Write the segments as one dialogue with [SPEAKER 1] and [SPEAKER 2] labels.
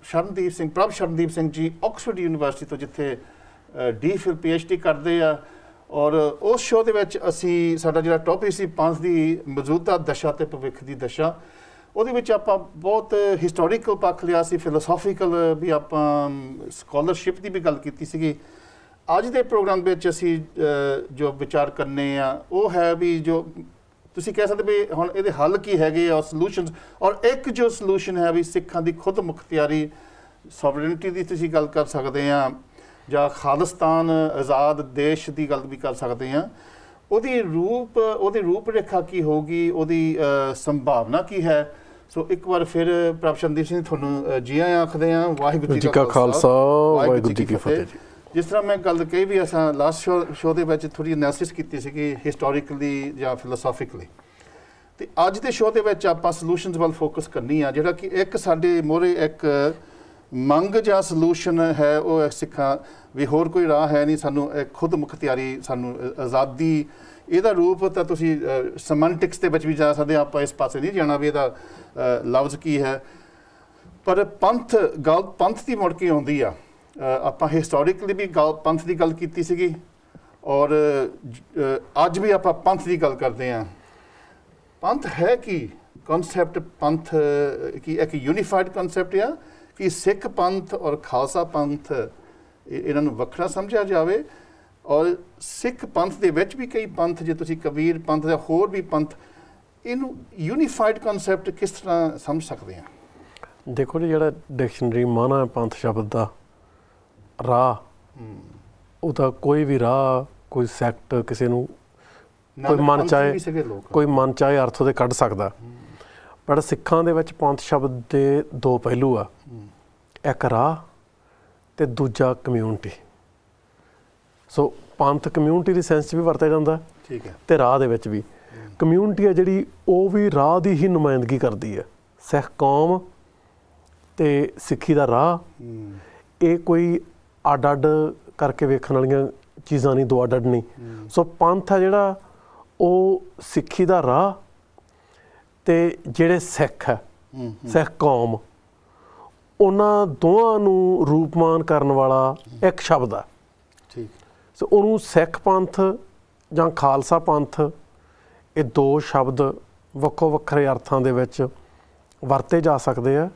[SPEAKER 1] ਸ਼ਰਨਦੀਪ ਸਿੰਘ ਪ੍ਰਭ Sharandeep Singh ji Oxford university ਤੋਂ ਜਿੱਥੇ ਡੀ ਫਿਰ PhD ਕਰਦੇ ਆ ਔਰ ਉਸ ਸ਼ੋਅ ਦੇ ਵਿੱਚ ਅਸੀਂ ਸਾਡਾ ਜਿਹੜਾ ਟੌਪਿਕ ਸੀ ਪੰਥ ਦੀ ਮੌਜੂਦਾ ਦਸ਼ਾ ਤੇ ਭਵਿੱਖ ਦੀ ਦਸ਼ਾ ਉਹਦੇ ਵਿੱਚ ਆਪਾਂ ਬਹੁਤ ਹਿਸਟੋਰੀਕਲ ਪੱਖ ਲਿਆ ਸੀ ਫਿਲੋਸੋਫੀਕਲ ਵੀ ਆਪਾਂ ਸਕਾਲਰਸ਼ਿਪ ਦੀ ਵੀ ਗੱਲ ਕੀਤੀ ਸੀਗੀ। ਅੱਜ ਦੇ ਪ੍ਰੋਗਰਾਮ ਵਿੱਚ ਅਸੀਂ ਜੋ ਵਿਚਾਰ ਕਰਨੇ ਆ ਉਹ ਹੈ ਵੀ ਜੋ ਤੁਸੀਂ ਕਹਿ ਸਕਦੇ ਵੀ ਹੁਣ ਇਹਦੇ ਹੱਲ ਕੀ ਹੈਗੇ ਆ ਸੋਲੂਸ਼ਨਸ ਔਰ ਇੱਕ ਜੋ ਸੋਲੂਸ਼ਨ ਹੈ ਵੀ ਸਿੱਖਾਂ ਦੀ ਖੁਦ ਮੁਖਤਿਆਰੀ ਸੋਵਰੇਨਿਟੀ ਦੀ ਤੁਸੀਂ ਗੱਲ ਕਰ ਸਕਦੇ ਆ ਜਾਂ ਖਾਲਿਸਤਾਨ ਆਜ਼ਾਦ ਦੇਸ਼ ਦੀ ਗੱਲ ਵੀ ਕਰ ਸਕਦੇ ਆ। ਉਹਦੀ ਰੂਪ ਰੇਖਾ ਕੀ ਹੋਊਗੀ ਉਹਦੀ ਸੰਭਾਵਨਾ ਕੀ ਹੈ। ਸੋ ਇੱਕ ਵਾਰ ਫਿਰ ਪ੍ਰਭ ਸ਼ਰਨਦੀਪ ਸਿੰਘ ਤੁਹਾਨੂੰ ਜੀ ਆਇਆਂ ਆਖਦੇ ਆ। ਵਾਹਿਗੁਰੂ ਜੀ ਕਾ ਖਾਲਸਾ ਵਾਹਿਗੁਰੂ ਜੀ ਕੀ ਫਤਿਹ। ਜਿਸ ਤਰ੍ਹਾਂ ਮੈਂ ਗੱਲ ਕਹੀ ਵੀ ਅਸਾਂ ਲਾਸਟ ਸ਼ੋਅ ਦੇ ਵਿੱਚ ਥੋੜ੍ਹੀ ਐਨਾਲਿਸਿਸ ਕੀਤੀ ਸੀਗੀ ਹਿਸਟੋਰੀਕਲੀ ਜਾਂ ਫਿਲੋਸੋਫਿਕਲੀ ਅਤੇ ਅੱਜ ਦੇ ਸ਼ੋਅ ਦੇ ਵਿੱਚ ਆਪਾਂ ਸੋਲੂਸ਼ਨਸ ਵੱਲ ਫੋਕਸ ਕਰਨੀ ਆ ਜਿਹੜਾ ਕਿ ਇੱਕ ਸਾਡੇ ਮੋਹਰੇ ਇੱਕ ਮੰਗ ਜਾਂ ਸੋਲੂਸ਼ਨ ਹੈ ਉਹ ਸਿੱਖਾਂ ਵੀ ਹੋਰ ਕੋਈ ਰਾਹ ਹੈ ਨਹੀਂ ਸਾਨੂੰ ਖੁਦ ਮੁਖਤਿਆਰੀ ਸਾਨੂੰ ਆਜ਼ਾਦੀ ਇਹਦਾ ਰੂਪ ਤਾਂ ਤੁਸੀਂ ਸਮੈਂਟਿਕਸ ਦੇ ਵਿੱਚ ਵੀ ਜਾ ਸਕਦੇ ਆਪਾਂ ਇਸ ਪਾਸੇ ਨਹੀਂ ਜਾਣਾ ਵੀ ਇਹਦਾ ਲਫ਼ਜ਼ ਕੀ ਹੈ ਪਰ ਪੰਥ ਦੀ ਮੁੜ ਕੇ ਆਉਂਦੀ ਆ। ਆਪਾਂ ਹਿਸਟੋਰੀਕਲੀ ਵੀ ਪੰਥ ਦੀ ਗੱਲ ਕੀਤੀ ਸੀਗੀ ਔਰ ਅੱਜ ਵੀ ਆਪਾਂ ਪੰਥ ਦੀ ਗੱਲ ਕਰਦੇ ਹਾਂ। ਪੰਥ ਹੈ ਕੀ ਕਨਸੈਪਟ ਪੰਥ ਕੀ ਇੱਕ ਯੂਨੀਫਾਈਡ ਕਨਸੈਪਟ ਆ ਕਿ ਸਿੱਖ ਪੰਥ ਔਰ ਖਾਲਸਾ ਪੰਥ ਇਹਨਾਂ ਨੂੰ ਵੱਖਰਾ ਸਮਝਿਆ ਜਾਵੇ ਔਰ ਸਿੱਖ ਪੰਥ ਦੇ ਵਿੱਚ ਵੀ ਕਈ ਪੰਥ ਜੇ ਤੁਸੀਂ ਕਬੀਰ ਪੰਥ ਜਾਂ ਹੋਰ ਵੀ ਪੰਥ ਇਹਨੂੰ ਯੂਨੀਫਾਈਡ ਕਨਸੈਪਟ ਕਿਸ ਤਰ੍ਹਾਂ ਸਮਝ ਸਕਦੇ ਹਾਂ।
[SPEAKER 2] ਦੇਖੋ ਜੀ ਜਿਹੜਾ ਡਿਕਸ਼ਨਰੀ ਮਾਨਾ ਪੰਥ ਸ਼ਬਦ ਦਾ ਰਾਹ ਉਹਦਾ ਕੋਈ ਵੀ ਰਾਹ ਕੋਈ ਸੈਕਟ ਕਿਸੇ ਨੂੰ ਕੋਈ ਮਨ ਚਾਹੇ ਅਰਥ ਉਹਦੇ ਕੱਢ ਸਕਦਾ ਪਰ ਸਿੱਖਾਂ ਦੇ ਵਿੱਚ ਪੰਥ ਸ਼ਬਦ ਦੇ ਦੋ ਪਹਿਲੂ ਆ ਇੱਕ ਰਾਹ ਅਤੇ ਦੂਜਾ ਕਮਿਊਨਿਟੀ। ਸੋ ਪੰਥ ਕਮਿਊਨਿਟੀ ਦੀ ਸੈਂਸ 'ਚ ਵੀ ਵਰਤਿਆ ਜਾਂਦਾ
[SPEAKER 1] ਠੀਕ ਹੈ
[SPEAKER 2] ਅਤੇ ਰਾਹ ਦੇ ਵਿੱਚ ਵੀ ਕਮਿਊਨਿਟੀ ਆ ਜਿਹੜੀ ਉਹ ਵੀ ਰਾਹ ਦੀ ਹੀ ਨੁਮਾਇੰਦਗੀ ਕਰਦੀ ਹੈ। ਸਿੱਖ ਕੌਮ ਅਤੇ ਸਿੱਖੀ ਦਾ ਰਾਹ ਇਹ ਕੋਈ ਅੱਡ ਅੱਡ ਕਰਕੇ ਵੇਖਣ ਵਾਲੀਆਂ ਚੀਜ਼ਾਂ ਨਹੀਂ ਦੋ ਅੱਡ ਅੱਡ ਨਹੀਂ। ਸੋ ਪੰਥ ਆ ਜਿਹੜਾ ਉਹ ਸਿੱਖੀ ਦਾ ਰਾਹ ਅਤੇ ਜਿਹੜੇ ਸਿੱਖ ਹੈ ਸਿੱਖ ਕੌਮ ਉਹਨਾਂ ਦੋਵਾਂ ਨੂੰ ਰੂਪਮਾਨ ਕਰਨ ਵਾਲਾ ਇੱਕ ਸ਼ਬਦ ਆ।
[SPEAKER 1] ਠੀਕ
[SPEAKER 2] ਸੋ ਉਹਨੂੰ ਸਿੱਖ ਪੰਥ ਜਾਂ ਖਾਲਸਾ ਪੰਥ ਇਹ ਦੋ ਸ਼ਬਦ ਵੱਖੋ ਵੱਖਰੇ ਅਰਥਾਂ ਦੇ ਵਿੱਚ ਵਰਤੇ ਜਾ ਸਕਦੇ ਆ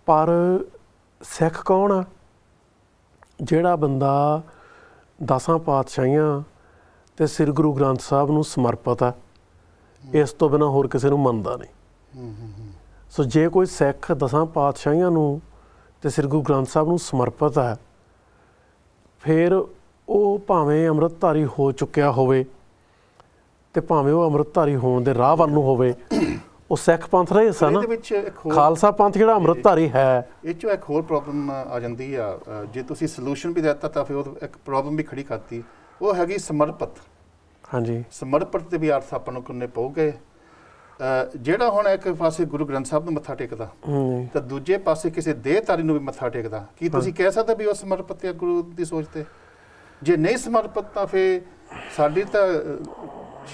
[SPEAKER 2] ਪਰ ਸਿੱਖ ਕੌਣ ਆ ਜਿਹੜਾ ਬੰਦਾ 10 ਪਾਤਸ਼ਾਹੀਆਂ ਅਤੇ ਸ੍ਰੀ ਗੁਰੂ ਗ੍ਰੰਥ ਸਾਹਿਬ ਨੂੰ ਸਮਰਪਿਤ ਹੈ ਇਸ ਤੋਂ ਬਿਨਾਂ ਹੋਰ ਕਿਸੇ ਨੂੰ ਮੰਨਦਾ ਨਹੀਂ। ਸੋ ਜੇ ਕੋਈ ਸਿੱਖ 10 ਪਾਤਸ਼ਾਹੀਆਂ ਨੂੰ ਅਤੇ ਸ੍ਰੀ ਗੁਰੂ ਗ੍ਰੰਥ ਸਾਹਿਬ ਨੂੰ ਸਮਰਪਿਤ ਹੈ ਫਿਰ ਉਹ ਭਾਵੇਂ ਅੰਮ੍ਰਿਤਧਾਰੀ ਹੋ ਚੁੱਕਿਆ ਹੋਵੇ ਅਤੇ ਭਾਵੇਂ ਉਹ ਅੰਮ੍ਰਿਤਧਾਰੀ ਹੋਣ ਦੇ ਰਾਹ ਵੱਲ ਨੂੰ ਹੋਵੇ ਉਹ ਸਿੱਖ ਪੰਥ ਦਾ ਹਿੱਸਾ ਨਾ। ਖਾਲਸਾ ਪੰਥ ਜਿਹੜਾ ਅੰਮ੍ਰਿਤਧਾਰੀ ਹੈ
[SPEAKER 1] ਇਹ 'ਚੋਂ ਇੱਕ ਹੋਰ ਪ੍ਰੋਬਲਮ ਆ ਜਾਂਦੀ ਆ ਜੇ ਤੁਸੀਂ ਸੋਲੂਸ਼ਨ ਵੀ ਦਿੱਤਾ ਤਾਂ ਫਿਰ ਉਹ ਇੱਕ ਪ੍ਰੋਬਲਮ ਵੀ ਖੜੀ ਕਰਤੀ ਉਹ ਹੈਗੀ ਸਮਰਪਿਤ।
[SPEAKER 2] ਹਾਂਜੀ
[SPEAKER 1] ਸਮਰਪਿਤ ਦੇ ਵੀ ਅਰਥ ਆਪਾਂ ਨੂੰ ਕਰਨੇ ਪਊਗੇ। ਜਿਹੜਾ ਹੁਣ ਇੱਕ ਪਾਸੇ ਗੁਰੂ ਗ੍ਰੰਥ ਸਾਹਿਬ ਨੂੰ ਮੱਥਾ ਟੇਕਦਾ ਤਾਂ ਦੂਜੇ ਪਾਸੇ ਕਿਸੇ ਦੇਹਧਾਰੀ ਨੂੰ ਵੀ ਮੱਥਾ ਟੇਕਦਾ ਕੀ ਤੁਸੀਂ ਕਹਿ ਸਕਦੇ ਵੀ ਉਹ ਸਮਰਪਿਤ ਹੈ ਗੁਰੂ ਦੀ ਸੋਚ 'ਤੇ? ਜੇ ਨਹੀਂ ਸਮਰਪਿਤ ਤਾਂ ਫਿਰ ਸਾਡੀ ਤਾਂ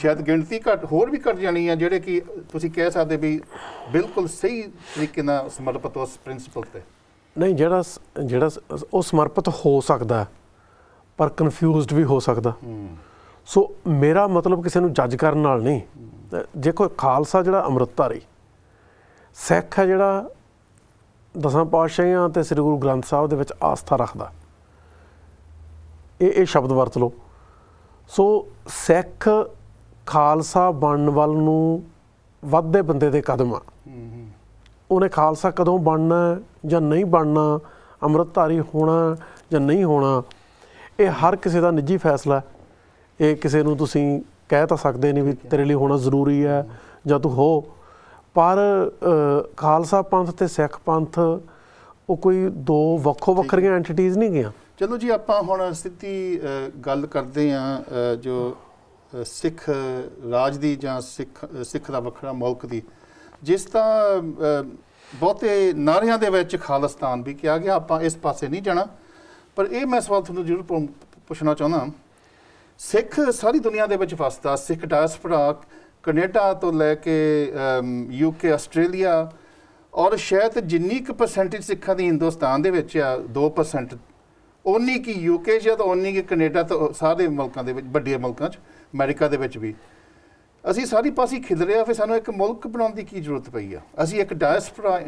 [SPEAKER 1] ਸ਼ਾਇਦ ਗਿਣਤੀ ਹੋਰ ਵੀ ਘੱਟ ਜਾਣੀ ਆ ਜਿਹੜੇ ਕਿ ਤੁਸੀਂ ਕਹਿ ਸਕਦੇ ਵੀ ਬਿਲਕੁਲ ਸਹੀ ਤਰੀਕੇ ਨਾਲ ਸਮਰਪਿਤ ਉਸ ਪ੍ਰਿੰਸੀਪਲ 'ਤੇ
[SPEAKER 2] ਨਹੀਂ। ਜਿਹੜਾ ਉਹ ਸਮਰਪਿਤ ਹੋ ਸਕਦਾ ਪਰ ਕਨਫਿਊਜ਼ਡ ਵੀ ਹੋ ਸਕਦਾ। ਸੋ ਮੇਰਾ ਮਤਲਬ ਕਿਸੇ ਨੂੰ ਜੱਜ ਕਰਨ ਨਾਲ ਨਹੀਂ। ਜੇ ਕੋਈ ਖਾਲਸਾ ਜਿਹੜਾ ਅੰਮ੍ਰਿਤਧਾਰੀ ਸਿੱਖ ਹੈ ਜਿਹੜਾ 10 ਪਾਤਸ਼ਾਹੀਆਂ ਅਤੇ ਸ੍ਰੀ ਗੁਰੂ ਗ੍ਰੰਥ ਸਾਹਿਬ ਦੇ ਵਿੱਚ ਆਸਥਾ ਰੱਖਦਾ ਇਹ ਸ਼ਬਦ ਵਰਤ ਲਓ। ਸੋ ਸਿੱਖ ਖਾਲਸਾ ਬਣਨ ਵੱਲ ਨੂੰ ਵੱਧਦੇ ਬੰਦੇ ਦੇ ਕਦਮ ਆ। ਉਹਨੇ ਖਾਲਸਾ ਕਦੋਂ ਬਣਨਾ ਜਾਂ ਨਹੀਂ ਬਣਨਾ ਅੰਮ੍ਰਿਤਧਾਰੀ ਹੋਣਾ ਜਾਂ ਨਹੀਂ ਹੋਣਾ ਇਹ ਹਰ ਕਿਸੇ ਦਾ ਨਿੱਜੀ ਫੈਸਲਾ। ਇਹ ਕਿਸੇ ਨੂੰ ਤੁਸੀਂ ਕਹਿ ਤਾਂ ਸਕਦੇ ਨਹੀਂ ਵੀ ਤੇਰੇ ਲਈ ਹੋਣਾ ਜ਼ਰੂਰੀ ਹੈ ਜਾਂ ਤੂੰ ਹੋ ਪਰ ਖਾਲਸਾ ਪੰਥ ਅਤੇ ਸਿੱਖ ਪੰਥ ਉਹ ਕੋਈ ਦੋ ਵੱਖੋ ਵੱਖਰੀਆਂ ਐਂਟੀਟੀਜ਼ ਨਹੀਂ ਗਈਆਂ।
[SPEAKER 1] ਚਲੋ ਜੀ ਆਪਾਂ ਹੁਣ ਸਿੱਧੀ ਗੱਲ ਕਰਦੇ ਹਾਂ ਜੋ ਸਿੱਖ ਰਾਜ ਦੀ ਜਾਂ ਸਿੱਖ ਦਾ ਵੱਖਰਾ ਮੁਲਕ ਦੀ ਜਿਸ ਤਾਂ ਬਹੁਤੇ ਨਾਅਰਿਆਂ ਦੇ ਵਿੱਚ ਖਾਲਿਸਤਾਨ ਵੀ ਕਿਹਾ ਗਿਆ ਆਪਾਂ ਇਸ ਪਾਸੇ ਨਹੀਂ ਜਾਣਾ ਪਰ ਇਹ ਮੈਂ ਸਵਾਲ ਤੁਹਾਨੂੰ ਜ਼ਰੂਰ ਪੁੱਛਣਾ ਚਾਹੁੰਦਾ। ਸਿੱਖ ਸਾਰੀ ਦੁਨੀਆ ਦੇ ਵਿੱਚ ਵਸਦਾ ਸਿੱਖ ਡਾਇਸਪੋਰਾ ਕੈਨੇਡਾ ਤੋਂ ਲੈ ਕੇ UK ਆਸਟ੍ਰੇਲੀਆ ਔਰ ਸ਼ਾਇਦ ਜਿੰਨੀ ਕੁ ਪਰਸੈਂਟੇਜ ਸਿੱਖਾਂ ਦੀ ਹਿੰਦੁਸਤਾਨ ਦੇ ਵਿੱਚ ਆ 2%, ਉਨੀ ਕੀ UK 'ਚ ਤਾਂ ਉਨੀ ਕੀ ਕੈਨੇਡਾ ਤੋਂ ਸਾਰੇ ਮੁਲਕਾਂ ਦੇ ਵਿੱਚ, ਵੱਡੇ ਮੁਲਕਾਂ 'ਚ, ਅਮਰੀਕਾ ਦੇ ਵਿੱਚ ਵੀ ਅਸੀਂ ਸਾਰੀ ਪਾਸੇ ਖਿਲਰੇ ਆ। ਫਿਰ ਸਾਨੂੰ ਇੱਕ ਮੁਲਕ ਬਣਾਉਣ ਦੀ ਕੀ ਜ਼ਰੂਰਤ ਪਈ ਆ? ਅਸੀਂ ਇੱਕ ਡਾਇਸਪੋਰਾ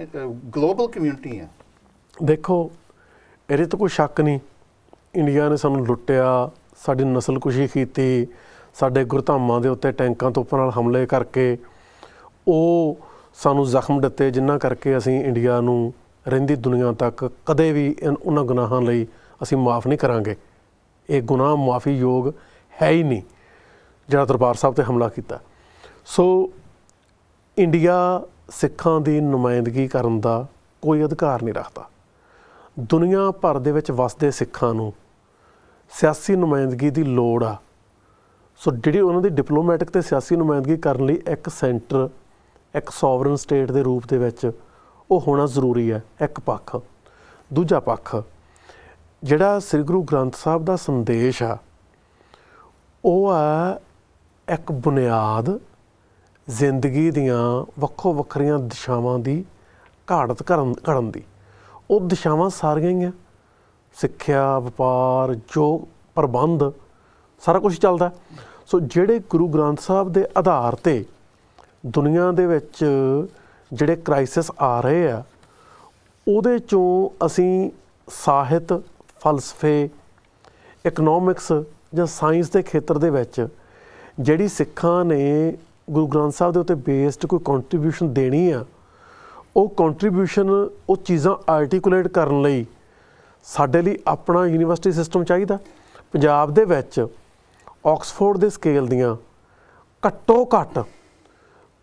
[SPEAKER 1] ਗਲੋਬਲ ਕਮਿਊਨਿਟੀ ਆ।
[SPEAKER 2] ਦੇਖੋ, ਇਹਦੇ ਤੋਂ ਕੋਈ ਸ਼ੱਕ ਨਹੀਂ, ਇੰਡੀਆ ਨੇ ਸਾਨੂੰ ਲੁੱਟਿਆ, ਸਾਡੀ ਨਸਲਕੁਸ਼ੀ ਕੀਤੀ, ਸਾਡੇ ਗੁਰਧਾਮਾਂ ਦੇ ਉੱਤੇ ਟੈਂਕਾਂ ਤੋਪਾਂ ਨਾਲ ਹਮਲੇ ਕਰਕੇ ਉਹ ਸਾਨੂੰ ਜ਼ਖਮ ਦਿੱਤੇ, ਜਿਨ੍ਹਾਂ ਕਰਕੇ ਅਸੀਂ ਇੰਡੀਆ ਨੂੰ ਰਹਿੰਦੀ ਦੁਨੀਆ ਤੱਕ ਕਦੇ ਵੀ ਉਹਨਾਂ ਗੁਨਾਹਾਂ ਲਈ ਅਸੀਂ ਮਾफ़ ਨਹੀਂ ਕਰਾਂਗੇ। ਇਹ ਗੁਨਾਹ ਮਾफ़ੀ ਯੋਗ ਹੈ ਹੀ ਨਹੀਂ ਜਿਹੜਾ ਦਰਬਾਰ ਸਾਹਿਬ 'ਤੇ ਹਮਲਾ ਕੀਤਾ। ਸੋ ਇੰਡੀਆ ਸਿੱਖਾਂ ਦੀ ਨੁਮਾਇੰਦਗੀ ਕਰਨ ਦਾ ਕੋਈ ਅਧਿਕਾਰ ਨਹੀਂ ਰੱਖਦਾ। ਦੁਨੀਆ ਭਰ ਦੇ ਵਿੱਚ ਵਸਦੇ ਸਿੱਖਾਂ ਨੂੰ ਸਿਆਸੀ ਨੁਮਾਇੰਦਗੀ ਦੀ ਲੋੜ ਆ। ਸੋ ਜਿਹੜੀ ਉਹਨਾਂ ਦੀ ਡਿਪਲੋਮੈਟਿਕ ਅਤੇ ਸਿਆਸੀ ਨੁਮਾਇੰਦਗੀ ਕਰਨ ਲਈ ਇੱਕ ਸੈਂਟਰ, ਇੱਕ ਸੋਵਰਨ ਸਟੇਟ ਦੇ ਰੂਪ ਦੇ ਵਿੱਚ ਉਹ ਹੋਣਾ ਜ਼ਰੂਰੀ ਹੈ, ਇੱਕ ਪੱਖ। ਦੂਜਾ ਪੱਖ, ਜਿਹੜਾ ਸ੍ਰੀ ਗੁਰੂ ਗ੍ਰੰਥ ਸਾਹਿਬ ਦਾ ਸੰਦੇਸ਼ ਆ, ਉਹ ਆ ਇੱਕ ਬੁਨਿਆਦ ਜ਼ਿੰਦਗੀ ਦੀਆਂ ਵੱਖੋ ਵੱਖਰੀਆਂ ਦਿਸ਼ਾਵਾਂ ਦੀ ਘਾੜਤ ਕਰਨ ਦੀ। ਉਹ ਦਿਸ਼ਾਵਾਂ ਸਾਰੀਆਂ ਹੀ ਆ, ਸਿੱਖਿਆ, ਵਪਾਰ, ਜੋ ਪ੍ਰਬੰਧ, ਸਾਰਾ ਕੁਛ ਚੱਲਦਾ। ਸੋ ਜਿਹੜੇ ਗੁਰੂ ਗ੍ਰੰਥ ਸਾਹਿਬ ਦੇ ਆਧਾਰ 'ਤੇ ਦੁਨੀਆ ਦੇ ਵਿੱਚ ਜਿਹੜੇ ਕ੍ਰਾਈਸਿਸ ਆ ਰਹੇ ਆ, ਉਹਦੇ 'ਚੋਂ ਅਸੀਂ ਸਾਹਿਤ, ਫਲਸਫੇ, ਇਕਨੋਮਿਕਸ ਜਾਂ ਸਾਇੰਸ ਦੇ ਖੇਤਰ ਦੇ ਵਿੱਚ ਜਿਹੜੀ ਸਿੱਖਾਂ ਨੇ ਗੁਰੂ ਗ੍ਰੰਥ ਸਾਹਿਬ ਦੇ ਉੱਤੇ ਬੇਸਡ ਕੋਈ ਕੰਟਰੀਬਿਊਸ਼ਨ ਦੇਣੀ ਆ, ਉਹ ਕੰਟਰੀਬਿਊਸ਼ਨ, ਉਹ ਚੀਜ਼ਾਂ ਆਰਟੀਕੂਲੇਟ ਕਰਨ ਲਈ ਸਾਡੇ ਲਈ ਆਪਣਾ ਯੂਨੀਵਰਸਿਟੀ ਸਿਸਟਮ ਚਾਹੀਦਾ। ਪੰਜਾਬ ਦੇ ਵਿੱਚ ਆਕਸਫੋਰਡ ਦੇ ਸਕੇਲ ਦੀਆਂ ਘੱਟੋ ਘੱਟ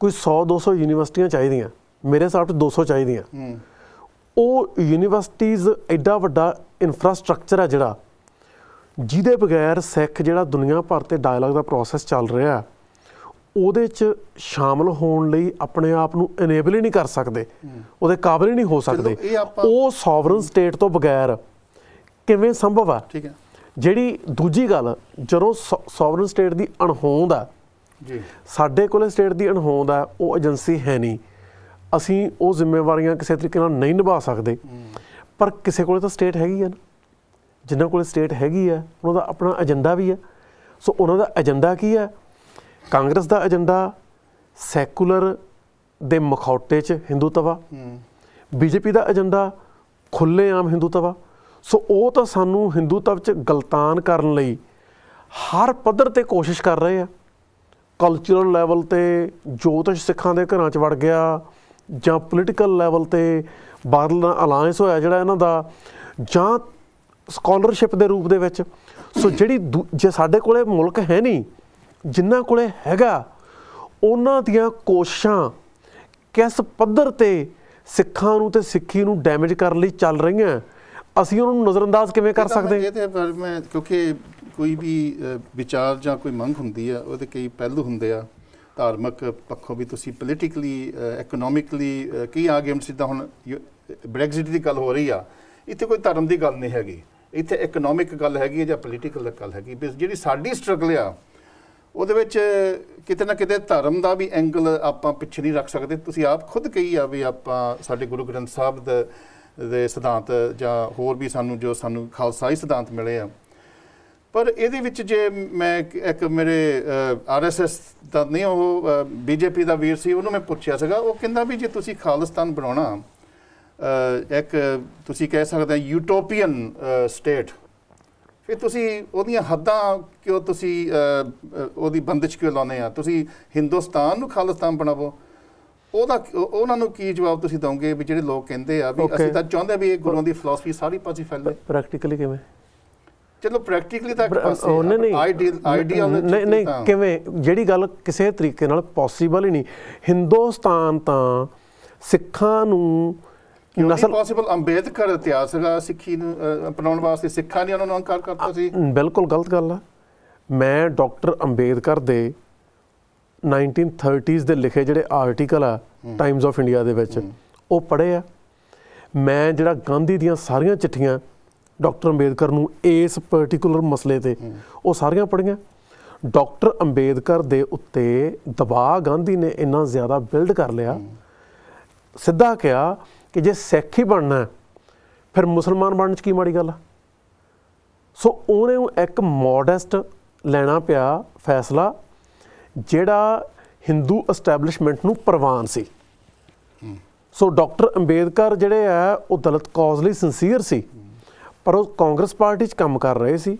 [SPEAKER 2] ਕੋਈ 100-200 ਯੂਨੀਵਰਸਿਟੀਆਂ ਚਾਹੀਦੀਆਂ, ਮੇਰੇ ਹਿਸਾਬ 'ਚ 200 ਚਾਹੀਦੀਆਂ। ਉਹ ਯੂਨੀਵਰਸਿਟੀਜ਼ ਐਡਾ ਵੱਡਾ ਇਨਫਰਾਸਟਰਕਚਰ ਹੈ ਜਿਹੜਾ, ਜਿਹਦੇ ਬਗੈਰ ਸਿੱਖ ਜਿਹੜਾ ਦੁਨੀਆ ਭਰ 'ਤੇ ਡਾਇਲਾਗ ਦਾ ਪ੍ਰੋਸੈਸ ਚੱਲ ਰਿਹਾ, ਉਹਦੇ 'ਚ ਸ਼ਾਮਲ ਹੋਣ ਲਈ ਆਪਣੇ ਆਪ ਨੂੰ ਇਨੇਬਲ ਹੀ ਨਹੀਂ ਕਰ ਸਕਦੇ, ਉਹਦੇ ਕਾਬਲ ਹੀ ਨਹੀਂ ਹੋ ਸਕਦੇ। ਉਹ ਸੋਵਰਨ ਸਟੇਟ ਤੋਂ ਬਗੈਰ ਕਿਵੇਂ ਸੰਭਵ ਆ?
[SPEAKER 1] ਠੀਕ ਹੈ।
[SPEAKER 2] ਜਿਹੜੀ ਦੂਜੀ ਗੱਲ, ਜਦੋਂ ਸੋਵਰਨ ਸਟੇਟ ਦੀ ਅਣਹੋਂਦ ਆ, ਸਾਡੇ ਕੋਲ ਸਟੇਟ ਦੀ ਅਣਹੋਂਦ ਆ, ਉਹ ਏਜੰਸੀ ਹੈ ਨਹੀਂ, ਅਸੀਂ ਉਹ ਜ਼ਿੰਮੇਵਾਰੀਆਂ ਕਿਸੇ ਤਰੀਕੇ ਨਾਲ ਨਹੀਂ ਨਿਭਾ ਸਕਦੇ। ਪਰ ਕਿਸੇ ਕੋਲ ਤਾਂ ਸਟੇਟ ਹੈਗੀ ਆ ਨਾ, ਜਿਨ੍ਹਾਂ ਕੋਲ ਸਟੇਟ ਹੈਗੀ ਆ ਉਹਨਾਂ ਦਾ ਆਪਣਾ ਏਜੰਡਾ ਵੀ ਹੈ। ਸੋ ਉਹਨਾਂ ਦਾ ਏਜੰਡਾ ਕੀ ਹੈ? ਕਾਂਗਰਸ ਦਾ ਏਜੰਡਾ ਸੈਕੂਲਰ ਦੇ ਮਖੌਟੇ 'ਚ ਹਿੰਦੂਤਵਾ, BJP ਦਾ ਏਜੰਡਾ ਖੁੱਲ੍ਹੇਆਮ ਹਿੰਦੂਤਵਾ। ਸੋ ਉਹ ਤਾਂ ਸਾਨੂੰ ਹਿੰਦੂਤਵ 'ਚ ਗਲਤਾਨ ਕਰਨ ਲਈ ਹਰ ਪੱਧਰ 'ਤੇ ਕੋਸ਼ਿਸ਼ ਕਰ ਰਹੇ ਆ। ਕਲਚਰਲ ਲੈਵਲ 'ਤੇ ਜੋਤਿਸ਼ ਸਿੱਖਾਂ ਦੇ ਘਰਾਂ 'ਚ ਵੜ ਗਿਆ, ਜਾਂ ਪੋਲੀਟੀਕਲ ਲੈਵਲ 'ਤੇ ਬਾਦਲ ਅਲਾਇੰਸ ਹੋਇਆ ਜਿਹੜਾ ਇਹਨਾਂ ਦਾ, ਜਾਂ ਸਕਾਲਰਸ਼ਿਪ ਦੇ ਰੂਪ ਦੇ ਵਿੱਚ। ਸੋ ਜਿਹੜੀ ਜੇ ਸਾਡੇ ਕੋਲ ਮੁਲਕ ਹੈ ਨਹੀਂ, ਜਿਨ੍ਹਾਂ ਕੋਲ ਹੈਗਾ, ਉਹਨਾਂ ਦੀਆਂ ਕੋਸ਼ਿਸ਼ਾਂ ਕਿਸ ਪੱਧਰ 'ਤੇ ਸਿੱਖਾਂ ਨੂੰ ਅਤੇ ਸਿੱਖੀ ਨੂੰ ਡੈਮੇਜ ਕਰਨ ਲਈ ਚੱਲ ਰਹੀਆਂ, ਅਸੀਂ ਉਹਨਾਂ ਨੂੰ ਨਜ਼ਰਅੰਦਾਜ਼ ਕਿਵੇਂ ਕਰ ਸਕਦੇ?
[SPEAKER 1] ਇਹ ਤਾਂ ਮੈਂ, ਕਿਉਂਕਿ ਕੋਈ ਵੀ ਵਿਚਾਰ ਜਾਂ ਕੋਈ ਮੰਗ ਹੁੰਦੀ ਆ, ਉਹਦੇ ਕਈ ਪਹਿਲੂ ਹੁੰਦੇ ਆ, ਧਾਰਮਿਕ ਪੱਖੋਂ ਵੀ, ਤੁਸੀਂ ਪੋਲੀਟੀਕਲੀ, ਇਕਨੋਮਿਕਲੀ ਕਈ ਆਰਗੂਮੈਂਟਸ, ਜਿੱਦਾਂ ਹੁਣ ਬ੍ਰੈਗਜ਼ਿਟ ਦੀ ਗੱਲ ਹੋ ਰਹੀ ਆ, ਇੱਥੇ ਕੋਈ ਧਰਮ ਦੀ ਗੱਲ ਨਹੀਂ ਹੈਗੀ, ਇੱਥੇ ਇਕਨੋਮਿਕ ਗੱਲ ਹੈਗੀ ਹੈ ਜਾਂ ਪੋਲੀਟੀਕਲ ਗੱਲ ਹੈਗੀ। ਜਿਹੜੀ ਸਾਡੀ ਸਟਰਗਲ ਆ, ਉਹਦੇ ਵਿੱਚ ਕਿਤੇ ਨਾ ਕਿਤੇ ਧਰਮ ਦਾ ਵੀ ਐਂਗਲ ਆਪਾਂ ਪਿੱਛੇ ਨਹੀਂ ਰੱਖ ਸਕਦੇ। ਤੁਸੀਂ ਆਪ ਖੁਦ ਕਹੀ ਆ ਵੀ ਆਪਾਂ ਸਾਡੇ ਗੁਰੂ ਗ੍ਰੰਥ ਸਾਹਿਬ ਦੇ ਸਿਧਾਂਤ ਜਾਂ ਹੋਰ ਵੀ ਸਾਨੂੰ ਖਾਲਸਾਈ ਸਿਧਾਂਤ ਮਿਲੇ ਆ, ਪਰ ਇਹਦੇ ਵਿੱਚ ਜੇ ਮੈਂ ਇੱਕ ਮੇਰੇ RSS ਦਾ ਨਹੀਂ, ਉਹ BJP ਦਾ ਵੀਰ ਸੀ, ਉਹਨੂੰ ਮੈਂ ਪੁੱਛਿਆ ਸੀਗਾ, ਉਹ ਕਹਿੰਦਾ ਵੀ ਜੇ ਤੁਸੀਂ ਖਾਲਿਸਤਾਨ ਬਣਾਉਣਾ, ਇੱਕ ਤੁਸੀਂ ਕਹਿ ਸਕਦੇ ਯੂਟੋਪੀਅਨ ਸਟੇਟ, ਫਿਰ ਤੁਸੀਂ ਉਹਦੀਆਂ ਹੱਦਾਂ ਕਿਉਂ, ਤੁਸੀਂ ਉਹਦੀ ਬੰਦਿਸ਼ ਕਿਉਂ ਲਾਉਂਦੇ ਆ? ਤੁਸੀਂ ਹਿੰਦੁਸਤਾਨ ਨੂੰ ਖਾਲਿਸਤਾਨ ਬਣਾਵੋ। ਉਹਨਾਂ ਨੂੰ ਕੀ ਜਵਾਬ ਤੁਸੀਂ ਦਓਗੇ ਵੀ ਜਿਹੜੇ ਲੋਕ ਕਹਿੰਦੇ ਆ ਵੀ ਅਸੀਂ ਤਾਂ ਚਾਹੁੰਦੇ ਵੀ ਇਹ ਗੁਰੂਆਂ ਦੀ ਫਿਲਾਸਫੀ ਸਾਰੀ ਪਾਸੇ ਫੈਲੇ?
[SPEAKER 2] ਪ੍ਰੈਕਟੀਕਲੀ ਕਿਵੇਂ?
[SPEAKER 1] ਚਲੋ ਪ੍ਰੈਕਟੀਕਲੀ ਤਾਂ
[SPEAKER 2] ਨਹੀਂ, ਕਿਵੇਂ? ਜਿਹੜੀ ਗੱਲ ਕਿਸੇ ਤਰੀਕੇ ਨਾਲ ਪੋਸੀਬਲ ਹੀ ਨਹੀਂ। ਹਿੰਦੁਸਤਾਨ ਤਾਂ ਸਿੱਖਾਂ ਨੂੰ
[SPEAKER 1] ਪੋਸੀਬਲ, ਅੰਬੇਦਕਰ ਇਤਿਹਾਸ ਹੈਗਾ ਸਿੱਖੀ ਨੂੰ ਅਪਣਾਉਣ ਵਾਸਤੇ, ਸਿੱਖਾਂ ਨੇ ਉਹਨਾਂ ਨੂੰ ਅੰਕਾਰ ਕਰਤਾ ਸੀ।
[SPEAKER 2] ਬਿਲਕੁਲ ਗਲਤ ਗੱਲ ਆ। ਮੈਂ ਡਾਕਟਰ ਅੰਬੇਦਕਰ ਦੇ 1930s ਦੇ ਲਿਖੇ ਜਿਹੜੇ ਆਰਟੀਕਲ ਆ ਟਾਈਮਜ਼ ਆਫ ਇੰਡੀਆ ਦੇ ਵਿੱਚ, ਉਹ ਪੜ੍ਹੇ ਆ। ਮੈਂ ਜਿਹੜਾ ਗਾਂਧੀ ਦੀਆਂ ਸਾਰੀਆਂ ਚਿੱਠੀਆਂ ਡਾਕਟਰ ਅੰਬੇਦਕਰ ਨੂੰ ਇਸ ਪਰਟੀਕੂਲਰ ਮਸਲੇ 'ਤੇ, ਉਹ ਸਾਰੀਆਂ ਪੜ੍ਹੀਆਂ। ਡਾਕਟਰ ਅੰਬੇਦਕਰ ਦੇ ਉੱਤੇ ਦਬਾਅ ਗਾਂਧੀ ਨੇ ਇੰਨਾ ਜ਼ਿਆਦਾ ਬਿਲਡ ਕਰ ਲਿਆ, ਸਿੱਧਾ ਕਿਹਾ ਕਿ ਜੇ ਸਿੱਖ ਹੀ ਬਣਨਾ ਫਿਰ ਮੁਸਲਮਾਨ ਬਣਨ 'ਚ ਕੀ ਮਾੜੀ ਗੱਲ ਆ। ਸੋ ਉਹਨੇ ਇੱਕ ਮੋਡੈਸਟ ਲੈਣਾ ਪਿਆ ਫੈਸਲਾ ਜਿਹੜਾ ਹਿੰਦੂ ਐਸਟੈਬਲਿਸ਼ਮੈਂਟ ਨੂੰ ਪ੍ਰਵਾਨ ਸੀ। ਸੋ ਡਾਕਟਰ ਅੰਬੇਦਕਰ ਜਿਹੜੇ ਆ ਉਹ ਦਲਿਤ ਕੌਜ਼ ਲਈ ਸਿੰਸੀਅਰ ਸੀ, ਪਰ ਉਹ ਕਾਂਗਰਸ ਪਾਰਟੀ 'ਚ ਕੰਮ ਕਰ ਰਹੇ ਸੀ।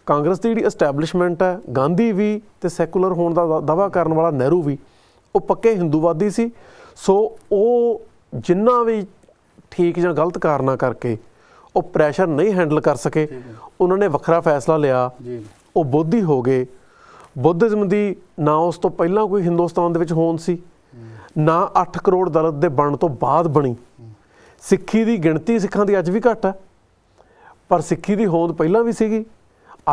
[SPEAKER 2] ਕਾਂਗਰਸ ਦੀ ਜਿਹੜੀ ਐਸਟੈਬਲਿਸ਼ਮੈਂਟ ਹੈ, ਗਾਂਧੀ ਵੀ ਤੇ ਸੈਕੂਲਰ ਹੋਣ ਦਾ ਦਾਅਵਾ ਕਰਨ ਵਾਲਾ ਨਹਿਰੂ ਵੀ, ਉਹ ਪੱਕੇ ਹਿੰਦੂਵਾਦੀ ਸੀ। ਸੋ ਉਹ ਜਿੰਨਾ ਵੀ ਠੀਕ ਜਾਂ ਗਲਤ ਕਾਰਨਾਂ ਕਰਕੇ ਉਹ ਪ੍ਰੈਸ਼ਰ ਨਹੀਂ ਹੈਂਡਲ ਕਰ ਸਕੇ, ਉਹਨਾਂ ਨੇ ਵੱਖਰਾ ਫੈਸਲਾ ਲਿਆ। ਉਹ ਬੋਧੀ ਹੋ ਗਏ। ਬੁੱਧਿਜ਼ਮ ਦੀ ਨਾ ਉਸ ਤੋਂ ਪਹਿਲਾਂ ਕੋਈ ਹਿੰਦੁਸਤਾਨ ਦੇ ਵਿੱਚ ਹੋਂਦ ਸੀ, ਨਾ 8 ਕਰੋੜ ਦਲਿਤ ਦੇ ਬਣਨ ਤੋਂ ਬਾਅਦ ਬਣੀ। ਸਿੱਖੀ ਦੀ ਗਿਣਤੀ ਸਿੱਖਾਂ ਦੀ ਅੱਜ ਵੀ ਘੱਟ ਹੈ, ਪਰ ਸਿੱਖੀ ਦੀ ਹੋਂਦ ਪਹਿਲਾਂ ਵੀ ਸੀਗੀ,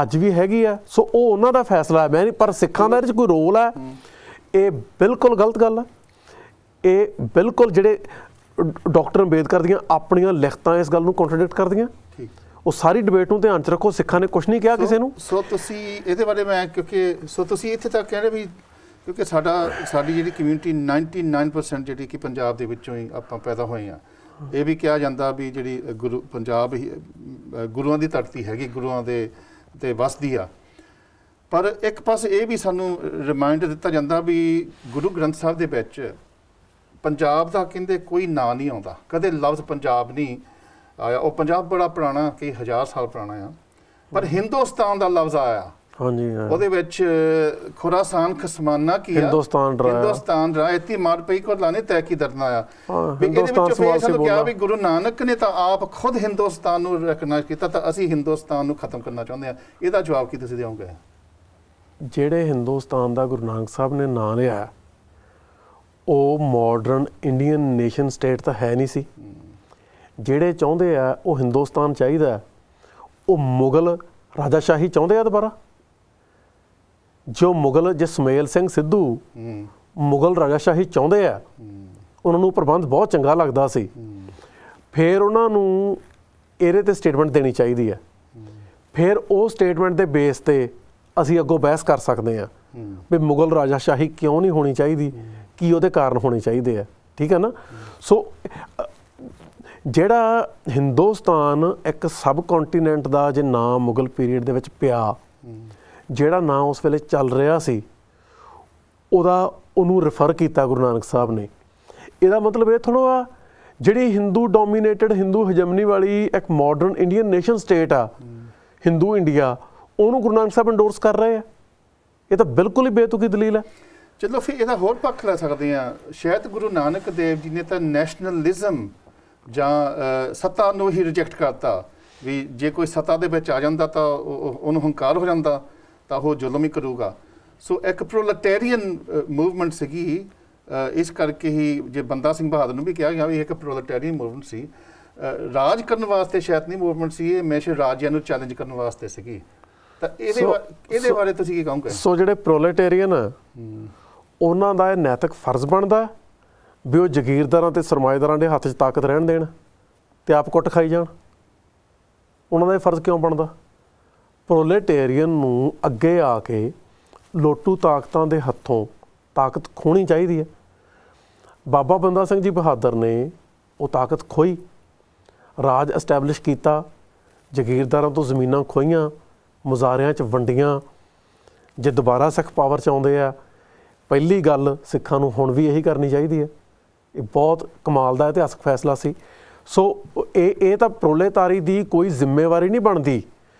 [SPEAKER 2] ਅੱਜ ਵੀ ਹੈਗੀ ਆ। ਸੋ ਉਹ ਉਹਨਾਂ ਦਾ ਫੈਸਲਾ ਹੈ, ਮੈਂ ਨਹੀਂ। ਪਰ ਸਿੱਖਾਂ ਦਾ ਇਹਦੇ 'ਚ ਕੋਈ ਰੋਲ ਹੈ, ਇਹ ਬਿਲਕੁਲ ਗਲਤ ਗੱਲ ਹੈ। ਇਹ ਬਿਲਕੁਲ ਜਿਹੜੇ ਡਾਕਟਰ ਅੰਬੇਦਕਰ ਦੀਆਂ ਆਪਣੀਆਂ ਲਿਖਤਾਂ ਇਸ ਗੱਲ ਨੂੰ ਕੰਟਰਡਿਕਟ ਕਰਦੀਆਂ। ਉਹ ਸਾਰੀ ਡਿਬੇਟ ਨੂੰ ਧਿਆਨ 'ਚ ਰੱਖੋ, ਸਿੱਖਾਂ ਨੇ ਕੁਛ ਨਹੀਂ ਕਿਹਾ ਕਿਸੇ ਨੂੰ।
[SPEAKER 1] ਸੋ ਤੁਸੀਂ ਇਹਦੇ ਬਾਰੇ ਮੈਂ ਕਿਉਂਕਿ ਤੁਸੀਂ ਇੱਥੇ ਤੱਕ ਕਹਿ ਰਹੇ ਵੀ ਕਿਉਂਕਿ ਸਾਡੀ ਜਿਹੜੀ ਕਮਿਊਨਿਟੀ 99% ਜਿਹੜੀ ਕਿ ਪੰਜਾਬ ਦੇ ਵਿੱਚੋਂ ਹੀ ਆਪਾਂ ਪੈਦਾ ਹੋਏ ਹਾਂ। ਇਹ ਵੀ ਕਿਹਾ ਜਾਂਦਾ ਵੀ ਜਿਹੜੀ ਪੰਜਾਬ ਹੀ ਗੁਰੂਆਂ ਦੀ ਧਰਤੀ ਹੈਗੀ, ਗੁਰੂਆਂ ਦੇ ਵਸਦੀ ਆ। ਪਰ ਇੱਕ ਪਾਸੇ ਇਹ ਵੀ ਸਾਨੂੰ ਰਿਮਾਈਂਡਰ ਦਿੱਤਾ ਜਾਂਦਾ ਵੀ ਗੁਰੂ ਗ੍ਰੰਥ ਸਾਹਿਬ ਦੇ ਵਿੱਚ ਪੰਜਾਬ ਦਾ ਕਹਿੰਦੇ ਕੋਈ ਨਾਂ ਨਹੀਂ ਆਉਂਦਾ, ਕਦੇ ਲਫ਼ਜ਼ ਪੰਜਾਬ ਨਹੀਂ ਆਇਆ। ਉਹ ਪੰਜਾਬ ਬੜਾ ਪੁਰਾਣਾ, ਕਈ ਹਜ਼ਾਰ ਸਾਲ ਪੁਰਾਣਾ ਆ, ਪਰ ਹਿੰਦੁਸਤਾਨ ਦਾ ਲਫ਼ਜ਼ ਆਇਆ। ਹਾਂਜੀ, ਉਹਦੇ ਵਿੱਚ ਖੁਰਾਸਾਨ ਖਸਮਾਨਾ ਕੀ ਆ, ਹਿੰਦੁਸਤਾਨ ਰਾ ਇਤੀ ਮਾਰ ਪਈ ਕੋ ਲਾਣੇ ਤੈ ਕੀ ਦਰਨਾ ਆ। ਇਹਦੇ ਵਿੱਚ ਫਿਰ ਸਾਨੂੰ ਕਿਹਾ ਵੀ ਗੁਰੂ ਨਾਨਕ ਨੇ ਤਾਂ ਆਪ ਖੁਦ ਹਿੰਦੁਸਤਾਨ ਨੂੰ ਰੈਕਗਨਾਈਜ਼ ਕੀਤਾ, ਤਾਂ ਅਸੀਂ ਹਿੰਦੁਸਤਾਨ ਨੂੰ ਖਤਮ ਕਰਨਾ ਚਾਹੁੰਦੇ ਹਾਂ। ਇਹਦਾ ਜਵਾਬ ਕੀ ਤੁਸੀਂ ਦਿਓਗੇ?
[SPEAKER 2] ਜਿਹੜੇ ਹਿੰਦੁਸਤਾਨ ਦਾ ਗੁਰੂ ਨਾਨਕ ਸਾਹਿਬ ਨੇ ਨਾਂ ਲਿਆ, ਉਹ ਮਾਡਰਨ ਇੰਡੀਅਨ ਨੇਸ਼ਨ ਸਟੇਟ ਤਾਂ ਹੈ ਨਹੀਂ ਸੀ। ਜਿਹੜੇ ਚਾਹੁੰਦੇ ਆ ਉਹ ਹਿੰਦੁਸਤਾਨ ਚਾਹੀਦਾ, ਉਹ ਮੁਗਲ ਰਾਜਾਸ਼ਾਹੀ ਚਾਹੁੰਦੇ ਆ ਦੁਬਾਰਾ। ਜੇ ਸਮੇਲ ਸਿੰਘ ਸਿੱਧੂ ਮੁਗਲ ਰਾਜਾਸ਼ਾਹੀ ਚਾਹੁੰਦੇ ਆ, ਉਹਨਾਂ ਨੂੰ ਪ੍ਰਬੰਧ ਬਹੁਤ ਚੰਗਾ ਲੱਗਦਾ ਸੀ, ਫਿਰ ਉਹਨਾਂ ਨੂੰ ਇਹਦੇ 'ਤੇ ਸਟੇਟਮੈਂਟ ਦੇਣੀ ਚਾਹੀਦੀ ਹੈ। ਫਿਰ ਉਹ ਸਟੇਟਮੈਂਟ ਦੇ ਬੇਸ 'ਤੇ ਅਸੀਂ ਅੱਗੋਂ ਬਹਿਸ ਕਰ ਸਕਦੇ ਹਾਂ ਵੀ ਮੁਗਲ ਰਾਜਾਸ਼ਾਹੀ ਕਿਉਂ ਨਹੀਂ ਹੋਣੀ ਚਾਹੀਦੀ, ਕੀ ਉਹਦੇ ਕਾਰਨ ਹੋਣੇ ਚਾਹੀਦੇ ਆ। ਠੀਕ ਹੈ ਨਾ। ਸੋ ਜਿਹੜਾ ਹਿੰਦੁਸਤਾਨ ਇੱਕ ਸਬ ਕੰਟੀਨੈਂਟ ਦਾ ਜੇ ਨਾਂ ਮੁਗਲ ਪੀਰੀਅਡ ਦੇ ਵਿੱਚ ਪਿਆ, ਜਿਹੜਾ ਨਾਂ ਉਸ ਵੇਲੇ ਚੱਲ ਰਿਹਾ ਸੀ, ਉਹਨੂੰ ਰੈਫਰ ਕੀਤਾ ਗੁਰੂ ਨਾਨਕ ਸਾਹਿਬ ਨੇ। ਇਹਦਾ ਮਤਲਬ ਇਹ ਥੋੜ੍ਹਾ ਆ ਜਿਹੜੀ ਹਿੰਦੂ ਡੋਮੀਨੇਟਡ, ਹਿੰਦੂ ਹਜਮਨੀ ਵਾਲੀ ਇੱਕ ਮਾਡਰਨ ਇੰਡੀਅਨ ਨੇਸ਼ਨ ਸਟੇਟ ਆ, ਹਿੰਦੂ ਇੰਡੀਆ, ਉਹਨੂੰ ਗੁਰੂ ਨਾਨਕ ਸਾਹਿਬ ਇੰਡੋਰਸ ਕਰ ਰਹੇ ਆ। ਇਹ ਤਾਂ ਬਿਲਕੁਲ ਹੀ ਬੇਤੁਕੀ ਦਲੀਲ ਹੈ।
[SPEAKER 1] ਚਲੋ ਫਿਰ ਇਹਦਾ ਹੋਰ ਪੱਖ ਲੈ ਸਕਦੇ ਹਾਂ। ਸ਼ਾਇਦ ਗੁਰੂ ਨਾਨਕ ਦੇਵ ਜੀ ਨੇ ਤਾਂ ਨੈਸ਼ਨਲਿਜ਼ਮ ਜਾਂ ਸੱਤਾ ਨੂੰ ਹੀ ਰਿਜੈਕਟ ਕਰਤਾ ਵੀ ਜੇ ਕੋਈ ਸੱਤਾ ਦੇ ਵਿੱਚ ਆ ਜਾਂਦਾ ਤਾਂ ਉਹਨੂੰ ਹੰਕਾਰ ਹੋ ਜਾਂਦਾ, ਤਾਂ ਉਹ ਜ਼ੁਲਮ ਹੀ ਕਰੂਗਾ। ਸੋ ਇੱਕ ਪ੍ਰੋਲੇਟੇਰੀਅਨ ਮੂਵਮੈਂਟ ਸੀਗੀ, ਇਸ ਕਰਕੇ ਹੀ ਜੇ ਬੰਦਾ ਸਿੰਘ ਬਹਾਦਰ ਨੂੰ ਵੀ ਕਿਹਾ ਗਿਆ ਵੀ ਇੱਕ ਪ੍ਰੋਲੇਟੇਰੀਅਨ ਮੂਵਮੈਂਟ ਸੀ। ਰਾਜ ਕਰਨ ਵਾਸਤੇ ਸ਼ਾਇਦ ਨਹੀਂ ਮੂਵਮੈਂਟ ਸੀ, ਇਹ ਹਮੇਸ਼ਾ ਰਾਜਿਆਂ ਨੂੰ ਚੈਲੰਜ ਕਰਨ ਵਾਸਤੇ ਸੀਗੀ। ਤਾਂ ਇਹਦੇ ਬਾਰੇ ਤੁਸੀਂ ਕੀ ਕਹੋਗੇ?
[SPEAKER 2] ਸੋ ਜਿਹੜੇ ਪ੍ਰੋਲੇਟੇਰੀਅਨ ਆ, ਉਹਨਾਂ ਦਾ ਇਹ ਨੈਤਿਕ ਫਰਜ਼ ਬਣਦਾ ਵੀ ਉਹ ਜਗੀਰਦਾਰਾਂ ਤੇ ਸਰਮਾਏਦਾਰਾਂ ਦੇ ਹੱਥ 'ਚ ਤਾਕਤ ਰਹਿਣ ਦੇਣ ਤੇ ਆਪ ਕੁੱਟ ਖਾਈ ਜਾਣ। ਉਹਨਾਂ ਦਾ ਇਹ ਫਰਜ਼ ਕਿਉਂ ਬਣਦਾ? ਪ੍ਰੋਲੇਟੇਰੀਅਨ ਨੂੰ ਅੱਗੇ ਆ ਕੇ ਲੋਟੂ ਤਾਕਤਾਂ ਦੇ ਹੱਥੋਂ ਤਾਕਤ ਖੋਣੀ ਚਾਹੀਦੀ ਹੈ। ਬਾਬਾ ਬੰਦਾ ਸਿੰਘ ਜੀ ਬਹਾਦਰ ਨੇ ਉਹ ਤਾਕਤ ਖੋਈ, ਰਾਜ ਐਸਟੈਬਲਿਸ਼ ਕੀਤਾ, ਜਗੀਰਦਾਰਾਂ ਤੋਂ ਜ਼ਮੀਨਾਂ ਖੋਹੀਆਂ, ਮੁਜ਼ਾਰਿਆਂ 'ਚ ਵੰਡੀਆਂ। ਜੇ ਦੁਬਾਰਾ ਸਿੱਖ ਪਾਵਰ 'ਚ ਆਉਂਦੇ ਆ, ਪਹਿਲੀ ਗੱਲ ਸਿੱਖਾਂ ਨੂੰ ਹੁਣ ਵੀ ਇਹੀ ਕਰਨੀ ਚਾਹੀਦੀ ਹੈ। ਇਹ ਬਹੁਤ ਕਮਾਲ ਦਾ ਇਤਿਹਾਸਕ ਫੈਸਲਾ ਸੀ। ਸੋ ਇਹ ਤਾਂ ਪ੍ਰੋਲੇਤਾਰੀ ਦੀ ਕੋਈ ਜ਼ਿੰਮੇਵਾਰੀ ਨਹੀਂ ਬਣਦੀ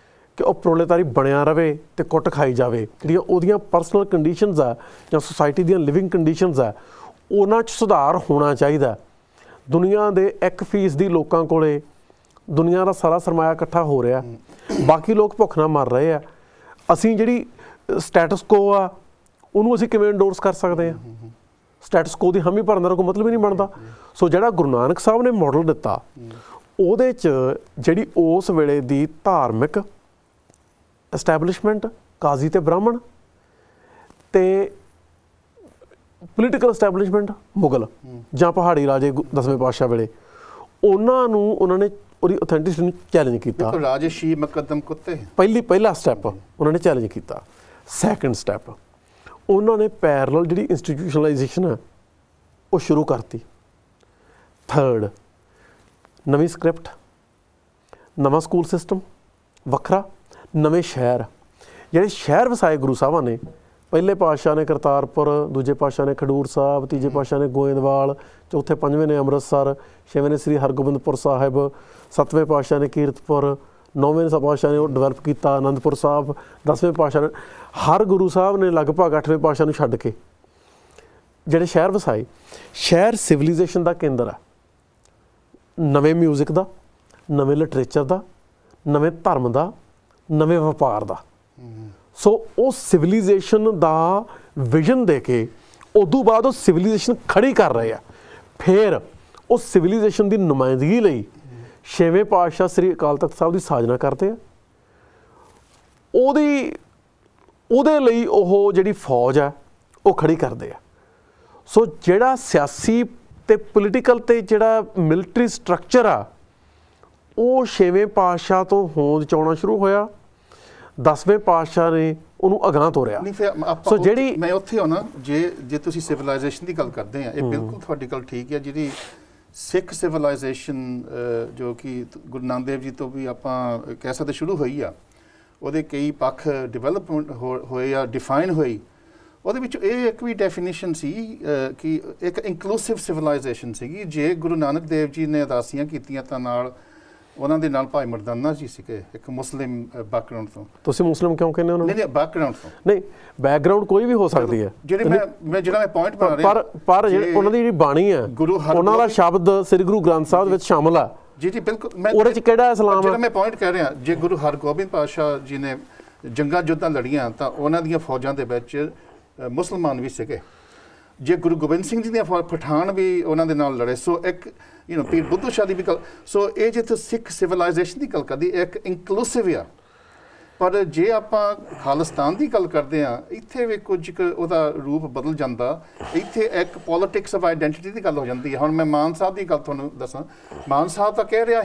[SPEAKER 2] ਕਿ ਉਹ ਪ੍ਰੋਲੇਤਾਰੀ ਬਣਿਆ ਰਵੇ ਤੇ ਕੁੱਟ ਖਾਈ ਜਾਵੇ। ਜਿਹੜੀਆਂ ਉਹਦੀਆਂ ਪਰਸਨਲ ਕੰਡੀਸ਼ਨਸ ਆ ਜਾਂ ਸੁਸਾਇਟੀ ਦੀਆਂ ਲਿਵਿੰਗ ਕੰਡੀਸ਼ਨਸ ਆ, ਉਹਨਾਂ 'ਚ ਸੁਧਾਰ ਹੋਣਾ ਚਾਹੀਦਾ। ਦੁਨੀਆ ਦੇ 1% ਲੋਕਾਂ ਕੋਲੇ ਦੁਨੀਆ ਦਾ ਸਾਰਾ ਸਰਮਾਇਆ ਇਕੱਠਾ ਹੋ ਰਿਹਾ, ਬਾਕੀ ਲੋਕ ਭੁੱਖ ਨਾਲ ਮਰ ਰਹੇ ਆ। ਅਸੀਂ ਜਿਹੜੀ ਸਟੇਟਸ ਕੋ ਆ ਉਹਨੂੰ ਅਸੀਂ ਕਿਵੇਂ ਇੰਡੋਰਸ ਕਰ ਸਕਦੇ ਹਾਂ? ਸਟੇਟਸ ਕੋ ਦੀ ਹਾਮੀ ਭਰਨ ਦਾ ਕੋਈ ਮਤਲਬ ਹੀ ਨਹੀਂ ਬਣਦਾ। ਸੋ ਜਿਹੜਾ ਗੁਰੂ ਨਾਨਕ ਸਾਹਿਬ ਨੇ ਮਾਡਲ ਦਿੱਤਾ, ਉਹਦੇ 'ਚ ਜਿਹੜੀ ਉਸ ਵੇਲੇ ਦੀ ਧਾਰਮਿਕ ਐਸਟੈਬਲਿਸ਼ਮੈਂਟ, ਕਾਜ਼ੀ ਤੇ ਬ੍ਰਾਹਮਣ, ਤੇ ਪੋਲੀਟੀਕਲ ਐਸਟੈਬਲਿਸ਼ਮੈਂਟ ਮੁਗਲ ਜਾਂ ਪਹਾੜੀ ਰਾਜੇ 10ਵੇਂ ਪਾਤਸ਼ਾਹ ਵੇਲੇ, ਉਹਨਾਂ ਨੇ ਉਹਦੀ ਅਥੈਂਟਿਸਿਟੀ ਨੂੰ ਚੈਲੰਜ ਕੀਤਾ।
[SPEAKER 1] ਰਾਜਸ਼ੀ ਮੁਕੱਦਮ ਕੁੱਤੇ
[SPEAKER 2] ਪਹਿਲਾ ਸਟੈਪ ਉਹਨਾਂ ਨੇ ਚੈਲੰਜ ਕੀਤਾ। ਸੈਕੰਡ ਸਟੈਪ ਉਹਨਾਂ ਨੇ ਪੈਰਲਲ ਜਿਹੜੀ ਇੰਸਟੀਟਿਊਸ਼ਨਲਾਈਜੇਸ਼ਨ ਹੈ ਉਹ ਸ਼ੁਰੂ ਕਰਤੀ। ਥਰਡ, ਨਵੀਂ ਸਕ੍ਰਿਪਟ, ਨਵਾਂ ਸਕੂਲ ਸਿਸਟਮ ਵੱਖਰਾ, ਨਵੇਂ ਸ਼ਹਿਰ। ਜਿਹੜੇ ਸ਼ਹਿਰ ਵਸਾਏ ਗੁਰੂ ਸਾਹਿਬਾਂ ਨੇ, ਪਹਿਲੇ ਪਾਤਸ਼ਾਹ ਨੇ ਕਰਤਾਰਪੁਰ, ਦੂਜੇ ਪਾਤਸ਼ਾਹ ਨੇ ਖਡੂਰ ਸਾਹਿਬ, ਤੀਜੇ ਪਾਤਸ਼ਾਹ ਨੇ ਗੋਇੰਦਵਾਲ, ਚੌਥੇ ਪੰਜਵੇਂ ਨੇ ਅੰਮ੍ਰਿਤਸਰ, ਛੇਵੇਂ ਨੇ ਸ੍ਰੀ ਹਰਗੋਬਿੰਦਪੁਰ ਸਾਹਿਬ, ਸੱਤਵੇਂ ਪਾਤਸ਼ਾਹ ਨੇ ਕੀਰਤਪੁਰ, ਨੌਵੇਂ ਪਾਤਸ਼ਾਹ ਨੇ ਉਹ ਡਿਵੈਲਪ ਕੀਤਾ ਅਨੰਦਪੁਰ ਸਾਹਿਬ, 10ਵੇਂ ਪਾਤਸ਼ਾਹ ਨੇ, ਹਰ ਗੁਰੂ ਸਾਹਿਬ ਨੇ ਲਗਭਗ 8ਵੇਂ ਪਾਤਸ਼ਾਹ ਨੂੰ ਛੱਡ ਕੇ ਜਿਹੜੇ ਸ਼ਹਿਰ ਵਸਾਏ। ਸ਼ਹਿਰ ਸਿਵਲਾਈਜੇਸ਼ਨ ਦਾ ਕੇਂਦਰ ਹੈ, ਨਵੇਂ ਮਿਊਜ਼ਿਕ ਦਾ, ਨਵੇਂ ਲਿਟਰੇਚਰ ਦਾ, ਨਵੇਂ ਧਰਮ ਦਾ, ਨਵੇਂ ਵਪਾਰ ਦਾ। ਸੋ ਉਹ ਸਿਵਲਾਈਜੇਸ਼ਨ ਦਾ ਵਿਜ਼ਨ ਦੇ ਕੇ ਉਦੋਂ ਬਾਅਦ ਉਹ ਸਿਵਲਾਈਜੇਸ਼ਨ ਖੜੀ ਕਰ ਰਹੇ ਆ। ਫਿਰ ਉਹ ਸਿਵਲਾਈਜੇਸ਼ਨ ਦੀ ਨੁਮਾਇੰਦਗੀ ਲਈ ਛੇਵੇਂ ਪਾਤਸ਼ਾਹ ਸ੍ਰੀ ਅਕਾਲ ਤਖਤ ਸਾਹਿਬ ਦੀ ਸਾਜਨਾ ਕਰਦੇ ਆ। ਉਹਦੇ ਲਈ ਉਹ ਜਿਹੜੀ ਫੌਜ ਆ ਉਹ ਖੜੀ ਕਰਦੇ ਆ। ਸੋ ਜਿਹੜਾ ਸਿਆਸੀ ਤੇ ਪੋਲੀਟੀਕਲ ਤੇ ਜਿਹੜਾ ਮਿਲਟਰੀ ਸਟਰਕਚਰ ਆ ਉਹ ਛੇਵੇਂ ਪਾਤਸ਼ਾਹ ਤੋਂ ਹੋਂਦ 'ਚ ਆਉਣਾ ਸ਼ੁਰੂ ਹੋਇਆ। 10ਵੇਂ ਪਾਤਸ਼ਾਹ ਨੇ ਉਹਨੂੰ ਅਗਾਂਹ ਤੋਰਿਆ।
[SPEAKER 1] ਸੋ ਜਿਹੜੀ ਮੈਂ ਉੱਥੇ ਆਉਣਾ, ਜੇ ਤੁਸੀਂ ਸਿਵਲਾਈਜੇਸ਼ਨ ਦੀ ਗੱਲ ਕਰਦੇ ਆ, ਇਹ ਬਿਲਕੁਲ ਤੁਹਾਡੀ ਗੱਲ ਠੀਕ ਹੈ। ਜਿਹੜੀ ਸਿੱਖ ਸਿਵਲਾਈਜੇਸ਼ਨ ਜੋ ਕਿ ਗੁਰੂ ਨਾਨਕ ਦੇਵ ਜੀ ਤੋਂ ਵੀ ਆਪਾਂ ਕਹਿ ਸਕਦੇ ਸ਼ੁਰੂ ਹੋਈ ਆ, ਉਹਦੇ ਕਈ ਪੱਖ ਡਿਵੈਲਪਮੈਂਟ ਹੋਏ ਆ, ਡਿਫਾਈਨ ਹੋਈ। ਉਹਦੇ ਵਿੱਚ ਇਹ ਇੱਕ ਵੀ ਡੈਫੀਨੇਸ਼ਨ ਸੀ ਕਿ ਇੱਕ ਇਨਕਲੂਸਿਵ ਸਿਵਲਾਈਜੇਸ਼ਨ ਸੀਗੀ। ਜੇ ਗੁਰੂ ਨਾਨਕ ਦੇਵ ਜੀ ਨੇ ਅਰਦਾਸੀਆਂ ਕੀਤੀਆਂ ਤਾਂ ਨਾਲ ਉਹਨਾਂ ਦੇ ਨਾਲ ਭਾਈ ਮਰਦਾਨਾ ਜੀ ਸੀਗੇ, ਇੱਕ ਮੁਸਲਿਮ ਬੈਕਗਰਾਉਂਡ ਤੋਂ। ਤੁਸੀਂ
[SPEAKER 2] ਮੁਸਲਿਮ ਕਿਉਂ ਕਹਿੰਦੇ ਹੋ?
[SPEAKER 1] ਨਹੀਂ, ਬੈਕਗਰਾਉਂਡ ਤੋਂ
[SPEAKER 2] ਨਹੀਂ, ਬੈਕਗਰਾਉਂਡ ਕੋਈ ਵੀ ਹੋ ਸਕਦੀ ਹੈ।
[SPEAKER 1] ਜਿਹੜੇ ਮੈਂ ਪੁਆਇੰਟ ਬਣਾ ਰਿਹਾ,
[SPEAKER 2] ਪਰ ਉਹਨਾਂ ਦੀ ਜਿਹੜੀ ਬਾਣੀ ਹੈ, ਉਹਨਾਂ ਦਾ ਸ਼ਬਦ ਸ੍ਰੀ ਗੁਰੂ ਗ੍ਰੰਥ ਸਾਹਿਬ ਦੇ ਵਿੱਚ ਸ਼ਾਮਲ ਆ।
[SPEAKER 1] ਜੀ ਬਿਲਕੁਲ।
[SPEAKER 2] ਉਹਦੇ 'ਚ ਕਿਹੜਾ ਇਸਲਾਮ ਹੈ?
[SPEAKER 1] ਜਿਹੜਾ ਮੈਂ ਪੁਆਇੰਟ ਕਹਿ ਰਿਹਾ, ਜੇ ਗੁਰੂ ਹਰਗੋਬਿੰਦ ਪਾਤਸ਼ਾਹ ਜੀ ਨੇ ਜੰਗਾਂ ਯੁੱਧਾਂ ਲੜੀਆਂ ਤਾਂ ਉਹਨਾਂ ਦੀਆਂ ਫੌਜਾਂ ਦੇ ਵਿੱਚ ਮੁਸਲਮਾਨ ਵੀ ਸੀਗੇ। ਜੇ ਗੁਰੂ ਗੋਬਿੰਦ ਸਿੰਘ ਜੀ ਦੀਆਂ ਪਠਾਨ ਵੀ ਉਹਨਾਂ ਦੇ ਨਾਲ ਲੜੇ। ਸੋ ਇੱਕ ਪੀਰ ਬੁੱਧੂ ਸ਼ਾਹ ਦੀ ਵੀ ਗੱਲ। ਸੋ ਇਹ ਜਿੱਥੇ ਸਿੱਖ ਸਿਵਲਾਈਜੇਸ਼ਨ ਦੀ ਗੱਲ ਕਰਦੀ, ਇੱਕ ਇਨਕਲੂਸਿਵ ਆ। ਪਰ ਜੇ ਆਪਾਂ ਖਾਲਿਸਤਾਨ ਦੀ ਗੱਲ ਕਰਦੇ ਹਾਂ, ਇੱਥੇ ਵੀ ਕੁਝ ਉਹਦਾ ਰੂਪ ਬਦਲ ਜਾਂਦਾ। ਇੱਥੇ ਇੱਕ ਪੋਲੀਟਿਕਸ ਆਫ ਆਈਡੈਂਟੀਟੀ ਦੀ ਗੱਲ ਹੋ ਜਾਂਦੀ ਹੈ। ਹੁਣ ਮੈਂ ਮਾਨ ਸਾਹਿਬ ਦੀ ਗੱਲ ਤੁਹਾਨੂੰ ਦੱਸਾਂ। ਮਾਨ ਸਾਹਿਬ ਤਾਂ ਕਹਿ ਰਿਹਾ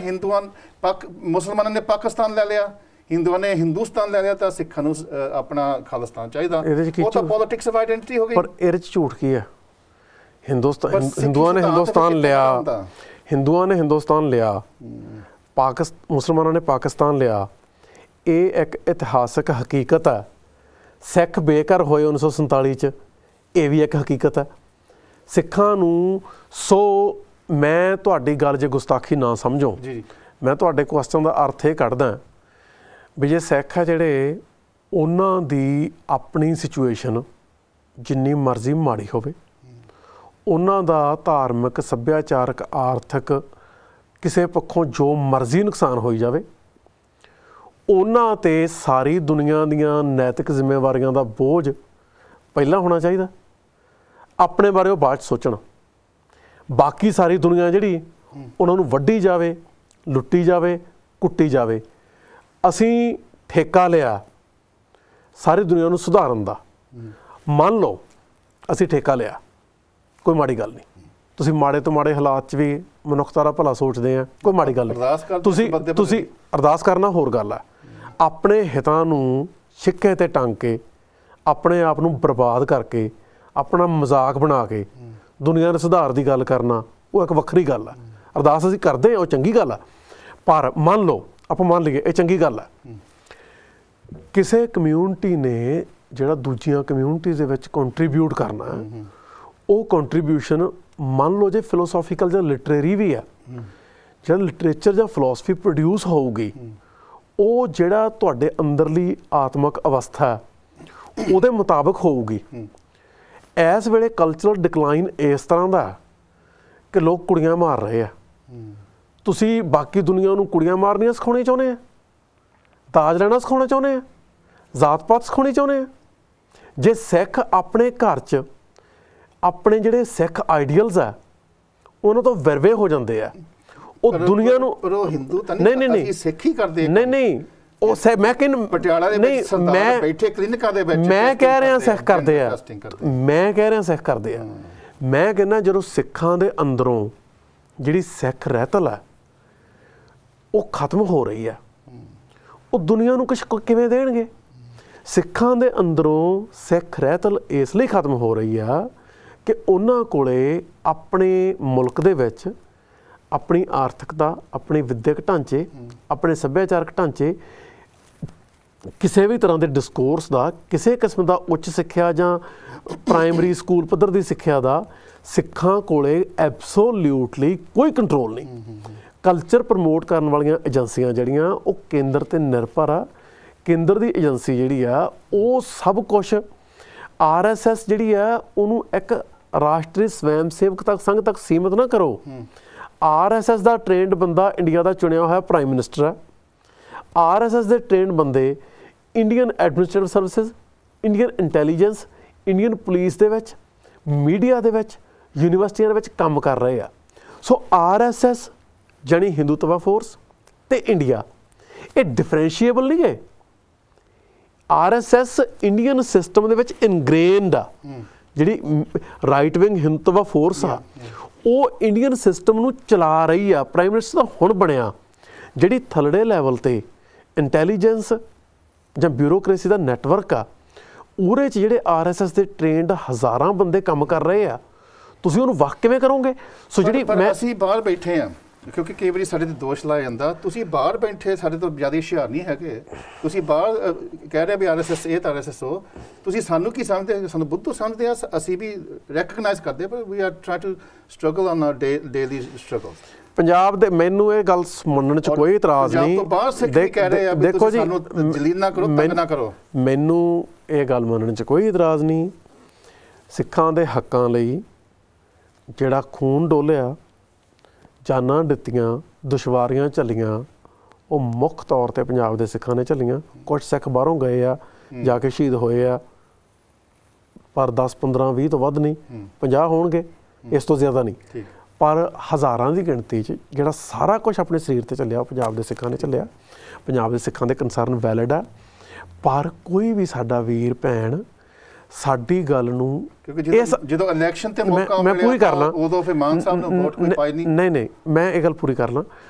[SPEAKER 1] ਮੁਸਲਮਾਨਾਂ ਨੇ ਪਾਕਿਸਤਾਨ ਲੈ ਲਿਆ, ਹਿੰਦੂਆਂ ਨੇ ਹਿੰਦੁਸਤਾਨ ਲੈ ਲਿਆ, ਤਾਂ ਸਿੱਖਾਂ ਨੂੰ ਆਪਣਾ ਖਾਲਿਸਤਾਨ ਚਾਹੀਦਾ। ਉਹ ਤਾਂ ਪੋਲੀਟਿਕਸ ਆਫ ਆਈਡੈਂਟੀਟੀ ਹੋ ਗਈ।
[SPEAKER 2] ਪਰ ਇਹਦੇ 'ਚ ਝੂਠ ਕੀ ਹੈ? ਹਿੰਦੂਆਂ ਨੇ ਹਿੰਦੁਸਤਾਨ ਲਿਆ, ਮੁਸਲਮਾਨਾਂ ਨੇ ਪਾਕਿਸਤਾਨ ਲਿਆ। ਇਹ ਇੱਕ ਇਤਿਹਾਸਕ ਹਕੀਕਤ ਹੈ। ਸਿੱਖ ਬੇਘਰ ਹੋਏ 1947 'ਚ, ਇਹ ਵੀ ਇੱਕ ਹਕੀਕਤ ਹੈ ਸਿੱਖਾਂ ਨੂੰ। ਸੋ ਮੈਂ ਤੁਹਾਡੀ ਗੱਲ ਜੇ ਗੁਸਤਾਖੀ ਨਾ ਸਮਝੋ, ਮੈਂ ਤੁਹਾਡੇ ਕੁਐਸਚਨ ਦਾ ਅਰਥ ਇਹ ਕੱਢਦਾ ਵੀ ਜੇ ਸਿੱਖ ਹੈ ਜਿਹੜੇ, ਉਹਨਾਂ ਦੀ ਆਪਣੀ ਸਿਚੁਏਸ਼ਨ ਜਿੰਨੀ ਮਰਜ਼ੀ ਮਾੜੀ ਹੋਵੇ, ਉਹਨਾਂ ਦਾ ਧਾਰਮਿਕ, ਸੱਭਿਆਚਾਰਕ, ਆਰਥਿਕ ਕਿਸੇ ਪੱਖੋਂ ਜੋ ਮਰਜ਼ੀ ਨੁਕਸਾਨ ਹੋਈ ਜਾਵੇ, ਉਹਨਾਂ 'ਤੇ ਸਾਰੀ ਦੁਨੀਆ ਦੀਆਂ ਨੈਤਿਕ ਜ਼ਿੰਮੇਵਾਰੀਆਂ ਦਾ ਬੋਝ ਪਹਿਲਾਂ ਹੋਣਾ ਚਾਹੀਦਾ। ਆਪਣੇ ਬਾਰੇ ਉਹ ਬਾਅਦ 'ਚ ਸੋਚਣ। ਬਾਕੀ ਸਾਰੀ ਦੁਨੀਆ ਜਿਹੜੀ ਉਹਨਾਂ ਨੂੰ ਵੱਢੀ ਜਾਵੇ, ਲੁੱਟੀ ਜਾਵੇ, ਕੁੱਟੀ ਜਾਵੇ। ਅਸੀਂ ਠੇਕਾ ਲਿਆ ਸਾਰੀ ਦੁਨੀਆ ਨੂੰ ਸੁਧਾਰਨ ਦਾ। ਮੰਨ ਲਓ ਅਸੀਂ ਠੇਕਾ ਲਿਆ, ਕੋਈ ਮਾੜੀ ਗੱਲ ਨਹੀਂ। ਤੁਸੀਂ ਮਾੜੇ ਤੋਂ ਮਾੜੇ ਹਾਲਾਤ 'ਚ ਵੀ ਮਨੁੱਖਤਾ ਦਾ ਭਲਾ ਸੋਚਦੇ ਆ, ਕੋਈ ਮਾੜੀ ਗੱਲ ਨਹੀਂ। ਤੁਸੀਂ ਅਰਦਾਸ ਕਰਨਾ ਹੋਰ ਗੱਲ ਹੈ। ਆਪਣੇ ਹਿੱਤਾਂ ਨੂੰ ਛਿੱਕੇ 'ਤੇ ਟੰਗ ਕੇ, ਆਪਣੇ ਆਪ ਨੂੰ ਬਰਬਾਦ ਕਰਕੇ, ਆਪਣਾ ਮਜ਼ਾਕ ਬਣਾ ਕੇ ਦੁਨੀਆ ਦੇ ਸੁਧਾਰ ਦੀ ਗੱਲ ਕਰਨਾ, ਉਹ ਇੱਕ ਵੱਖਰੀ ਗੱਲ ਹੈ। ਅਰਦਾਸ ਅਸੀਂ ਕਰਦੇ ਹਾਂ, ਉਹ ਚੰਗੀ ਗੱਲ ਹੈ। ਪਰ ਮੰਨ ਲਓ, ਆਪਾਂ ਮੰਨ ਲਈਏ ਇਹ ਚੰਗੀ ਗੱਲ ਹੈ। ਕਿਸੇ ਕਮਿਊਨਿਟੀ ਨੇ ਜਿਹੜਾ ਦੂਜੀਆਂ ਕਮਿਊਨਿਟੀਜ਼ ਦੇ ਵਿੱਚ ਕੰਟਰੀਬਿਊਟ ਕਰਨਾ, ਉਹ ਕੰਟਰੀਬਿਊਸ਼ਨ ਮੰਨ ਲਓ ਜੇ ਫਿਲੋਸੋਫੀਕਲ ਜਾਂ ਲਿਟਰੇਰੀ ਵੀ ਆ, ਜਿਹੜਾ ਲਿਟਰੇਚਰ ਜਾਂ ਫਿਲੋਸਫੀ ਪ੍ਰੋਡਿਊਸ ਹੋਊਗੀ, ਉਹ ਜਿਹੜਾ ਤੁਹਾਡੇ ਅੰਦਰਲੀ ਆਤਮਿਕ ਅਵਸਥਾ ਉਹਦੇ ਮੁਤਾਬਕ ਹੋਊਗੀ। ਇਸ ਵੇਲੇ ਕਲਚਰਲ ਡਿਕਲਾਈਨ ਇਸ ਤਰ੍ਹਾਂ ਦਾ ਕਿ ਲੋਕ ਕੁੜੀਆਂ ਮਾਰ ਰਹੇ ਆ। ਤੁਸੀਂ ਬਾਕੀ ਦੁਨੀਆ ਨੂੰ ਕੁੜੀਆਂ ਮਾਰਨੀਆਂ ਸਿਖਾਉਣੀਆਂ ਚਾਹੁੰਦੇ ਆ, ਦਾਜ ਲੈਣਾ ਸਿਖਾਉਣਾ ਚਾਹੁੰਦੇ ਆ, ਜ਼ਾਤ ਪਾਤ ਸਿਖਾਉਣੀ ਚਾਹੁੰਦੇ ਆ। ਜੇ ਸਿੱਖ ਆਪਣੇ ਘਰ 'ਚ ਆਪਣੇ ਜਿਹੜੇ ਸਿੱਖ ਆਈਡੀਅਲਸ ਆ ਉਹਨਾਂ ਤੋਂ ਵਿਰਵੇ ਹੋ ਜਾਂਦੇ ਆ, ਉਹ ਦੁਨੀਆ ਨੂੰ
[SPEAKER 1] ਹਿੰਦੂ ਤਾਂ ਨਹੀਂ ਸਿੱਖ ਹੀ ਕਰਦੇ।
[SPEAKER 2] ਨਹੀਂ ਉਹ ਮੈਂ ਕਹਿੰਦਾ
[SPEAKER 1] ਪਟਿਆਲਾ ਦੇ ਵਿੱਚ ਸਰਦਾਰ ਬੈਠੇ ਕਲੀਨਿਕਾਂ ਦੇ ਵਿੱਚ,
[SPEAKER 2] ਮੈਂ ਕਹਿ ਰਿਹਾ ਸਿੱਖ ਕਰਦੇ ਆ, ਮੈਂ ਕਹਿ ਰਿਹਾ ਸਿੱਖ ਕਰਦੇ ਆ। ਮੈਂ ਕਹਿੰਦਾ ਜਦੋਂ ਸਿੱਖਾਂ ਦੇ ਅੰਦਰੋਂ ਜਿਹੜੀ ਸਿੱਖ ਰਹਿਤਲ ਹੈ ਉਹ ਖਤਮ ਹੋ ਰਹੀ ਹੈ, ਉਹ ਦੁਨੀਆ ਨੂੰ ਕੁਛ ਕਿਵੇਂ ਦੇਣਗੇ? ਸਿੱਖਾਂ ਦੇ ਅੰਦਰੋਂ ਸਿੱਖ ਰਹਿਤਲ ਇਸ ਲਈ ਖਤਮ ਹੋ ਰਹੀ ਆ ਕਿ ਉਹਨਾਂ ਕੋਲੇ ਆਪਣੇ ਮੁਲਕ ਦੇ ਵਿੱਚ ਆਪਣੀ ਆਰਥਿਕਤਾ, ਆਪਣੇ ਵਿਦਿਅਕ ਢਾਂਚੇ, ਆਪਣੇ ਸੱਭਿਆਚਾਰਕ ਢਾਂਚੇ, ਕਿਸੇ ਵੀ ਤਰ੍ਹਾਂ ਦੇ ਡਿਸਕੋਰਸ ਦਾ, ਕਿਸੇ ਕਿਸਮ ਦਾ ਉੱਚ ਸਿੱਖਿਆ ਜਾਂ ਪ੍ਰਾਇਮਰੀ ਸਕੂਲ ਪੱਧਰ ਦੀ ਸਿੱਖਿਆ ਦਾ ਸਿੱਖਾਂ ਕੋਲੇ ਐਬਸੋਲਿਊਟਲੀ ਕੋਈ ਕੰਟਰੋਲ ਨਹੀਂ। ਕਲਚਰ ਪ੍ਰਮੋਟ ਕਰਨ ਵਾਲੀਆਂ ਏਜੰਸੀਆਂ ਜਿਹੜੀਆਂ ਉਹ ਕੇਂਦਰ ਤੇ ਨਿਰਭਰ ਆ। ਕੇਂਦਰ ਦੀ ਏਜੰਸੀ ਜਿਹੜੀ ਆ ਉਹ ਸਭ ਕੁਛ RSS ਜਿਹੜੀ ਆ ਉਹਨੂੰ ਇੱਕ ਰਾਸ਼ਟਰੀ ਸਵੈਮ ਸੇਵਕ ਤੱਕ ਸੰਘ ਤੱਕ ਸੀਮਿਤ ਨਾ ਕਰੋ। RSS ਦਾ ਟ੍ਰੇਨਡ ਬੰਦਾ ਇੰਡੀਆ ਦਾ ਚੁਣਿਆ ਹੋਇਆ ਪ੍ਰਾਈਮ ਮਿਨਿਸਟਰ ਹੈ। RSS ਦੇ ਟ੍ਰੇਨਡ ਬੰਦੇ Indian administrative services, Indian intelligence, Indian police ਦੇ ਵਿੱਚ, ਮੀਡੀਆ ਦੇ ਵਿੱਚ, ਯੂਨੀਵਰਸਿਟੀਆਂ ਦੇ ਵਿੱਚ ਕੰਮ ਕਰ ਰਹੇ ਆ। ਸੋ RSS ਜਾਣੀ ਹਿੰਦੂਤਵਾ ਫੋਰਸ ਤੇ ਇੰਡੀਆ ਇਹ ਡਿਫਰੈਂਸ਼ੀਏਬਲ ਨਹੀਂ ਹੈ। RSS ਇੰਡੀਅਨ ਸਿਸਟਮ ਦੇ ਵਿੱਚ ਇਨਗ੍ਰੇਨਡ ਆ। ਜਿਹੜੀ ਰਾਈਟ ਵਿੰਗ ਹਿੰਦੂਤਵਾ ਫੋਰਸ ਆ ਉਹ ਇੰਡੀਅਨ ਸਿਸਟਮ ਨੂੰ ਚਲਾ ਰਹੀ ਆ। ਪ੍ਰਾਈਮ ਮਿਨਿਸਟਰ ਦਾ ਹੁਣ ਬਣਿਆ। ਜਿਹੜੀ ਥੱਲੜੇ ਲੈਵਲ ਤੇ ਇੰਟੈਲੀਜੈਂਸ ਜਾਂ ਬਿਊਰੋਕ੍ਰੇਸੀ ਦਾ ਨੈਟਵਰਕ ਆ ਉਹਦੇ 'ਚ ਜਿਹੜੇ RSS ਦੇ ਟ੍ਰੇਨਡ ਹਜ਼ਾਰਾਂ ਬੰਦੇ ਕੰਮ ਕਰ ਰਹੇ ਆ, ਤੁਸੀਂ ਉਹਨੂੰ ਵੱਖ ਕਿਵੇਂ ਕਰੋਗੇ? ਸੋ ਜਿਹੜੀ
[SPEAKER 1] ਅਸੀਂ ਬਾਹਰ ਬੈਠੇ ਆ, ਕਿਉਂਕਿ ਕਈ ਵਾਰੀ ਸਾਡੇ ਤੇ ਦੋਸ਼ ਲਾਇਆ ਜਾਂਦਾ ਤੁਸੀਂ ਬਾਹਰ ਬੈਠੇ ਸਾਡੇ ਤੋਂ ਜ਼ਿਆਦਾ ਹੁਸ਼ਿਆਰ ਨਹੀਂ ਹੈਗੇ। ਤੁਸੀਂ ਬਾਹਰ ਕਹਿ ਰਹੇ ਵੀ RSS ਇਹ ਤਾਂ RSS ਹੋ, ਤੁਸੀਂ ਸਾਨੂੰ ਕੀ ਸਮਝਦੇ? ਸਾਨੂੰ ਬੁੱਧੂ ਸਮਝਦੇ ਆ। ਅਸੀਂ ਵੀ ਰੈਕਗਨਾਈਜ਼ ਕਰਦੇ ਪਰ we are try to struggle on our daily struggle.
[SPEAKER 2] Punjab ਦੇ ਮੈਨੂੰ ਇਹ ਗੱਲ ਮੰਨਣ 'ਚ ਕੋਈ ਇਤਰਾਜ਼ ਨਹੀਂ।
[SPEAKER 1] ਦੇਖੋ ਜੀ, ਜਲੀਲ ਨਾ ਕਰੋ, ਤੰਗ ਨਾ ਕਰੋ।
[SPEAKER 2] ਮੈਨੂੰ ਇਹ ਗੱਲ ਮੰਨਣ 'ਚ ਕੋਈ ਇਤਰਾਜ਼ ਨਹੀਂ। ਸਿੱਖਾਂ ਦੇ ਹੱਕਾਂ ਲਈ ਜਿਹੜਾ ਖੂਨ ਡੋਲਿਆ, ਜਾਨਾਂ ਦਿੱਤੀਆਂ, ਦੁਸ਼ਵਾਰੀਆਂ ਝੱਲੀਆਂ, ਉਹ ਮੁੱਖ ਤੌਰ 'ਤੇ ਪੰਜਾਬ ਦੇ ਸਿੱਖਾਂ ਨੇ ਝੱਲੀਆਂ। ਕੁਝ ਸਿੱਖ ਬਾਹਰੋਂ ਗਏ ਆ, ਜਾ ਕੇ ਸ਼ਹੀਦ ਹੋਏ ਆ, ਪਰ 10, 15, 20 ਤੋਂ ਵੱਧ ਨਹੀਂ, 50 ਹੋਣਗੇ, ਇਸ ਤੋਂ ਜ਼ਿਆਦਾ ਨਹੀਂ। ਪਰ ਹਜ਼ਾਰਾਂ ਦੀ ਗਿਣਤੀ 'ਚ ਜਿਹੜਾ ਸਾਰਾ ਕੁਝ ਆਪਣੇ ਸਰੀਰ 'ਤੇ ਚੱਲਿਆ ਉਹ ਪੰਜਾਬ ਦੇ ਸਿੱਖਾਂ ਨੇ ਝੱਲਿਆ। ਪੰਜਾਬ ਦੇ ਸਿੱਖਾਂ ਦੇ ਕੰਸਰਨ ਵੈਲਿਡ ਆ। ਪਰ ਕੋਈ ਵੀ ਸਾਡਾ ਵੀਰ ਭੈਣ ਸਾਡੀ ਗੱਲ ਨੂੰ
[SPEAKER 1] ਜਦੋਂ ਇਲੈਕਸ਼ਨ ਤੇ ਮੌਕਾ
[SPEAKER 2] ਮੈਂ ਪੂਰੀ ਕਰ ਲਾਂ
[SPEAKER 1] ਉਦੋਂ ਫਿਰ ਮਾਨ ਸਾਹਿਬ ਨੂੰ ਵੋਟ ਕੋਈ ਪਾਈ ਨਹੀਂ।
[SPEAKER 2] ਨਹੀਂ, ਮੈਂ ਇਹ ਗੱਲ ਪੂਰੀ ਕਰ ਲਾਂ।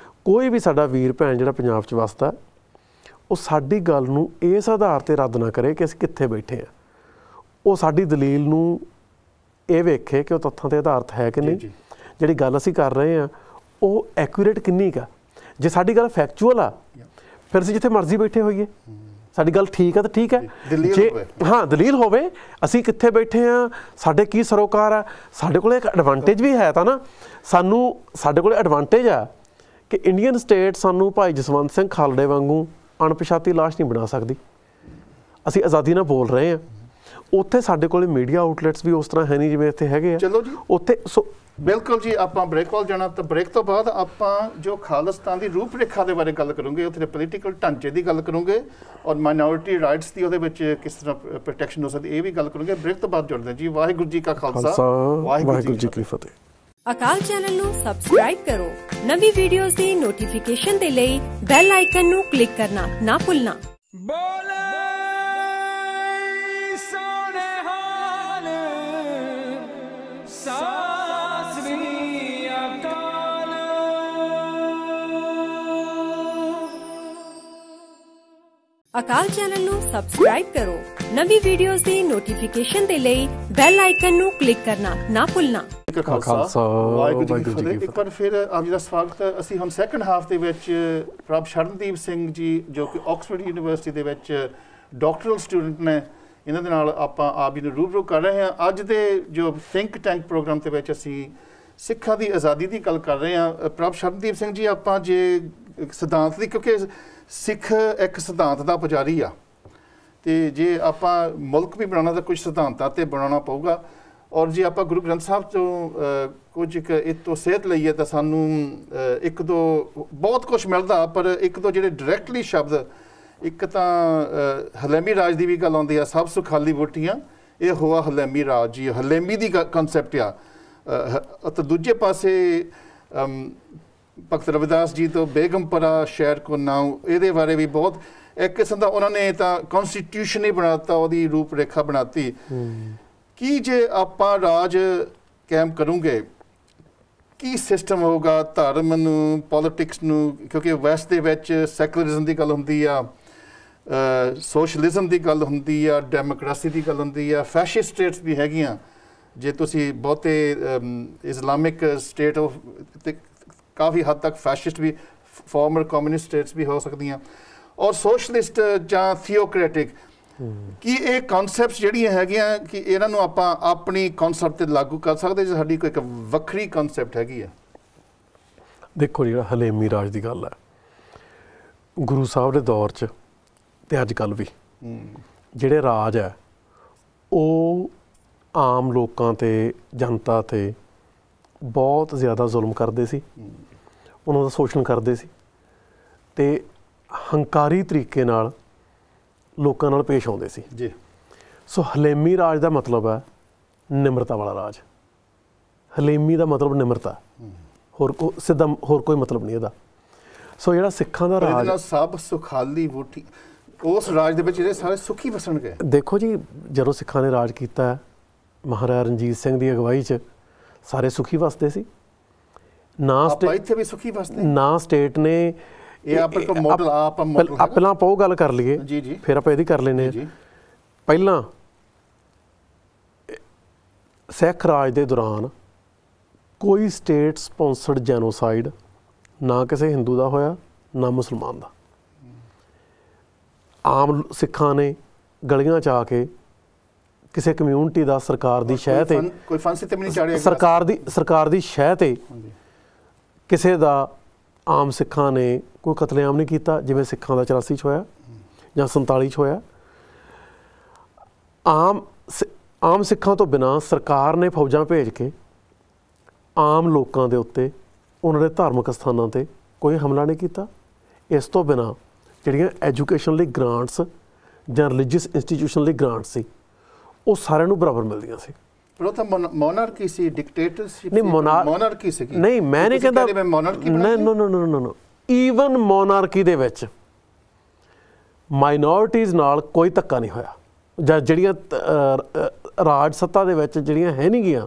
[SPEAKER 2] ਕੋਈ ਵੀ ਸਾਡਾ ਵੀਰ ਭੈਣ ਜਿਹੜਾ ਪੰਜਾਬ 'ਚ ਵਸਦਾ ਉਹ ਸਾਡੀ ਗੱਲ ਨੂੰ ਇਸ ਆਧਾਰ 'ਤੇ ਰੱਦ ਨਾ ਕਰੇ ਕਿ ਅਸੀਂ ਕਿੱਥੇ ਬੈਠੇ ਆ। ਉਹ ਸਾਡੀ ਦਲੀਲ ਨੂੰ ਇਹ ਵੇਖੇ ਕਿ ਉਹ ਤੱਥਾਂ 'ਤੇ ਆਧਾਰਿਤ ਹੈ ਕਿ ਨਹੀਂ। ਜਿਹੜੀ ਗੱਲ ਅਸੀਂ ਕਰ ਰਹੇ ਹਾਂ ਉਹ ਐਕੂਰੇਟ ਕਿੰਨੀ ਕੁ ਆ। ਜੇ ਸਾਡੀ ਗੱਲ ਫੈਕਚੁਅਲ ਆ ਫਿਰ ਅਸੀਂ ਜਿੱਥੇ ਮਰਜ਼ੀ ਬੈਠੇ ਹੋਈਏ, ਸਾਡੀ ਗੱਲ ਠੀਕ ਆ ਤਾਂ ਠੀਕ ਹੈ। ਜੇ ਹਾਂ ਦਲੀਲ ਹੋਵੇ ਅਸੀਂ ਕਿੱਥੇ ਬੈਠੇ ਹਾਂ, ਸਾਡੇ ਕੀ ਸਰੋਕਾਰ ਆ। ਸਾਡੇ ਕੋਲ ਇੱਕ ਐਡਵਾਂਟੇਜ ਵੀ ਹੈ ਤਾਂ ਨਾ, ਸਾਡੇ ਕੋਲ ਐਡਵਾਂਟੇਜ ਆ ਕਿ ਇੰਡੀਅਨ ਸਟੇਟ ਸਾਨੂੰ ਭਾਈ ਜਸਵੰਤ ਸਿੰਘ ਖਾਲੜੇ ਵਾਂਗੂ ਅਣਪਛਾਤੀ ਲਾਸ਼ ਨਹੀਂ ਬਣਾ ਸਕਦੀ। ਅਸੀਂ ਆਜ਼ਾਦੀ ਨਾਲ ਬੋਲ ਰਹੇ ਹਾਂ। ਉੱਥੇ ਸਾਡੇ ਕੋਲ ਮੀਡੀਆ ਆਊਟਲੈਟਸ ਵੀ ਉਸ ਤਰ੍ਹਾਂ ਹੈ ਨਹੀਂ ਜਿਵੇਂ ਇੱਥੇ ਹੈਗੇ ਆ।
[SPEAKER 1] ਚਲੋ ਜੀ
[SPEAKER 2] ਉੱਥੇ
[SPEAKER 1] ਬਿਲਕੁਲ ਜੀ। ਆਪਾਂ ਬ੍ਰੇਕ ਵੱਲ ਜਾਣਾ, ਤਾਂ ਬ੍ਰੇਕ ਤੋਂ ਬਾਅਦ ਆਪਾਂ ਜੋ ਖਾਲਿਸਤਾਨ ਦੀ ਰੂਪ ਰੇਖਾ ਦੇ ਬਾਰੇ ਗੱਲ ਕਰੂੰਗੇ, ਉੱਥੇ ਦੇ ਪੋਲੀਟੀਕਲ ਢਾਂਚੇ ਦੀ ਗੱਲ ਕਰੂੰਗੇ ਔਰ ਮਾਈਨੋਰਿਟੀ ਰਾਈਟਸ ਦੀ ਉਹਦੇ ਵਿੱਚ ਕਿਸ ਤਰ੍ਹਾਂ ਪ੍ਰੋਟੈਕਸ਼ਨ ਹੋ ਸਕਦੀ ਇਹ ਵੀ ਗੱਲ ਕਰੂੰਗੇ। ਬ੍ਰੇਕ ਤੋਂ ਬਾਅਦ ਜੁੜਦੇ ਜੀ। ਵਾਹਿਗੁਰੂ ਜੀ ਕਾ ਖਾਲਸਾ, ਵਾਹਿਗੁਰੂ ਜੀ ਕੀ ਫਤਿਹ।
[SPEAKER 3] ਅਕਾਲ ਚੈਨਲ ਨੂੰ ਸਬਸਕ੍ਰਾਈਬ ਕਰੋ। ਨਵੀਂ ਵੀਡੀਓਜ਼ ਦੀ ਨੋਟੀਫਿਕੇਸ਼ਨ ਦੇ ਲਈ ਬੈਲ ਆਈਕਨ ਨੂੰ ਕਲਿੱਕ ਕਰਨਾ ਨਾ ਭੁੱਲਣਾ। ਅਕਾਲ ਚੈਨਲ ਨੂੰ ਸਬਸਕ੍ਰਾਈਬ ਕਰੋ। ਨਵੀਂ ਵੀਡੀਓਜ਼ ਦੀ ਨੋਟੀਫਿਕੇਸ਼ਨ ਦੇ ਲਈ ਬੈਲ ਆਈਕਨ ਨੂੰ ਕਲਿੱਕ ਕਰਨਾ ਨਾ ਭੁੱਲਣਾ।
[SPEAKER 2] ਖਾਲਸਾ ਵਾਹਿਗੁਰੂ ਜੀ ਕੀ ਫਤਿਹ।
[SPEAKER 1] ਇੱਕ ਵਾਰ ਫਿਰ ਆਪ ਜੀ ਦਾ ਸਵਾਗਤ ਹੈ। ਅਸੀਂ ਹੁਣ ਸੈਕੰਡ ਹਾਫ ਦੇ ਵਿੱਚ ਪ੍ਰਭ ਸ਼ਰਨਦੀਪ ਸਿੰਘ ਜੀ ਜੋ ਕਿ ਆਕਸਫੋਰਡ ਯੂਨੀਵਰਸਿਟੀ ਦੇ ਵਿੱਚ ਡਾਕਟਰਲ ਸਟੂਡੈਂਟ ਨੇ, ਇਹਨਾਂ ਦੇ ਨਾਲ ਆਪਾਂ ਆਪ ਜੀ ਨੂੰ ਰੂਬਰੂ ਕਰ ਰਹੇ ਹਾਂ। ਅੱਜ ਦੇ ਜੋ ਥਿੰਕ ਟੈਂਕ ਪ੍ਰੋਗਰਾਮ ਦੇ ਵਿੱਚ ਅਸੀਂ ਸਿੱਖਾਂ ਦੀ ਆਜ਼ਾਦੀ ਦੀ ਗੱਲ ਕਰ ਰਹੇ ਹਾਂ। ਪ੍ਰਭ ਸ਼ਰਨਦੀਪ ਸਿੰਘ ਜੀ, ਆਪਾਂ ਜੇ ਸਿਧਾਂਤ ਦੀ, ਕਿਉਂਕਿ ਸਿੱਖ ਇੱਕ ਸਿਧਾਂਤ ਦਾ ਪੁਜਾਰੀ ਆ, ਤੇ ਜੇ ਆਪਾਂ ਮੁਲਕ ਵੀ ਬਣਾਉਣਾ ਤਾਂ ਕੁਝ ਸਿਧਾਂਤਾਂ 'ਤੇ ਬਣਾਉਣਾ ਪਊਗਾ। ਔਰ ਜੇ ਆਪਾਂ ਗੁਰੂ ਗ੍ਰੰਥ ਸਾਹਿਬ ਤੋਂ ਕੁਝ ਇਹ ਤੋਂ ਸੇਧ ਲਈਏ ਤਾਂ ਸਾਨੂੰ ਇੱਕ ਦੋ ਬਹੁਤ ਕੁਛ ਮਿਲਦਾ, ਪਰ ਇੱਕ ਦੋ ਜਿਹੜੇ ਡਾਇਰੈਕਟਲੀ ਸ਼ਬਦ, ਇੱਕ ਤਾਂ ਹਲੇਮੀ ਰਾਜ ਦੀ ਵੀ ਗੱਲ ਆਉਂਦੀ ਆ, ਸਭ ਸੁਖਾਲੀ ਵੋਟੀਆਂ ਇਹ ਹੋਆ ਹਲੇਮੀ ਰਾਜ ਜੀ, ਹਲੇਮੀ ਦੀ ਕਨਸੈਪਟ ਆ। ਅਤੇ ਦੂਜੇ ਪਾਸੇ ਭਗਤ ਰਵਿਦਾਸ ਜੀ ਤੋਂ ਬੇਗਮਪੁਰਾ ਸ਼ਹਿਰ ਕੋ ਨਾਮ, ਇਹਦੇ ਬਾਰੇ ਵੀ ਬਹੁਤ ਇੱਕ ਕਿਸਮ ਦਾ ਉਹਨਾਂ ਨੇ ਤਾਂ ਕਨਸਟੀਟਿਊਸ਼ਨ ਹੀ ਬਣਾ ਦਿੱਤਾ, ਉਹਦੀ ਰੂਪ ਰੇਖਾ ਬਣਾਤੀ। ਕੀ ਜੇ ਆਪਾਂ ਰਾਜ ਕਾਇਮ ਕਰੂੰਗੇ, ਕੀ ਸਿਸਟਮ ਹੋਊਗਾ ਧਰਮ ਨੂੰ, ਪੋਲੀਟਿਕਸ ਨੂੰ, ਕਿਉਂਕਿ ਵੈਸਟ ਦੇ ਵਿੱਚ ਸੈਕੂਲਰਿਜ਼ਮ ਦੀ ਗੱਲ ਹੁੰਦੀ ਆ, ਸੋਸ਼ਲਿਜ਼ਮ ਦੀ ਗੱਲ ਹੁੰਦੀ ਆ, ਡੈਮੋਕ੍ਰੇਸੀ ਦੀ ਗੱਲ ਹੁੰਦੀ ਆ, ਫੈਸ਼ਿਸਟ ਸਟੇਟਸ ਵੀ ਹੈਗੀਆਂ। ਜੇ ਤੁਸੀਂ ਬਹੁਤੇ ਇਸਲਾਮਿਕ ਸਟੇਟ ਕਾਫੀ ਹੱਦ ਤੱਕ ਫੈਸ਼ਿਸਟ ਵੀ, ਫਾਰਮਰ ਕਮਿਊਨਿਸਟ ਸਟੇਟਸ ਵੀ ਹੋ ਸਕਦੀਆਂ, ਔਰ ਸੋਸ਼ਲਿਸਟ ਜਾਂ ਥੀਓਕ੍ਰੈਟਿਕ। ਕੀ ਇਹ ਕਨਸੈਪਟਸ ਜਿਹੜੀਆਂ ਹੈਗੀਆਂ ਕਿ ਇਹਨਾਂ ਨੂੰ ਆਪਾਂ ਆਪਣੀ ਕਨਸੈਪਟ 'ਤੇ ਲਾਗੂ ਕਰ ਸਕਦੇ, ਜੇ ਸਾਡੀ ਕੋਈ ਇੱਕ ਵੱਖਰੀ ਕਨਸੈਪਟ ਹੈਗੀ ਆ?
[SPEAKER 2] ਦੇਖੋ ਜਿਹੜਾ ਹਲੇਮੀ ਰਾਜ ਦੀ ਗੱਲ ਹੈ, ਗੁਰੂ ਸਾਹਿਬ ਦੇ ਦੌਰ 'ਚ ਤੇ ਅੱਜ ਕੱਲ੍ਹ ਵੀ ਜਿਹੜੇ ਰਾਜ ਹੈ ਉਹ ਆਮ ਲੋਕਾਂ 'ਤੇ, ਜਨਤਾ 'ਤੇ ਬਹੁਤ ਜ਼ਿਆਦਾ ਜ਼ੁਲਮ ਕਰਦੇ ਸੀ, ਉਹਨਾਂ ਦਾ ਸ਼ੋਸ਼ਣ ਕਰਦੇ ਸੀ ਅਤੇ ਹੰਕਾਰੀ ਤਰੀਕੇ ਨਾਲ ਲੋਕਾਂ ਨਾਲ ਪੇਸ਼ ਆਉਂਦੇ ਸੀ
[SPEAKER 1] ਜੀ।
[SPEAKER 2] ਸੋ ਹਲੇਮੀ ਰਾਜ ਦਾ ਮਤਲਬ ਹੈ ਨਿਮਰਤਾ ਵਾਲਾ ਰਾਜ। ਹਲੇਮੀ ਦਾ ਮਤਲਬ ਨਿਮਰਤਾ, ਹੋਰ ਕੋਈ ਮਤਲਬ ਨਹੀਂ ਇਹਦਾ। ਸੋ ਜਿਹੜਾ ਸਿੱਖਾਂ ਦਾ ਰਾਜ,
[SPEAKER 1] ਸਭ ਸੁਖਾਲੀ ਵੋਟੀ ਉਸ ਰਾਜ ਦੇ ਵਿੱਚ ਜਿਹੜੇ ਸਾਰੇ ਸੁਖੀ ਵਸਣਗੇ।
[SPEAKER 2] ਦੇਖੋ ਜੀ, ਜਦੋਂ ਸਿੱਖਾਂ ਨੇ ਰਾਜ ਕੀਤਾ, ਮਹਾਰਾਜਾ ਰਣਜੀਤ ਸਿੰਘ ਦੀ ਅਗਵਾਈ 'ਚ ਸਾਰੇ ਸੁਖੀ ਵਸਦੇ ਸੀ।
[SPEAKER 1] ਇੱਥੇ ਵੀ ਸੁਖੀ ਵਸਦੇ
[SPEAKER 2] ਨਾ ਸਟੇਟ ਨੇ
[SPEAKER 1] ਇਹ ਆਪਣੇ ਕੋਲ ਮਾਡਲ
[SPEAKER 2] ਪਹਿਲਾਂ ਆਪਾਂ ਉਹ ਗੱਲ ਕਰ ਲਈਏ
[SPEAKER 1] ਜੀ ਜੀ,
[SPEAKER 2] ਫਿਰ ਆਪਾਂ ਇਹਦੀ ਕਰ ਲੈਂਦੇ ਹਾਂ। ਪਹਿਲਾਂ ਸਿੱਖ ਰਾਜ ਦੇ ਦੌਰਾਨ ਕੋਈ ਸਟੇਟ ਸਪੌਂਸਰਡ ਜੈਨੋਸਾਈਡ ਨਾ ਕਿਸੇ ਹਿੰਦੂ ਦਾ ਹੋਇਆ, ਨਾ ਮੁਸਲਮਾਨ ਦਾ। ਆਮ ਸਿੱਖਾਂ ਨੇ ਗਲੀਆਂ 'ਚ ਆ ਕੇ ਕਿਸੇ ਕਮਿਊਨਿਟੀ ਦਾ ਸਰਕਾਰ ਦੀ ਸ਼ਹਿ 'ਤੇ,
[SPEAKER 1] ਕੋਈ ਫਾਂਸੀ ਤੇ ਵੀ ਨਹੀਂ ਚਾੜਿਆ,
[SPEAKER 2] ਸਰਕਾਰ ਦੀ ਸ਼ਹਿ 'ਤੇ ਕਿਸੇ ਦਾ ਆਮ ਸਿੱਖਾਂ ਨੇ ਕੋਈ ਕਤਲੇਆਮ ਨਹੀਂ ਕੀਤਾ, ਜਿਵੇਂ ਸਿੱਖਾਂ ਦਾ 84 'ਚ ਹੋਇਆ ਜਾਂ 47 'ਚ ਹੋਇਆ। ਆਮ ਸਿੱਖਾਂ ਤੋਂ ਬਿਨਾਂ ਸਰਕਾਰ ਨੇ ਫੌਜਾਂ ਭੇਜ ਕੇ ਆਮ ਲੋਕਾਂ ਦੇ ਉੱਤੇ, ਉਹਨਾਂ ਦੇ ਧਾਰਮਿਕ ਸਥਾਨਾਂ 'ਤੇ ਕੋਈ ਹਮਲਾ ਨਹੀਂ ਕੀਤਾ। ਇਸ ਤੋਂ ਬਿਨਾਂ ਜਿਹੜੀਆਂ ਐਜੂਕੇਸ਼ਨ ਲਈ ਗ੍ਰਾਂਟਸ ਜਾਂ ਰਿਲੀਜੀਅਸ ਇੰਸਟੀਟਿਊਸ਼ਨ ਲਈ ਗ੍ਰਾਂਟਸ ਸੀ, ਉਹ ਸਾਰਿਆਂ ਨੂੰ ਬਰਾਬਰ ਮਿਲਦੀਆਂ ਸੀ।
[SPEAKER 1] ਪਰ ਉਹ ਤਾਂ ਮੋਨਾਰਕੀ ਸੀ, ਡਿਕਟੇਟਰਸ਼ਿਪ
[SPEAKER 2] ਨਹੀਂ,
[SPEAKER 1] ਮੋਨਾਰਕੀ ਸੀ।
[SPEAKER 2] ਨਹੀਂ, ਮੈਂ ਨਹੀਂ ਕਹਿੰਦਾ ਨੋ। ਈਵਨ ਮੋਨਾਰਕੀ ਦੇ ਵਿੱਚ ਮਾਈਨੋਰਿਟੀਜ਼ ਨਾਲ ਕੋਈ ਧੱਕਾ ਨਹੀਂ ਹੋਇਆ, ਜਾਂ ਜਿਹੜੀਆਂ ਰਾਜ ਸੱਤਾ ਦੇ ਵਿੱਚ ਜਿਹੜੀਆਂ ਹੈ ਨਹੀਂ ਗੀਆਂ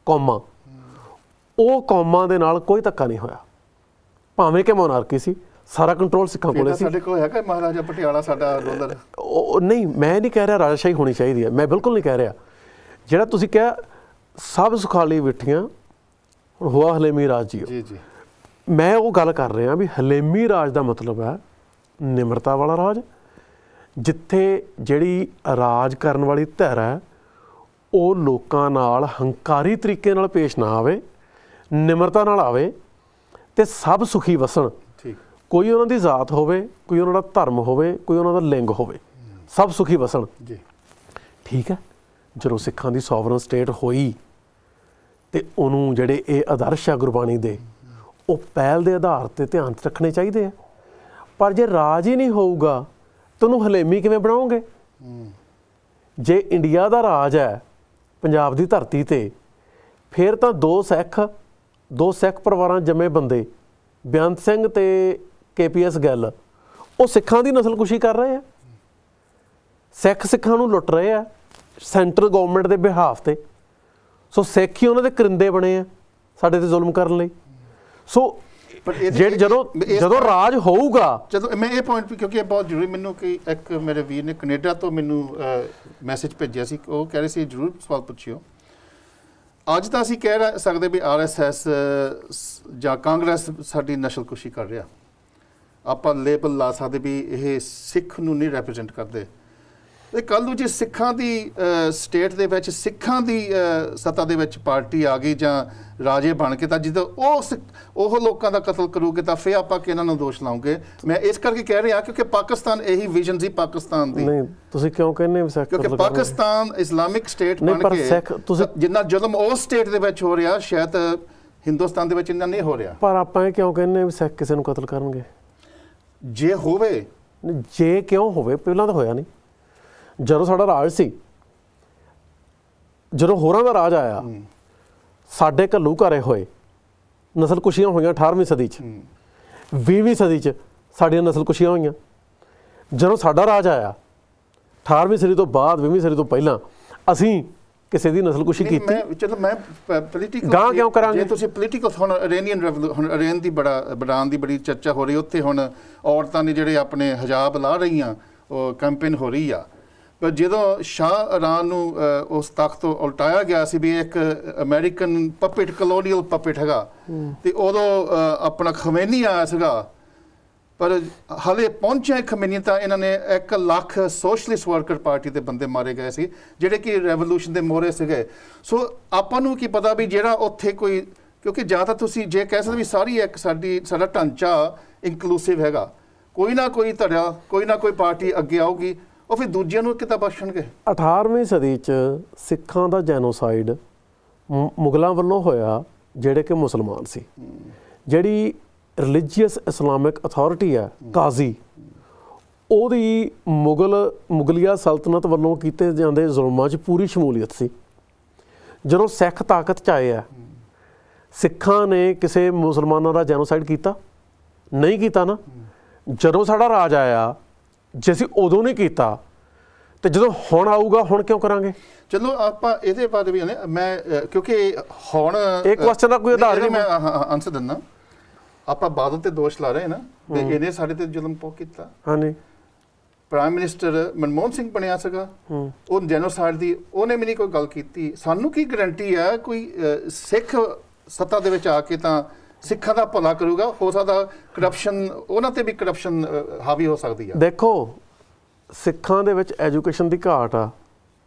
[SPEAKER 2] ਕੌਮਾਂ, ਉਹ ਕੌਮਾਂ ਦੇ ਨਾਲ ਕੋਈ ਧੱਕਾ ਨਹੀਂ ਹੋਇਆ, ਭਾਵੇਂ ਕਿ ਮੋਨਾਰਕੀ ਸੀ। ਸਾਰਾ ਕੰਟਰੋਲ ਸਿੱਖਾਂ ਕੋਲੇ ਸੀ।
[SPEAKER 1] ਸਾਡੇ ਕੋਲ ਹੈਗਾ ਮਹਾਰਾਜਾ ਪਟਿਆਲਾ ਸਾਡਾ ਰੂਲਰ।
[SPEAKER 2] ਨਹੀਂ, ਮੈਂ ਨਹੀਂ ਕਹਿ ਰਿਹਾ ਰਾਜਾਸ਼ਾਹੀ ਹੋਣੀ ਚਾਹੀਦੀ ਹੈ, ਮੈਂ ਬਿਲਕੁਲ ਨਹੀਂ ਕਹਿ ਰਿਹਾ। ਜਿਹੜਾ ਤੁਸੀਂ ਕਿਹਾ ਸਭ ਸੁਖਾਲੀ ਬੈਠੀਆਂ, ਹੁਣ ਹੋਆ ਹਲੇਮੀ ਰਾਜ ਜੀ
[SPEAKER 1] ਜੀ,
[SPEAKER 2] ਮੈਂ ਉਹ ਗੱਲ ਕਰ ਰਿਹਾ ਵੀ ਹਲੇਮੀ ਰਾਜ ਦਾ ਮਤਲਬ ਹੈ ਨਿਮਰਤਾ ਵਾਲਾ ਰਾਜ, ਜਿੱਥੇ ਜਿਹੜੀ ਰਾਜ ਕਰਨ ਵਾਲੀ ਧਿਰ ਹੈ ਉਹ ਲੋਕਾਂ ਨਾਲ ਹੰਕਾਰੀ ਤਰੀਕੇ ਨਾਲ ਪੇਸ਼ ਨਾ ਆਵੇ, ਨਿਮਰਤਾ ਨਾਲ ਆਵੇ ਅਤੇ ਸਭ ਸੁਖੀ ਵਸਣ। ਕੋਈ ਉਹਨਾਂ ਦੀ ਜ਼ਾਤ ਹੋਵੇ, ਕੋਈ ਉਹਨਾਂ ਦਾ ਧਰਮ ਹੋਵੇ, ਕੋਈ ਉਹਨਾਂ ਦਾ ਲਿੰਗ ਹੋਵੇ, ਸਭ ਸੁਖੀ ਵਸਣ ਜੀ। ਠੀਕ ਹੈ। ਜਦੋਂ ਸਿੱਖਾਂ ਦੀ ਸੋਵਰਨ ਸਟੇਟ ਹੋਈ ਅਤੇ ਉਹਨੂੰ ਜਿਹੜੇ ਇਹ ਆਦਰਸ਼ ਆ ਗੁਰਬਾਣੀ ਦੇ, ਉਹ ਪਹਿਲ ਦੇ ਆਧਾਰ 'ਤੇ ਧਿਆਨ 'ਚ ਰੱਖਣੇ ਚਾਹੀਦੇ ਆ। ਪਰ ਜੇ ਰਾਜ ਹੀ ਨਹੀਂ ਹੋਊਗਾ ਤਾਂ ਉਹਨੂੰ ਹਲੇਮੀ ਕਿਵੇਂ ਬਣਾਓਗੇ? ਜੇ ਇੰਡੀਆ ਦਾ ਰਾਜ ਹੈ ਪੰਜਾਬ ਦੀ ਧਰਤੀ 'ਤੇ, ਫਿਰ ਤਾਂ ਦੋ ਸਿੱਖ ਪਰਿਵਾਰਾਂ ਜੰਮੇ ਬੰਦੇ, ਬੇਅੰਤ ਸਿੰਘ ਅਤੇ KPS ਗਿੱਲ, ਉਹ ਸਿੱਖਾਂ ਦੀ ਨਸਲਕੁਸ਼ੀ ਕਰ ਰਹੇ ਆ, ਸਿੱਖਾਂ ਨੂੰ ਲੁੱਟ ਰਹੇ ਆ ਸੈਂਟਰਲ ਗੌਰਮੈਂਟ ਦੇ ਬਿਹਾਫ 'ਤੇ। ਸੋ ਸਿੱਖ ਹੀ ਉਹਨਾਂ ਦੇ ਕਰਿੰਦੇ ਬਣੇ ਆ ਸਾਡੇ 'ਤੇ ਜ਼ੁਲਮ ਕਰਨ ਲਈ। ਸੋ ਜਦੋਂ ਰਾਜ ਹੋਊਗਾ,
[SPEAKER 1] ਜਦੋਂ ਮੈਂ ਇਹ ਪੁਆਇੰਟ ਵੀ, ਕਿਉਂਕਿ ਇਹ ਬਹੁਤ ਜ਼ਰੂਰੀ, ਮੈਨੂੰ ਕਿ ਇੱਕ ਮੇਰੇ ਵੀਰ ਨੇ ਕੈਨੇਡਾ ਤੋਂ ਮੈਨੂੰ ਮੈਸੇਜ ਭੇਜਿਆ ਸੀ, ਉਹ ਕਹਿ ਰਹੇ ਸੀ ਜ਼ਰੂਰ ਸਵਾਲ ਪੁੱਛਿਓ। ਅੱਜ ਤਾਂ ਅਸੀਂ ਕਹਿ ਸਕਦੇ ਵੀ RSS ਜਾਂ ਕਾਂਗਰਸ ਸਾਡੀ ਨਸਲਕੁਸ਼ੀ ਕਰ ਰਿਹਾ, ਆਪਾਂ ਲੇਬਲ ਲਾ ਸਕਦੇ ਵੀ ਇਹ ਸਿੱਖ ਨੂੰ ਨਹੀਂ ਰੈਪਰੈਜ਼ੈਂਟ ਕਰਦੇ। ਅਤੇ ਕੱਲ੍ਹ ਨੂੰ ਜੇ ਸਿੱਖਾਂ ਦੀ ਸਟੇਟ ਦੇ ਵਿੱਚ, ਸਿੱਖਾਂ ਦੀ ਸੱਤਾ ਦੇ ਵਿੱਚ ਪਾਰਟੀ ਆ ਗਈ ਜਾਂ ਰਾਜੇ ਬਣ ਕੇ, ਤਾਂ ਜਦੋਂ ਉਹ ਲੋਕਾਂ ਦਾ ਕਤਲ ਕਰੂਗੇ ਤਾਂ ਫਿਰ ਆਪਾਂ ਕਿਹਨਾਂ ਨੂੰ ਦੋਸ਼ ਲਾਉਂਗੇ? ਮੈਂ ਇਸ ਕਰਕੇ ਕਹਿ ਰਿਹਾ ਕਿਉਂਕਿ ਪਾਕਿਸਤਾਨ ਇਹੀ ਵਿਜ਼ਨ ਸੀ ਪਾਕਿਸਤਾਨ ਦੀ।
[SPEAKER 2] ਨਹੀਂ, ਤੁਸੀਂ ਕਿਉਂ ਕਹਿੰਦੇ?
[SPEAKER 1] ਕਿਉਂਕਿ ਪਾਕਿਸਤਾਨ ਇਸਲਾਮਿਕ ਸਟੇਟ ਬਣ ਕੇ ਜਿੰਨਾ ਜ਼ੁਲਮ ਉਸ ਸਟੇਟ ਦੇ ਵਿੱਚ ਹੋ ਰਿਹਾ, ਸ਼ਾਇਦ ਹਿੰਦੁਸਤਾਨ ਦੇ ਵਿੱਚ ਇੰਨਾ ਨਹੀਂ ਹੋ ਰਿਹਾ।
[SPEAKER 2] ਪਰ ਆਪਾਂ ਇਹ ਕਿਉਂ ਕਹਿੰਦੇ ਵੀ ਸਿੱਖ ਕਿਸੇ ਨੂੰ ਕਤਲ ਕਰਨਗੇ?
[SPEAKER 1] ਜੇ ਹੋਵੇ,
[SPEAKER 2] ਜੇ ਕਿਉਂ ਹੋਵੇ? ਪਹਿਲਾਂ ਤਾਂ ਹੋਇਆ ਨਹੀਂ। ਜਦੋਂ ਸਾਡਾ ਰਾਜ ਸੀ, ਜਦੋਂ ਹੋਰਾਂ ਦਾ ਰਾਜ ਆਇਆ, ਸਾਡੇ ਘੱਲੂ ਘਾਰੇ ਹੋਏ, ਨਸਲਕੁਸ਼ੀਆਂ ਹੋਈਆਂ 18ਵੀਂ ਸਦੀ 'ਚ, 20ਵੀਂ ਸਦੀ 'ਚ ਸਾਡੀਆਂ ਨਸਲਕੁਸ਼ੀਆਂ ਹੋਈਆਂ। ਜਦੋਂ ਸਾਡਾ ਰਾਜ ਆਇਆ 18ਵੀਂ ਸਦੀ ਤੋਂ ਬਾਅਦ, 20ਵੀਂ ਸਦੀ ਤੋਂ ਪਹਿਲਾਂ, ਅਸੀਂ ਕਿਸੇ ਦੀ ਨਸਲਕੁਸ਼ੀ ਕੀਤੀ?
[SPEAKER 1] ਚਲੋ ਮੈਂ ਪੋਲੀਟੀਕਲ
[SPEAKER 2] ਗਾਂ ਕਿਉਂ ਕਰਾਂਗੇ?
[SPEAKER 1] ਜੇ ਤੁਸੀਂ ਪੋਲੀਟੀਕਲ, ਹੁਣ ਇਰਾਨ ਦੀ ਬਣਾਉਣ ਦੀ ਬੜੀ ਚਰਚਾ ਹੋ ਰਹੀ, ਉੱਥੇ ਹੁਣ ਔਰਤਾਂ ਨੇ ਜਿਹੜੇ ਆਪਣੇ ਹਿਜਾਬ ਲਾ ਰਹੀਆਂ, ਉਹ ਕੈਂਪੇਨ ਹੋ ਰਹੀ ਆ। ਪਰ ਜਦੋਂ ਸ਼ਾਹ ਇਰਾਨ ਨੂੰ ਉਸ ਤਖਤ ਤੋਂ ਉਲਟਾਇਆ ਗਿਆ ਸੀ ਵੀ ਇੱਕ ਅਮਰੀਕਨ ਪਪੇਟ ਕਲੋਨੀਅਲ ਪਪੇਟ ਹੈਗਾ, ਤੇ ਉਦੋਂ ਆਪਣਾ ਖਮੇਨੀ ਆਇਆ ਸੀਗਾ, ਪਰ ਹਾਲੇ ਪਹੁੰਚਿਆ ਖਮੇਨੀ ਤਾਂ ਇਹਨਾਂ ਨੇ 1 ਲੱਖ ਸੋਸ਼ਲਿਸਟ ਵਰਕਰ ਪਾਰਟੀ ਦੇ ਬੰਦੇ ਮਾਰੇ ਗਏ ਸੀ ਜਿਹੜੇ ਕਿ ਰੈਵੋਲੂਸ਼ਨ ਦੇ ਮੋਹਰੇ ਸੀਗੇ। ਸੋ ਆਪਾਂ ਨੂੰ ਕੀ ਪਤਾ ਵੀ ਜਿਹੜਾ ਉੱਥੇ ਕੋਈ, ਕਿਉਂਕਿ ਜਾਂ ਤਾਂ ਤੁਸੀਂ ਜੇ ਕਹਿ ਸਕਦੇ ਵੀ ਸਾਰੀ ਇੱਕ ਸਾਡਾ ਢਾਂਚਾ ਇਨਕਲੂਸਿਵ ਹੈਗਾ, ਕੋਈ ਨਾ ਕੋਈ ਧੜਾ, ਕੋਈ ਨਾ ਕੋਈ ਪਾਰਟੀ ਅੱਗੇ ਆਊਗੀ, ਉਹ ਫਿਰ ਦੂਜਿਆਂ ਨੂੰ ਕਿੱਦਾਂ ਬਖਸ਼ਣਗੇ।
[SPEAKER 2] 18ਵੀਂ ਸਦੀ 'ਚ ਸਿੱਖਾਂ ਦਾ ਜੈਨੋਸਾਈਡ ਮੁਗਲਾਂ ਵੱਲੋਂ ਹੋਇਆ, ਜਿਹੜੇ ਕਿ ਮੁਸਲਮਾਨ ਸੀ। ਜਿਹੜੀ ਰਿਲੀਜੀਅਸ ਇਸਲਾਮਿਕ ਅਥਾਰਟੀ ਹੈ ਕਾਜ਼ੀ, ਉਹਦੀ ਮੁਗਲੀਆ ਸਲਤਨਤ ਵੱਲੋਂ ਕੀਤੇ ਜਾਂਦੇ ਜ਼ੁਲਮਾਂ 'ਚ ਪੂਰੀ ਸ਼ਮੂਲੀਅਤ ਸੀ। ਜਦੋਂ ਸਿੱਖ ਤਾਕਤ 'ਚ ਆਏ ਆ, ਸਿੱਖਾਂ ਨੇ ਕਿਸੇ ਮੁਸਲਮਾਨਾਂ ਦਾ ਜੈਨੋਸਾਈਡ ਕੀਤਾ? ਨਹੀਂ ਕੀਤਾ ਨਾ। ਜਦੋਂ ਸਾਡਾ ਰਾਜ ਆਇਆ, ਜੇ ਅਸੀਂ ਉਦੋਂ ਨਹੀਂ ਕੀਤਾ ਤੇ ਜਦੋਂ ਹੁਣ ਆਊਗਾ, ਹੁਣ ਕਿਉਂ ਕਰਾਂਗੇ?
[SPEAKER 1] ਚਲੋ ਆਪਾਂ ਇਹਦੇ ਬਾਰੇ ਵੀ ਮੈਂ ਕਿਉਂਕਿ ਹੁਣ
[SPEAKER 2] ਇਹ ਕੁਐਸਚਨ ਦਾ ਕੋਈ ਆਧਾਰ ਨਹੀਂ,
[SPEAKER 1] ਮੈਂ ਆਨਸਰ ਦਿੰਦਾ। ਆਪਾਂ ਬਾਦਲ ਤੇ ਦੋਸ਼ ਲਾ ਰਹੇ ਨਾ ਤੇ ਇਹਨੇ ਸਾਡੇ ਤੇ ਜ਼ੁਲਮ ਪੋ ਕੀਤਾ।
[SPEAKER 2] ਹਾਂਜੀ,
[SPEAKER 1] ਪ੍ਰਾਈਮ ਮਿਨਿਸਟਰ ਮਨਮੋਹਨ ਸਿੰਘ ਬਣਿਆ ਸੀਗਾ, ਉਹ ਜੈਨੋਸਾਈਡ ਦੀ ਉਹਨੇ ਵੀ ਨਹੀਂ ਕੋਈ ਗੱਲ ਕੀਤੀ। ਸਾਨੂੰ ਕੀ ਗਰੰਟੀ ਹੈ ਕੋਈ ਸਿੱਖ ਸੱਤਾ ਦੇ ਵਿੱਚ ਆ ਕੇ ਤਾਂ ਸਿੱਖਾਂ ਦਾ ਭਲਾ ਕਰੂਗਾ? ਹੋ ਸਕਦਾ ਕਰਪਸ਼ਨ, ਉਹਨਾਂ ਤੇ ਵੀ ਕਰਪਸ਼ਨ ਹਾਵੀ ਹੋ ਸਕਦੀ ਹੈ।
[SPEAKER 2] ਦੇਖੋ, ਸਿੱਖਾਂ ਦੇ ਵਿੱਚ ਐਜੂਕੇਸ਼ਨ ਦੀ ਘਾਟ ਆ,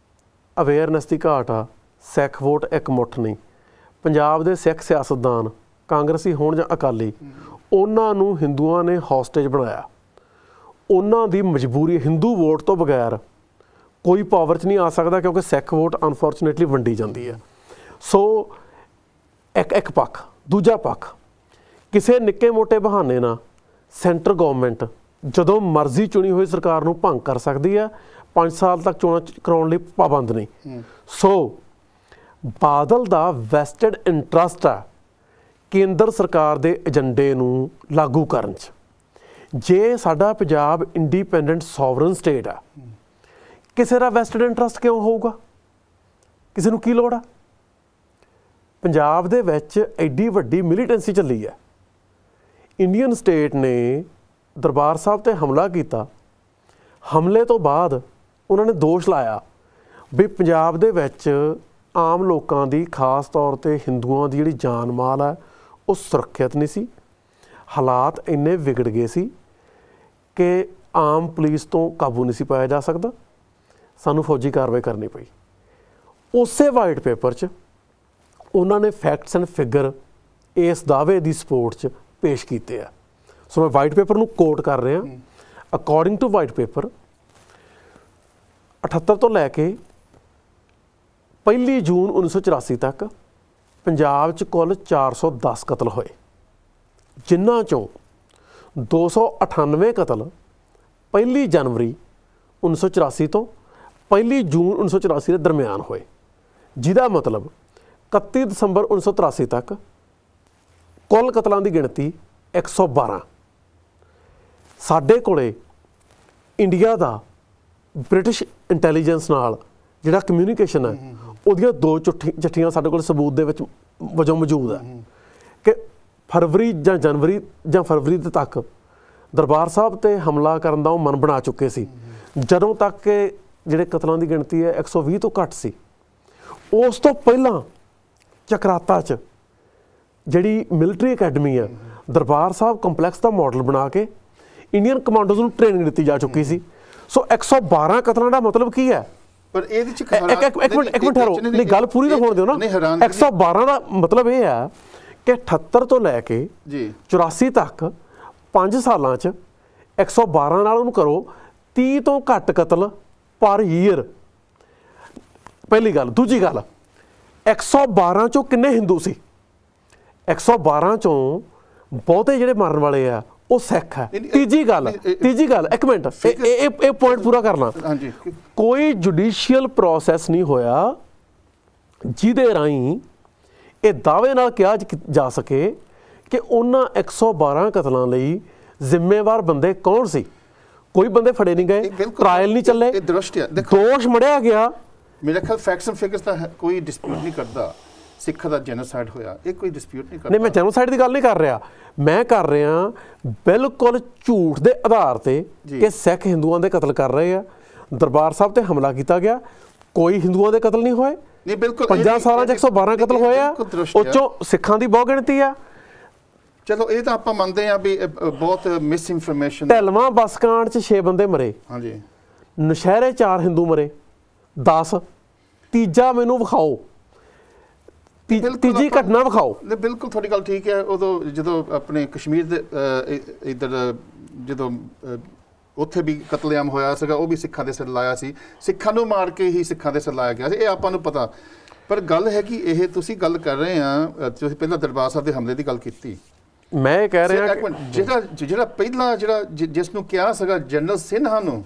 [SPEAKER 2] ਅਵੇਅਰਨੈਸ ਦੀ ਘਾਟ ਆ। ਸਿੱਖ ਵੋਟ ਇੱਕ ਮੁੱਠ ਨਹੀਂ। ਪੰਜਾਬ ਦੇ ਸਿੱਖ ਸਿਆਸਤਦਾਨ, ਕਾਂਗਰਸੀ ਹੋਣ ਜਾਂ ਅਕਾਲੀ, ਉਹਨਾਂ ਨੂੰ ਹਿੰਦੂਆਂ ਨੇ ਹੌਸਟੇਜ ਬਣਾਇਆ। ਉਹਨਾਂ ਦੀ ਮਜਬੂਰੀ, ਹਿੰਦੂ ਵੋਟ ਤੋਂ ਬਗੈਰ ਕੋਈ ਪਾਵਰ 'ਚ ਨਹੀਂ ਆ ਸਕਦਾ, ਕਿਉਂਕਿ ਸਿੱਖ ਵੋਟ ਅਨਫੋਰਚੂਨੇਟਲੀ ਵੰਡੀ ਜਾਂਦੀ ਹੈ। ਸੋ ਇੱਕ ਪੱਖ। ਦੂਜਾ ਪੱਖ, ਕਿਸੇ ਨਿੱਕੇ ਮੋਟੇ ਬਹਾਨੇ ਨਾਲ ਸੈਂਟਰ ਗੌਰਮੈਂਟ ਜਦੋਂ ਮਰਜ਼ੀ ਚੁਣੀ ਹੋਈ ਸਰਕਾਰ ਨੂੰ ਭੰਗ ਕਰ ਸਕਦੀ ਹੈ। 5 ਸਾਲ ਤੱਕ ਚੋਣਾਂ ਕਰਾਉਣ ਲਈ ਪਾਬੰਦ ਨਹੀਂ। ਸੋ ਬਾਦਲ ਦਾ ਵੈਸਟਡ ਇੰਟਰਸਟ ਆ ਕੇਂਦਰ ਸਰਕਾਰ ਦੇ ਏਜੰਡੇ ਨੂੰ ਲਾਗੂ ਕਰਨ 'ਚ। ਜੇ ਸਾਡਾ ਪੰਜਾਬ ਇੰਡੀਪੈਂਡੈਂਟ ਸੋਵਰਨ ਸਟੇਟ ਆ, ਕਿਸੇ ਦਾ ਵੈਸਟਡ ਇੰਟਰਸਟ ਕਿਉਂ ਹੋਊਗਾ? ਕਿਸੇ ਨੂੰ ਕੀ ਲੋੜ ਆ? ਪੰਜਾਬ ਦੇ ਵਿੱਚ ਐਡੀ ਵੱਡੀ ਮਿਲੀਟੈਂਸੀ ਚੱਲੀ ਹੈ। ਇੰਡੀਅਨ ਸਟੇਟ ਨੇ ਦਰਬਾਰ ਸਾਹਿਬ 'ਤੇ ਹਮਲਾ ਕੀਤਾ। ਹਮਲੇ ਤੋਂ ਬਾਅਦ ਉਹਨਾਂ ਨੇ ਦੋਸ਼ ਲਾਇਆ ਵੀ ਪੰਜਾਬ ਦੇ ਵਿੱਚ ਆਮ ਲੋਕਾਂ ਦੀ, ਖਾਸ ਤੌਰ 'ਤੇ ਹਿੰਦੂਆਂ ਦੀ ਜਿਹੜੀ ਜਾਨ ਮਾਲ ਹੈ ਉਹ ਸੁਰੱਖਿਅਤ ਨਹੀਂ ਸੀ। ਹਾਲਾਤ ਇੰਨੇ ਵਿਗੜ ਗਏ ਸੀ ਕਿ ਆਮ ਪੁਲਿਸ ਤੋਂ ਕਾਬੂ ਨਹੀਂ ਸੀ ਪਾਇਆ ਜਾ ਸਕਦਾ। ਸਾਨੂੰ ਫੌਜੀ ਕਾਰਵਾਈ ਕਰਨੀ ਪਈ। ਉਸੇ ਵਾਈਟ ਪੇਪਰ 'ਚ ਉਹਨਾਂ ਨੇ ਫੈਕਟਸ ਐਂਡ ਫਿਗਰ ਇਸ ਦਾਅਵੇ ਦੀ ਸਪੋਰਟ 'ਚ ਪੇਸ਼ ਕੀਤੇ ਆ। ਸੋ ਮੈਂ ਵਾਈਟ ਪੇਪਰ ਨੂੰ ਕੋਟ ਕਰ ਰਿਹਾ। ਅਕੋਰਡਿੰਗ ਟੂ ਵਾਈਟ ਪੇਪਰ, 78 ਤੋਂ ਲੈ ਕੇ 1 ਜੂਨ 1984 ਤੱਕ ਪੰਜਾਬ 'ਚ ਕੁੱਲ 410 ਕਤਲ ਹੋਏ, ਜਿਨ੍ਹਾਂ 'ਚੋਂ 298 ਕਤਲ 1 ਜਨਵਰੀ 1984 ਤੋਂ 1 ਜੂਨ 1984 ਦੇ ਦਰਮਿਆਨ ਹੋਏ, ਜਿਹਦਾ ਮਤਲਬ 31 ਦਸੰਬਰ 1983 ਤੱਕ ਕੁੱਲ ਕਤਲਾਂ ਦੀ ਗਿਣਤੀ 112। ਸਾਡੇ ਕੋਲੇ ਇੰਡੀਆ ਦਾ ਬ੍ਰਿਟਿਸ਼ ਇੰਟੈਲੀਜੈਂਸ ਨਾਲ ਜਿਹੜਾ ਕਮਿਊਨੀਕੇਸ਼ਨ ਹੈ, ਉਹਦੀਆਂ 2 ਚਿੱਠੀਆਂ ਸਾਡੇ ਕੋਲ ਸਬੂਤ ਦੇ ਵਿੱਚ ਵਜੋਂ ਮੌਜੂਦ ਹੈ ਕਿ ਫਰਵਰੀ ਜਾਂ ਜਨਵਰੀ ਜਾਂ ਫਰਵਰੀ ਦੇ ਤੱਕ ਦਰਬਾਰ ਸਾਹਿਬ 'ਤੇ ਹਮਲਾ ਕਰਨ ਦਾ ਉਹ ਮਨ ਬਣਾ ਚੁੱਕੇ ਸੀ, ਜਦੋਂ ਤੱਕ ਕਿ ਜਿਹੜੇ ਕਤਲਾਂ ਦੀ ਗਿਣਤੀ ਹੈ 120 ਤੋਂ ਘੱਟ ਸੀ। ਉਸ ਤੋਂ ਪਹਿਲਾਂ ਚਕਰਾਤਾ 'ਚ ਜਿਹੜੀ ਮਿਲਟਰੀ ਅਕੈਡਮੀ ਹੈ, ਦਰਬਾਰ ਸਾਹਿਬ ਕੰਪਲੈਕਸ ਦਾ ਮਾਡਲ ਬਣਾ ਕੇ ਇੰਡੀਅਨ ਕਮਾਂਡੋਜ਼ ਨੂੰ ਟ੍ਰੇਨਿੰਗ ਦਿੱਤੀ ਜਾ ਚੁੱਕੀ ਸੀ। ਸੋ 112 ਕਤਲਾਂ ਦਾ ਮਤਲਬ ਕੀ ਹੈ?
[SPEAKER 1] ਪਰ ਇਹਦੇ 'ਚ
[SPEAKER 2] ਇੱਕ ਮਿੰਟ ਠਹਿਰੋ, ਨਹੀਂ ਗੱਲ ਪੂਰੀ ਤਾਂ ਹੋਣ ਦਿਓ ਨਾ। 112 ਦਾ ਮਤਲਬ ਇਹ ਹੈ ਕਿ 78 ਤੋਂ ਲੈ ਕੇ 84 ਤੱਕ 5 ਸਾਲਾਂ 'ਚ 112 ਨਾਲ ਉਹਨੂੰ ਕਰੋ 30 ਤੋਂ ਘੱਟ ਕਤਲ ਪਰ ਈਅਰ। ਪਹਿਲੀ ਗੱਲ। ਦੂਜੀ ਗੱਲ, 112 ਚੋਂ ਕਿੰਨੇ ਹਿੰਦੂ ਸੀ? 112 ਚੋਂ ਬਹੁਤੇ ਜਿਹੜੇ ਮਰਨ ਵਾਲੇ ਆ ਉਹ ਸਿੱਖ ਹੈ। ਤੀਜੀ ਗੱਲ, ਇੱਕ ਮਿੰਟ, ਇਹ ਪੁਆਇੰਟ ਪੂਰਾ ਕਰਨਾ। ਕੋਈ ਜੁਡੀਸ਼ੀਅਲ ਪ੍ਰੋਸੈਸ ਨਹੀਂ ਹੋਇਆ ਜਿਹਦੇ ਰਾਹੀਂ ਇਹ ਦਾਅਵੇ ਨਾਲ ਕਿਹਾ ਜਾ ਸਕੇ ਕਿ ਉਹਨਾਂ 112 ਕਤਲਾਂ ਲਈ ਜ਼ਿੰਮੇਵਾਰ ਬੰਦੇ ਕੌਣ ਸੀ। ਕੋਈ ਬੰਦੇ ਫੜੇ ਨਹੀਂ ਗਏ, ਟ੍ਰਾਇਲ ਨਹੀਂ ਚੱਲੇ, ਦੋਸ਼ ਮੜਿਆ ਗਿਆ।
[SPEAKER 1] ਮੇਰੇ ਖਿਆਲ ਫੈਕਟਸ ਐਂਡ ਫਿਗਰਸ ਦਾ ਕੋਈ ਡਿਸਪਿਊਟ ਨਹੀਂ ਕਰਦਾ। ਸਿੱਖ ਦਾ ਜੈਨੋਸਾਈਡ ਹੋਇਆ, ਇਹ ਕੋਈ ਡਿਸਪਿਊਟ ਨਹੀਂ ਕਰਦਾ।
[SPEAKER 2] ਨਹੀਂ, ਮੈਂ ਜੈਨੋਸਾਈਡ ਦੀ ਗੱਲ ਨਹੀਂ ਕਰ ਰਿਹਾ। ਮੈਂ ਕਰ ਰਿਹਾ ਬਿਲਕੁਲ ਝੂਠ ਦੇ ਆਧਾਰ ਤੇ ਕਿ ਸਿੱਖ ਹਿੰਦੂਆਂ ਦੇ ਕਤਲ ਕਰ ਰਹੇ ਆ। ਦਰਬਾਰ ਸਾਹਿਬ ਤੇ ਹਮਲਾ ਕੀਤਾ ਗਿਆ, ਕੋਈ ਹਿੰਦੂਆਂ ਦੇ ਕਤਲ ਨਹੀਂ ਹੋਏ।
[SPEAKER 1] ਨਹੀਂ ਬਿਲਕੁਲ
[SPEAKER 2] 5 ਸਾਲਾਂ 'ਚ 112 ਕਤਲ ਹੋਏ ਆ, ਉਹ 'ਚੋਂ ਸਿੱਖਾਂ ਦੀ ਬਹੁਤ ਗਿਣਤੀ ਆ।
[SPEAKER 1] ਚਲੋ ਇਹ ਤਾਂ ਆਪਾਂ ਮੰਨਦੇ ਆ ਵੀ ਬਹੁਤ ਮਿਸ ਇਨਫੋਰਮੇਸ਼ਨ।
[SPEAKER 2] ਢਲਵਾਂ ਬੱਸ ਕਾਂਡ 'ਚ 6 ਬੰਦੇ ਮਰੇ,
[SPEAKER 1] ਹਾਂਜੀ,
[SPEAKER 2] ਨਸ਼ਹਿਰੇ 4 ਹਿੰਦੂ ਮਰੇ, 10। ਤੀਜਾ ਮੈਨੂੰ ਵਿਖਾਓ, ਤੀਜੀ ਘਟਨਾ ਵਿਖਾਓ।
[SPEAKER 1] ਬਿਲਕੁਲ ਤੁਹਾਡੀ ਗੱਲ ਠੀਕ ਹੈ। ਉਦੋਂ ਜਦੋਂ ਆਪਣੇ ਕਸ਼ਮੀਰ ਦੇ ਇੱਧਰ ਜਦੋਂ ਉੱਥੇ ਵੀ ਕਤਲੇਆਮ ਹੋਇਆ ਸੀਗਾ, ਉਹ ਵੀ ਸਿੱਖਾਂ ਦੇ ਸਿਰ ਲਾਇਆ ਸੀ, ਸਿੱਖਾਂ ਨੂੰ ਮਾਰ ਕੇ ਹੀ ਸਿੱਖਾਂ ਦੇ ਸਿਰ ਲਾਇਆ ਗਿਆ ਸੀ, ਇਹ ਆਪਾਂ ਨੂੰ ਪਤਾ। ਪਰ ਗੱਲ ਹੈ ਕਿ ਇਹ ਤੁਸੀਂ ਗੱਲ ਕਰ ਰਹੇ ਆ, ਤੁਸੀਂ ਪਹਿਲਾਂ ਦਰਬਾਰ ਸਾਹਿਬ ਦੇ ਹਮਲੇ ਦੀ ਗੱਲ ਕੀਤੀ,
[SPEAKER 2] ਮੈਂ ਇਹ ਕਹਿ ਰਿਹਾ
[SPEAKER 1] ਜਿਹੜਾ ਪਹਿਲਾਂ ਜਿਸ ਨੂੰ ਕਿਹਾ ਸੀਗਾ ਜਨਰਲ ਸਿਨਹਾ ਨੂੰ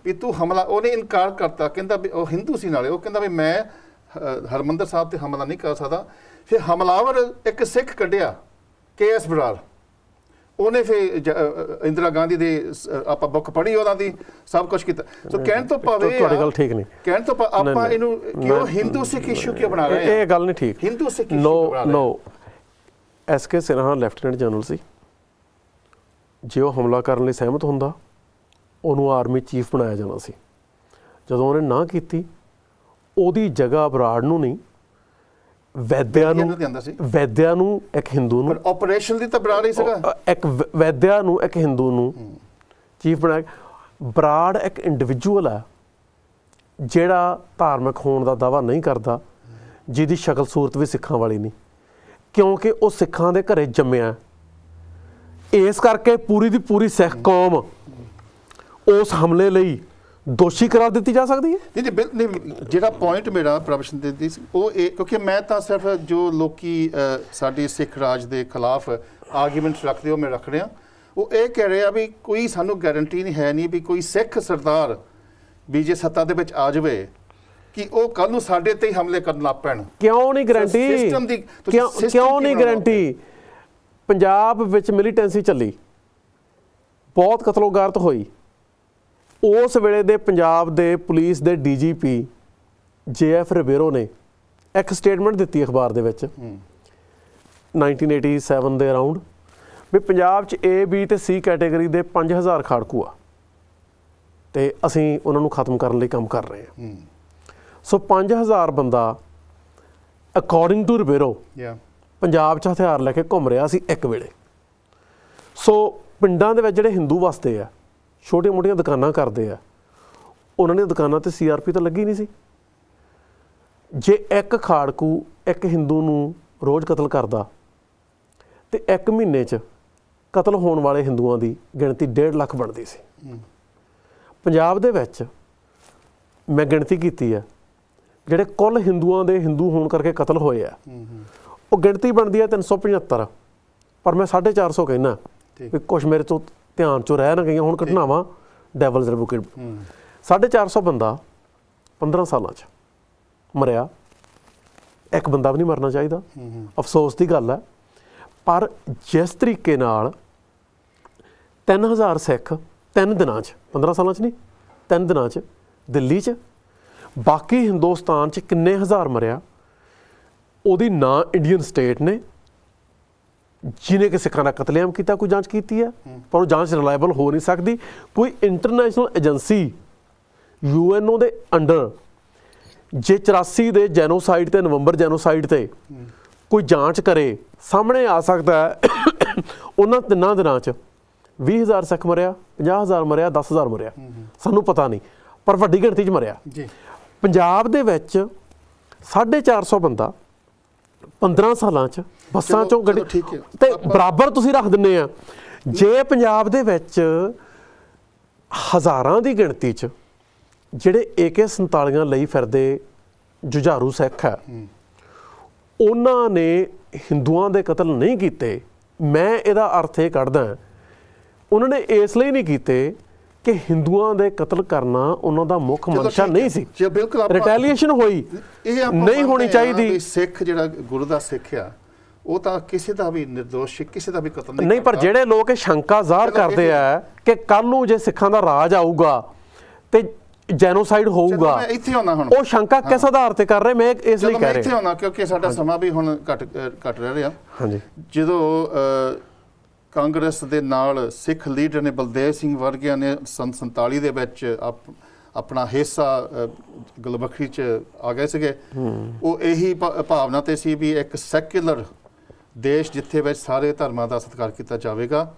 [SPEAKER 1] ਵੀ ਤੂੰ ਹਮਲਾ, ਉਹਨੇ ਇਨਕਾਰ ਕਰਤਾ, ਕਹਿੰਦਾ ਵੀ ਉਹ ਹਿੰਦੂ ਸੀ ਨਾਲੇ, ਉਹ ਕਹਿੰਦਾ ਵੀ ਮੈਂ ਹਰਮੰਦਰ ਸਾਹਿਬ ਤੇ ਹਮਲਾ ਨਹੀਂ ਕਰ ਸਕਦਾ। ਫਿਰ ਹਮਲਾਵਰ ਇੱਕ ਸਿੱਖ ਕੱਢਿਆ, KS ਬਰਾੜ, ਉਹਨੇ ਫਿਰ ਇੰਦਰਾ ਗਾਂਧੀ ਦੇ ਆਪਾਂ ਬੁੱਕ ਪੜ੍ਹੀ ਉਹਨਾਂ ਦੀ, ਸਭ ਕੁਝ ਕੀਤਾ। ਸੋ ਕਹਿਣ ਤੋਂ ਭਾਵੇਂ
[SPEAKER 2] ਤੁਹਾਡੀ ਗੱਲ ਠੀਕ ਨਹੀਂ,
[SPEAKER 1] ਕਹਿਣ ਤੋਂ ਆਪਾਂ ਇਹਨੂੰ ਕਿਉਂ ਹਿੰਦੂ ਸਿੱਖ ਇਸ਼ੂ ਕਿਉਂ ਬਣਾ ਰਹੇ ਆ? ਇਹ
[SPEAKER 2] ਗੱਲ ਨਹੀਂ ਠੀਕ।
[SPEAKER 1] ਹਿੰਦੂ ਸਿੱਖ ਇਸ਼ੂ
[SPEAKER 2] ਨੋ SK ਸਿਨਹਾ ਲੈਫਟੀਨੈਂਟ ਜਨਰਲ ਸੀ, ਜੇ ਉਹ ਹਮਲਾ ਕਰਨ ਲਈ ਸਹਿਮਤ ਹੁੰਦਾ ਉਹਨੂੰ ਆਰਮੀ ਚੀਫ ਬਣਾਇਆ ਜਾਣਾ ਸੀ। ਜਦੋਂ ਉਹਨੇ ਨਾ ਕੀਤੀ, ਉਹਦੀ ਜਗ੍ਹਾ ਬਰਾੜ ਨੂੰ ਨਹੀਂ, ਵੈਦਿਆ ਨੂੰ ਇੱਕ ਹਿੰਦੂ ਨੂੰ,
[SPEAKER 1] ਆਪਰੇਸ਼ਨ ਦੀ ਤਾਂ ਬਰਾੜ ਹੀ ਸੀਗਾ,
[SPEAKER 2] ਇੱਕ ਵੈਦਿਆ ਨੂੰ ਇੱਕ ਹਿੰਦੂ ਨੂੰ ਚੀਫ ਬਣਾਇਆ। ਬਰਾੜ ਇੱਕ ਇੰਡੀਵਿਜੂਅਲ ਹੈ ਜਿਹੜਾ ਧਾਰਮਿਕ ਹੋਣ ਦਾ ਦਾਅਵਾ ਨਹੀਂ ਕਰਦਾ, ਜਿਹਦੀ ਸ਼ਕਲ ਸੂਰਤ ਵੀ ਸਿੱਖਾਂ ਵਾਲੀ ਨਹੀਂ, ਕਿਉਂਕਿ ਉਹ ਸਿੱਖਾਂ ਦੇ ਘਰੇ ਜੰਮਿਆ। ਇਸ ਕਰਕੇ ਪੂਰੀ ਦੀ ਪੂਰੀ ਸਿੱਖ ਕੌਮ ਉਸ ਹਮਲੇ ਲਈ ਦੋਸ਼ੀ ਕਰਾਰ ਦਿੱਤੀ ਜਾ ਸਕਦੀ ਹੈ।
[SPEAKER 1] ਨਹੀਂ, ਜਿਹੜਾ ਪੁਆਇੰਟ ਮੇਰਾ ਪ੍ਰੋਫੈਸ਼ਨ ਦੇ ਸੀ ਉਹ ਇਹ, ਕਿਉਂਕਿ ਮੈਂ ਤਾਂ ਸਿਰਫ ਜੋ ਲੋਕੀ ਸਾਡੀ ਸਿੱਖ ਰਾਜ ਦੇ ਖਿਲਾਫ ਆਰਗੂਮੈਂਟਸ ਰੱਖਦੇ ਉਹ ਮੈਂ ਰੱਖ ਰਿਹਾ, ਉਹ ਇਹ ਕਹਿ ਰਿਹਾ ਵੀ ਕੋਈ ਸਾਨੂੰ ਗਾਰੰਟੀ ਨਹੀਂ ਹੈ, ਨਹੀਂ ਵੀ ਕੋਈ ਸਿੱਖ ਸਰਦਾਰ ਵੀ ਜੇ ਸੱਤਾ ਦੇ ਵਿੱਚ ਆ ਜਾਵੇ ਕਿ ਉਹ ਕੱਲ ਨੂੰ ਸਾਡੇ ਤੇ ਹੀ ਹਮਲੇ ਕਰਨ ਲੱਗ ਪੈਣ।
[SPEAKER 2] ਕਿਉਂ ਨਹੀਂ ਗਾਰੰਟੀ? ਕਿਉਂ ਨਹੀਂ ਗਾਰੰਟੀ? ਪੰਜਾਬ ਵਿੱਚ ਮਿਲੀਟੈਂਸੀ ਚੱਲੀ, ਬਹੁਤ ਕਤਲੋਗਾਰਤ ਹੋਈ। ਉਸ ਵੇਲੇ ਦੇ ਪੰਜਾਬ ਦੇ ਪੁਲਿਸ ਦੇ DGP JF ਰਿਬੇਰੋ ਨੇ ਇੱਕ ਸਟੇਟਮੈਂਟ ਦਿੱਤੀ ਅਖਬਾਰ ਦੇ ਵਿੱਚ 1987 ਦੇ ਅਰਾਊਂਡ, ਵੀ ਪੰਜਾਬ 'ਚ A, B ਤੇ C ਕੈਟੇਗਰੀ ਦੇ 5000 ਖਾੜਕੂ ਆ ਤੇ ਅਸੀਂ ਉਹਨਾਂ ਨੂੰ ਖਤਮ ਕਰਨ ਲਈ ਕੰਮ ਕਰ ਰਹੇ ਹਾਂ। ਸੋ 5000 ਬੰਦਾ ਅਕੋਰਡਿੰਗ ਟੂ ਰਿਬੇਰੋ ਪੰਜਾਬ 'ਚ ਹਥਿਆਰ ਲੈ ਕੇ ਘੁੰਮ ਰਿਹਾ ਸੀ ਇੱਕ ਵੇਲੇ। ਸੋ ਪਿੰਡਾਂ ਦੇ ਵਿੱਚ ਜਿਹੜੇ ਹਿੰਦੂ ਵਸਦੇ ਆ, ਛੋਟੀਆਂ ਮੋਟੀਆਂ ਦੁਕਾਨਾਂ ਕਰਦੇ ਆ, ਉਹਨਾਂ ਦੀਆਂ ਦੁਕਾਨਾਂ ਤੇ CRP ਤਾਂ ਲੱਗੀ ਨਹੀਂ ਸੀ। ਜੇ ਇੱਕ ਖਾੜਕੂ ਇੱਕ ਹਿੰਦੂ ਨੂੰ ਰੋਜ਼ ਕਤਲ ਕਰਦਾ ਤੇ 1 ਮਹੀਨੇ 'ਚ ਕਤਲ ਹੋਣ ਵਾਲੇ ਹਿੰਦੂਆਂ ਦੀ ਗਿਣਤੀ 1.5 ਲੱਖ ਬਣਦੀ ਸੀ। ਪੰਜਾਬ ਦੇ ਵਿੱਚ ਮੈਂ ਗਿਣਤੀ ਕੀਤੀ ਹੈ, ਜਿਹੜੇ ਕੁੱਲ ਹਿੰਦੂਆਂ ਦੇ ਹਿੰਦੂ ਹੋਣ ਕਰਕੇ ਕਤਲ ਹੋਏ ਆ, ਉਹ ਗਿਣਤੀ ਬਣਦੀ ਹੈ 375, ਪਰ ਮੈਂ 450 ਕਹਿਣਾ ਵੀ ਕੁਛ ਮੇਰੇ ਤੋਂ ਧਿਆਨ 'ਚੋਂ ਰਹਿ ਨਾ ਗਈਆਂ ਹੁਣ ਘਟਨਾਵਾਂ, ਡੈਵਲਸ ਐਡਵੋਕੇਟ। 450 ਬੰਦਾ 15 ਸਾਲਾਂ 'ਚ ਮਰਿਆ। ਇੱਕ ਬੰਦਾ ਵੀ ਨਹੀਂ ਮਰਨਾ ਚਾਹੀਦਾ, ਅਫਸੋਸ ਦੀ ਗੱਲ ਹੈ। ਪਰ ਜਿਸ ਤਰੀਕੇ ਨਾਲ 3000 ਸਿੱਖ 3 ਦਿਨਾਂ 'ਚ, 15 ਸਾਲਾਂ 'ਚ ਨਹੀਂ, 3 ਦਿਨਾਂ 'ਚ ਦਿੱਲੀ 'ਚ, ਬਾਕੀ ਹਿੰਦੁਸਤਾਨ 'ਚ ਕਿੰਨੇ ਹਜ਼ਾਰ ਮਰਿਆ, ਉਹਦੀ ਨਾ ਇੰਡੀਅਨ ਸਟੇਟ ਨੇ ਜਿਹਨੇ ਕਿ ਸਿੱਖਾਂ ਦਾ ਕਤਲੇਆਮ ਕੀਤਾ ਕੋਈ ਜਾਂਚ ਕੀਤੀ ਹੈ, ਪਰ ਉਹ ਜਾਂਚ ਰਿਲਾਇਬਲ ਹੋ ਨਹੀਂ ਸਕਦੀ। ਕੋਈ ਇੰਟਰਨੈਸ਼ਨਲ ਏਜੰਸੀ UNO ਦੇ ਅੰਡਰ ਜੇ 84 ਦੇ ਜੈਨੋਸਾਈਡ ਤੇ ਨਵੰਬਰ ਜੈਨੋਸਾਈਡ ਤੇ ਕੋਈ ਜਾਂਚ ਕਰੇ, ਸਾਹਮਣੇ ਆ ਸਕਦਾ ਹੈ ਉਹਨਾਂ 3 ਦਿਨਾਂ 'ਚ 20,000 ਸਿੱਖ ਮਰਿਆ, 50,000 ਮਰਿਆ, 10,000 ਮਰਿਆ, ਸਾਨੂੰ ਪਤਾ ਨਹੀਂ, ਪਰ ਵੱਡੀ ਗਿਣਤੀ 'ਚ ਮਰਿਆ। ਪੰਜਾਬ ਦੇ ਵਿੱਚ 450 ਬੰਦਾ 15 ਸਾਲਾਂ 'ਚ ਬੱਸਾਂ 'ਚੋਂ ਗੱਡੀ ਤੇ ਬਰਾਬਰ ਤੁਸੀਂ ਰੱਖ ਦਿੰਦੇ ਆ। ਜੇ ਪੰਜਾਬ ਦੇ ਵਿੱਚ ਹਜ਼ਾਰਾਂ ਦੀ ਗਿਣਤੀ 'ਚ ਜਿਹੜੇ AK-47 ਲਈ ਫਿਰਦੇ ਜੁਝਾਰੂ ਸਿੱਖ ਹੈ, ਉਹਨਾਂ ਨੇ ਹਿੰਦੂਆਂ ਦੇ ਕਤਲ ਨਹੀਂ ਕੀਤੇ, ਮੈਂ ਇਹਦਾ ਅਰਥ ਇਹ ਕੱਢਦਾ ਉਹਨਾਂ ਨੇ ਇਸ ਲਈ ਨਹੀਂ ਕੀਤੇ ਕਿ ਹਿੰਦੂਆਂ ਦੇ ਕਤਲ ਕਰਨਾ ਉਹਨਾਂ ਦਾ ਮੁੱਖ ਮਨਸ਼ਾ ਨਹੀਂ ਸੀ। ਰਿਟੈਲੀਏਸ਼ਨ ਹੋਈ ਨਹੀਂ ਹੋਣੀ ਚਾਹੀਦੀ।
[SPEAKER 1] ਸਿੱਖ ਜਿਹੜਾ ਗੁਰੂ ਦਾ ਸਿੱਖ ਆ, ਉਹ ਤਾਂ ਕਿਸੇ ਦਾ ਵੀ ਨਿਰਦੋਸ਼, ਕਿਸੇ ਦਾ ਵੀ ਕਤਲ ਨਹੀਂ।
[SPEAKER 2] ਨਹੀਂ, ਪਰ ਜਿਹੜੇ ਲੋਕ ਇਹ ਸ਼ੰਕਾ ਜ਼ਾਹਰ ਕਰਦੇ ਆ ਕਿ ਕੱਲ ਨੂੰ ਜੇ ਸਿੱਖਾਂ ਦਾ ਰਾਜ ਆਊਗਾ ਤੇ ਜੈਨੋਸਾਈਡ ਹੋਊਗਾ, ਉਹ ਸ਼ੰਕਾ ਕਿਸ ਆਧਾਰ ਤੇ ਕਰ ਰਹੇ, ਮੈਂ ਇਸ ਲਈ ਕਹਿ ਰਿਹਾ।
[SPEAKER 1] ਕਿਉਂਕਿ ਸਾਡਾ ਸਮਾਂ ਵੀ ਹੁਣ ਘੱਟ ਰਹਿ ਰਿਹਾ।
[SPEAKER 2] ਹਾਂਜੀ,
[SPEAKER 1] ਜਦੋਂ ਕਾਂਗਰਸ ਦੇ ਨਾਲ ਸਿੱਖ ਲੀਡਰ ਨੇ ਬਲਦੇਵ ਸਿੰਘ ਵਰਗਿਆਂ ਨੇ ਸੰਨ 47 ਦੇ ਵਿੱਚ ਆਪਣਾ ਹਿੱਸਾ ਗੁਲਬਖਰੀ 'ਚ ਆ ਗਏ ਸੀਗੇ। ਉਹ ਇਹੀ ਭਾਵਨਾ 'ਤੇ ਸੀ ਵੀ ਇੱਕ ਸੈਕੂਲਰ ਦੇਸ਼ ਜਿੱਥੇ ਵਿੱਚ ਸਾਰੇ ਧਰਮਾਂ ਦਾ ਸਤਿਕਾਰ ਕੀਤਾ ਜਾਵੇਗਾ,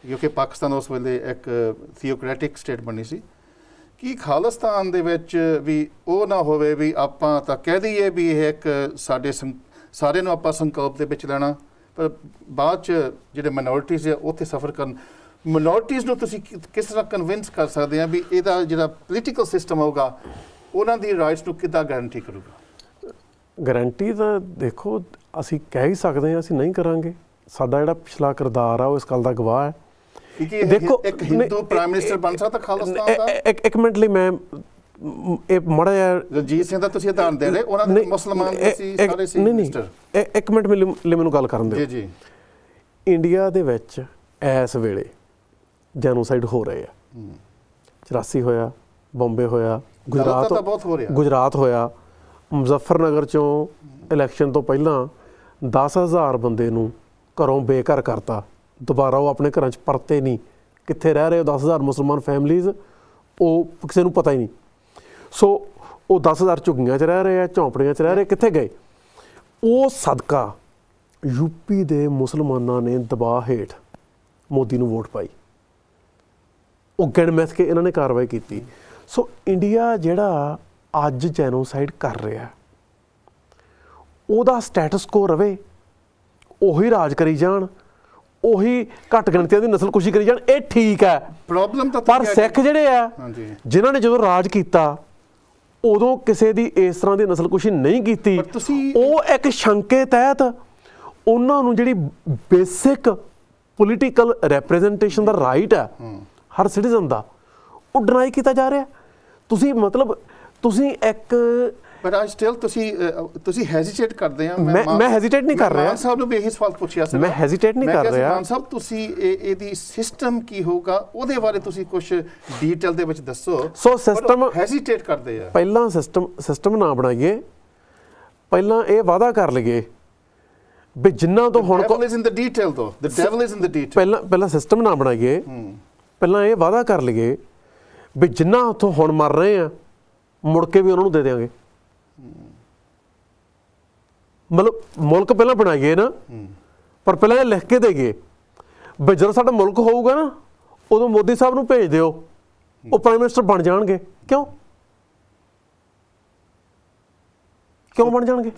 [SPEAKER 1] ਕਿਉਂਕਿ ਪਾਕਿਸਤਾਨ ਉਸ ਵੇਲੇ ਇੱਕ ਥੀਓਕ੍ਰੈਟਿਕ ਸਟੇਟ ਬਣੀ ਸੀ। ਕਿ ਖਾਲਿਸਤਾਨ ਦੇ ਵਿੱਚ ਵੀ ਉਹ ਨਾ ਹੋਵੇ ਵੀ ਆਪਾਂ ਤਾਂ ਕਹਿ ਦਈਏ ਵੀ ਇਹ ਇੱਕ ਸਾਡੇ ਸਾਰਿਆਂ ਨੂੰ ਆਪਾਂ ਸੰਕਲਪ ਦੇ ਵਿੱਚ ਲੈਣਾ, ਪਰ ਬਾਅਦ 'ਚ ਜਿਹੜੇ ਮਾਈਨੋਰਿਟੀਜ਼ ਆ ਉੱਥੇ ਸਫਰ ਕਰਨ। ਮਾਈਨੋਰਿਟੀਜ਼ ਨੂੰ ਤੁਸੀਂ ਕਿਸ ਤਰ੍ਹਾਂ ਕਨਵਿੰਸ ਕਰ ਸਕਦੇ ਆ ਵੀ ਇਹਦਾ ਜਿਹੜਾ ਪੋਲੀਟੀਕਲ ਸਿਸਟਮ ਹੋਊਗਾ ਉਹਨਾਂ ਦੀ ਰਾਈਟਸ ਨੂੰ ਕਿੱਦਾਂ ਗਾਰੰਟੀ ਕਰੂਗਾ?
[SPEAKER 2] ਗਾਰੰਟੀ ਤਾਂ ਦੇਖੋ ਅਸੀਂ ਕਹਿ ਹੀ ਸਕਦੇ ਹਾਂ, ਅਸੀਂ ਨਹੀਂ ਕਰਾਂਗੇ। ਸਾਡਾ ਜਿਹੜਾ ਪਿਛਲਾ ਕਿਰਦਾਰ ਆ ਉਹ ਇਸ ਗੱਲ ਦਾ ਗਵਾਹ ਹੈ।
[SPEAKER 1] ਦੇਖੋ ਇੱਕ ਹਿੰਦੂ ਪ੍ਰਾਈਮ ਮਿਨਿਸਟਰ ਬਣ ਸਕਦਾ ਖਾਲਿਸਤਾਨ ਦਾ?
[SPEAKER 2] ਇੱਕ ਮਿੰਟ ਲਈ ਮੈਂ ਇਹ ਮਾੜਾ ਜਿਹਾ
[SPEAKER 1] ਰਣਜੀਤ ਸਿੰਘ ਦਾ ਤੁਸੀਂ ਉਦਾਹਰਨ ਦੇ ਰਹੇ, ਉਹਨਾਂ ਦੇ ਮੁਸਲਮਾਨ ਸੀ ਸਾਰੇ ਸੀ ਮਿਨਿਸਟਰ।
[SPEAKER 2] ਇੱਕ ਮਿੰਟ ਲਈ ਮੈਨੂੰ ਗੱਲ ਕਰਨ ਦਿਓ।
[SPEAKER 1] ਜੀ
[SPEAKER 2] ਇੰਡੀਆ ਦੇ ਵਿੱਚ ਇਸ ਵੇਲੇ ਜੈਨੋਸਾਈਡ ਹੋ ਰਹੇ ਆ। 84 ਹੋਇਆ, ਬੰਬੇ ਹੋਇਆ, ਗੁਜਰਾਤ ਹੋਇਆ। ਮੁਜ਼ੱਫਰਨਗਰ ਚੋਂ ਇਲੈਕਸ਼ਨ ਤੋਂ ਪਹਿਲਾਂ 10,000 ਬੰਦੇ ਨੂੰ ਘਰੋਂ ਬੇਘਰ ਕਰਤਾ। ਦੁਬਾਰਾ ਉਹ ਆਪਣੇ ਘਰਾਂ 'ਚ ਪਰਤੇ ਨਹੀਂ। ਕਿੱਥੇ ਰਹਿ ਰਹੇ ਉਹ 10,000 ਮੁਸਲਮਾਨ ਫੈਮਲੀਜ਼, ਉਹ ਕਿਸੇ ਨੂੰ ਪਤਾ ਹੀ ਨਹੀਂ। ਸੋ ਉਹ 10,000 ਝੁੱਗੀਆਂ 'ਚ ਰਹਿ ਰਹੇ ਆ, ਝੌਂਪੜੀਆਂ 'ਚ ਰਹਿ ਰਹੇ, ਕਿੱਥੇ ਗਏ? ਉਹ ਸਦਕਾ ਯੂਪੀ ਦੇ ਮੁਸਲਮਾਨਾਂ ਨੇ ਦਬਾਅ ਹੇਠ ਮੋਦੀ ਨੂੰ ਵੋਟ ਪਾਈ। ਉਹ ਗਿਣ ਮਿਥ ਕੇ ਇਹਨਾਂ ਨੇ ਕਾਰਵਾਈ ਕੀਤੀ। ਸੋ ਇੰਡੀਆ ਜਿਹੜਾ ਅੱਜ ਜੈਨੋਸਾਈਡ ਕਰ ਰਿਹਾ, ਉਹਦਾ ਸਟੇਟਸ ਕੋ ਰਵੇ, ਉਹੀ ਰਾਜ ਕਰੀ ਜਾਣ, ਉਹੀ ਘੱਟ ਗਿਣਤੀਆਂ ਦੀ ਨਸਲਕੁਸ਼ੀ ਕਰੀ ਜਾਣ, ਇਹ ਠੀਕ ਹੈ।
[SPEAKER 1] ਪ੍ਰੋਬਲਮ ਤਾਂ
[SPEAKER 2] ਪਰ ਸਿੱਖ ਜਿਹੜੇ ਆ ਜਿਨ੍ਹਾਂ ਨੇ ਜਦੋਂ ਰਾਜ ਕੀਤਾ ਉਦੋਂ ਕਿਸੇ ਦੀ ਇਸ ਤਰ੍ਹਾਂ ਦੀ ਨਸਲਕੁਸ਼ੀ ਨਹੀਂ ਕੀਤੀ। ਉਹ ਇੱਕ ਸ਼ੰਕੇ ਤਹਿਤ ਉਹਨਾਂ ਨੂੰ ਜਿਹੜੀ ਬੇਸਿਕ ਪੋਲੀਟੀਕਲ ਰੈਪਰੈਜ਼ੈਂਟੇਸ਼ਨ ਦਾ ਰਾਈਟ ਹੈ ਹਰ ਸਿਟੀਜ਼ਨ ਦਾ, ਉਹ ਡਿਨਾਈ ਕੀਤਾ ਜਾ ਰਿਹਾ। ਤੁਸੀਂ ਮਤਲਬ ਤੁਸੀਂ ਇੱਕ
[SPEAKER 1] ਪਰ ਅੱਜ ਸਟਿਲ ਤੁਸੀਂ ਹੈਜ਼ਿਟੇਟ ਕਰਦੇ ਆ।
[SPEAKER 2] ਮੈਂ ਹੈਜ਼ਿਟੇਟ ਨਹੀਂ ਕਰ ਰਿਹਾ।
[SPEAKER 1] ਮਾਨ ਸਾਹਿਬ ਨੂੰ ਵੀ ਇਹੀ ਸਵਾਲ ਪੁੱਛਿਆ ਸੀ।
[SPEAKER 2] ਮੈਂ ਹੈਜ਼ਿਟੇਟ ਨਹੀਂ ਕਰ ਰਿਹਾ।
[SPEAKER 1] ਮਾਨ ਸਾਹਿਬ ਤੁਸੀਂ ਇਹਦੀ ਸਿਸਟਮ ਕੀ ਹੋਊਗਾ ਉਹਦੇ ਬਾਰੇ ਤੁਸੀਂ ਕੁਝ ਡੀਟੇਲ ਦੇ ਵਿੱਚ ਦੱਸੋ।
[SPEAKER 2] ਸੋ ਸਿਸਟਮ
[SPEAKER 1] ਹੈਜ਼ਿਟੇਟ ਕਰਦੇ ਆ।
[SPEAKER 2] ਪਹਿਲਾਂ ਸਿਸਟਮ ਨਾ ਬਣਾਈਏ, ਪਹਿਲਾਂ ਇਹ ਵਾਅਦਾ ਕਰ ਲਈਏ ਵੀ ਜਿੰਨਾ ਤੋਂ ਹੁਣ ਪਹਿਲਾਂ ਸਿਸਟਮ ਨਾ ਬਣਾਈਏ, ਪਹਿਲਾਂ ਇਹ ਵਾਅਦਾ ਕਰ ਲਈਏ ਵੀ ਜਿੰਨਾ ਉੱਥੋਂ ਹੁਣ ਮਰ ਰਹੇ ਆ ਮੁੜ ਕੇ ਵੀ ਉਹਨਾਂ ਨੂੰ ਦੇ ਦਿਆਂਗੇ। ਮਤਲਬ ਮੁਲਕ ਪਹਿਲਾਂ ਬਣਾਈਏ ਨਾ, ਪਰ ਪਹਿਲਾਂ ਇਹ ਲਿਖ ਕੇ ਦੇਈਏ ਵੀ ਜਦੋਂ ਸਾਡਾ ਮੁਲਕ ਹੋਊਗਾ ਨਾ ਉਦੋਂ ਮੋਦੀ ਸਾਹਿਬ ਨੂੰ ਭੇਜ ਦਿਓ, ਉਹ ਪ੍ਰਾਈਮ ਮਿਨਿਸਟਰ ਬਣ ਜਾਣਗੇ। ਕਿਉਂ ਬਣ ਜਾਣਗੇ?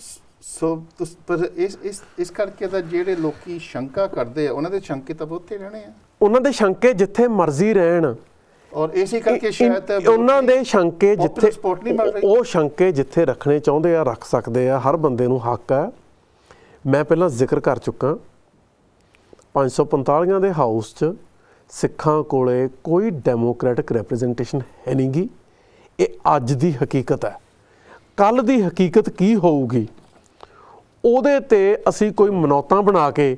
[SPEAKER 1] ਸੋ ਪਰ ਇਸ ਕਰਕੇ ਤਾਂ ਜਿਹੜੇ ਲੋਕੀ ਸ਼ੰਕਾ ਕਰਦੇ ਆ ਉਹਨਾਂ ਦੇ ਸ਼ੰਕੇ ਤਾਂ ਉੱਥੇ ਰਹਿਣੇ ਆ।
[SPEAKER 2] ਉਹਨਾਂ ਦੇ ਸ਼ੰਕੇ ਜਿੱਥੇ ਮਰਜ਼ੀ ਰਹਿਣ,
[SPEAKER 1] ਔਰ ਇਸੇ ਕਰਕੇ ਸ਼ਾਇਦ
[SPEAKER 2] ਉਹਨਾਂ ਦੇ ਸ਼ੰਕੇ ਜਿੱਥੇ ਉਹ ਸ਼ੰਕੇ ਜਿੱਥੇ ਰੱਖਣੇ ਚਾਹੁੰਦੇ ਆ ਰੱਖ ਸਕਦੇ ਆ। ਹਰ ਬੰਦੇ ਨੂੰ ਹੱਕ ਹੈ। ਮੈਂ ਪਹਿਲਾਂ ਜ਼ਿਕਰ ਕਰ ਚੁੱਕਾ 545 ਦੇ ਹਾਊਸ 'ਚ ਸਿੱਖਾਂ ਕੋਲੇ ਕੋਈ ਡੈਮੋਕ੍ਰੈਟਿਕ ਰੈਪਰੈਜ਼ੈਂਟੇਸ਼ਨ ਹੈ ਨਹੀਂ ਗੀ। ਇਹ ਅੱਜ ਦੀ ਹਕੀਕਤ ਹੈ। ਕੱਲ੍ਹ ਦੀ ਹਕੀਕਤ ਕੀ ਹੋਊਗੀ ਉਹਦੇ 'ਤੇ ਅਸੀਂ ਕੋਈ ਮਨੌਤਾਂ ਬਣਾ ਕੇ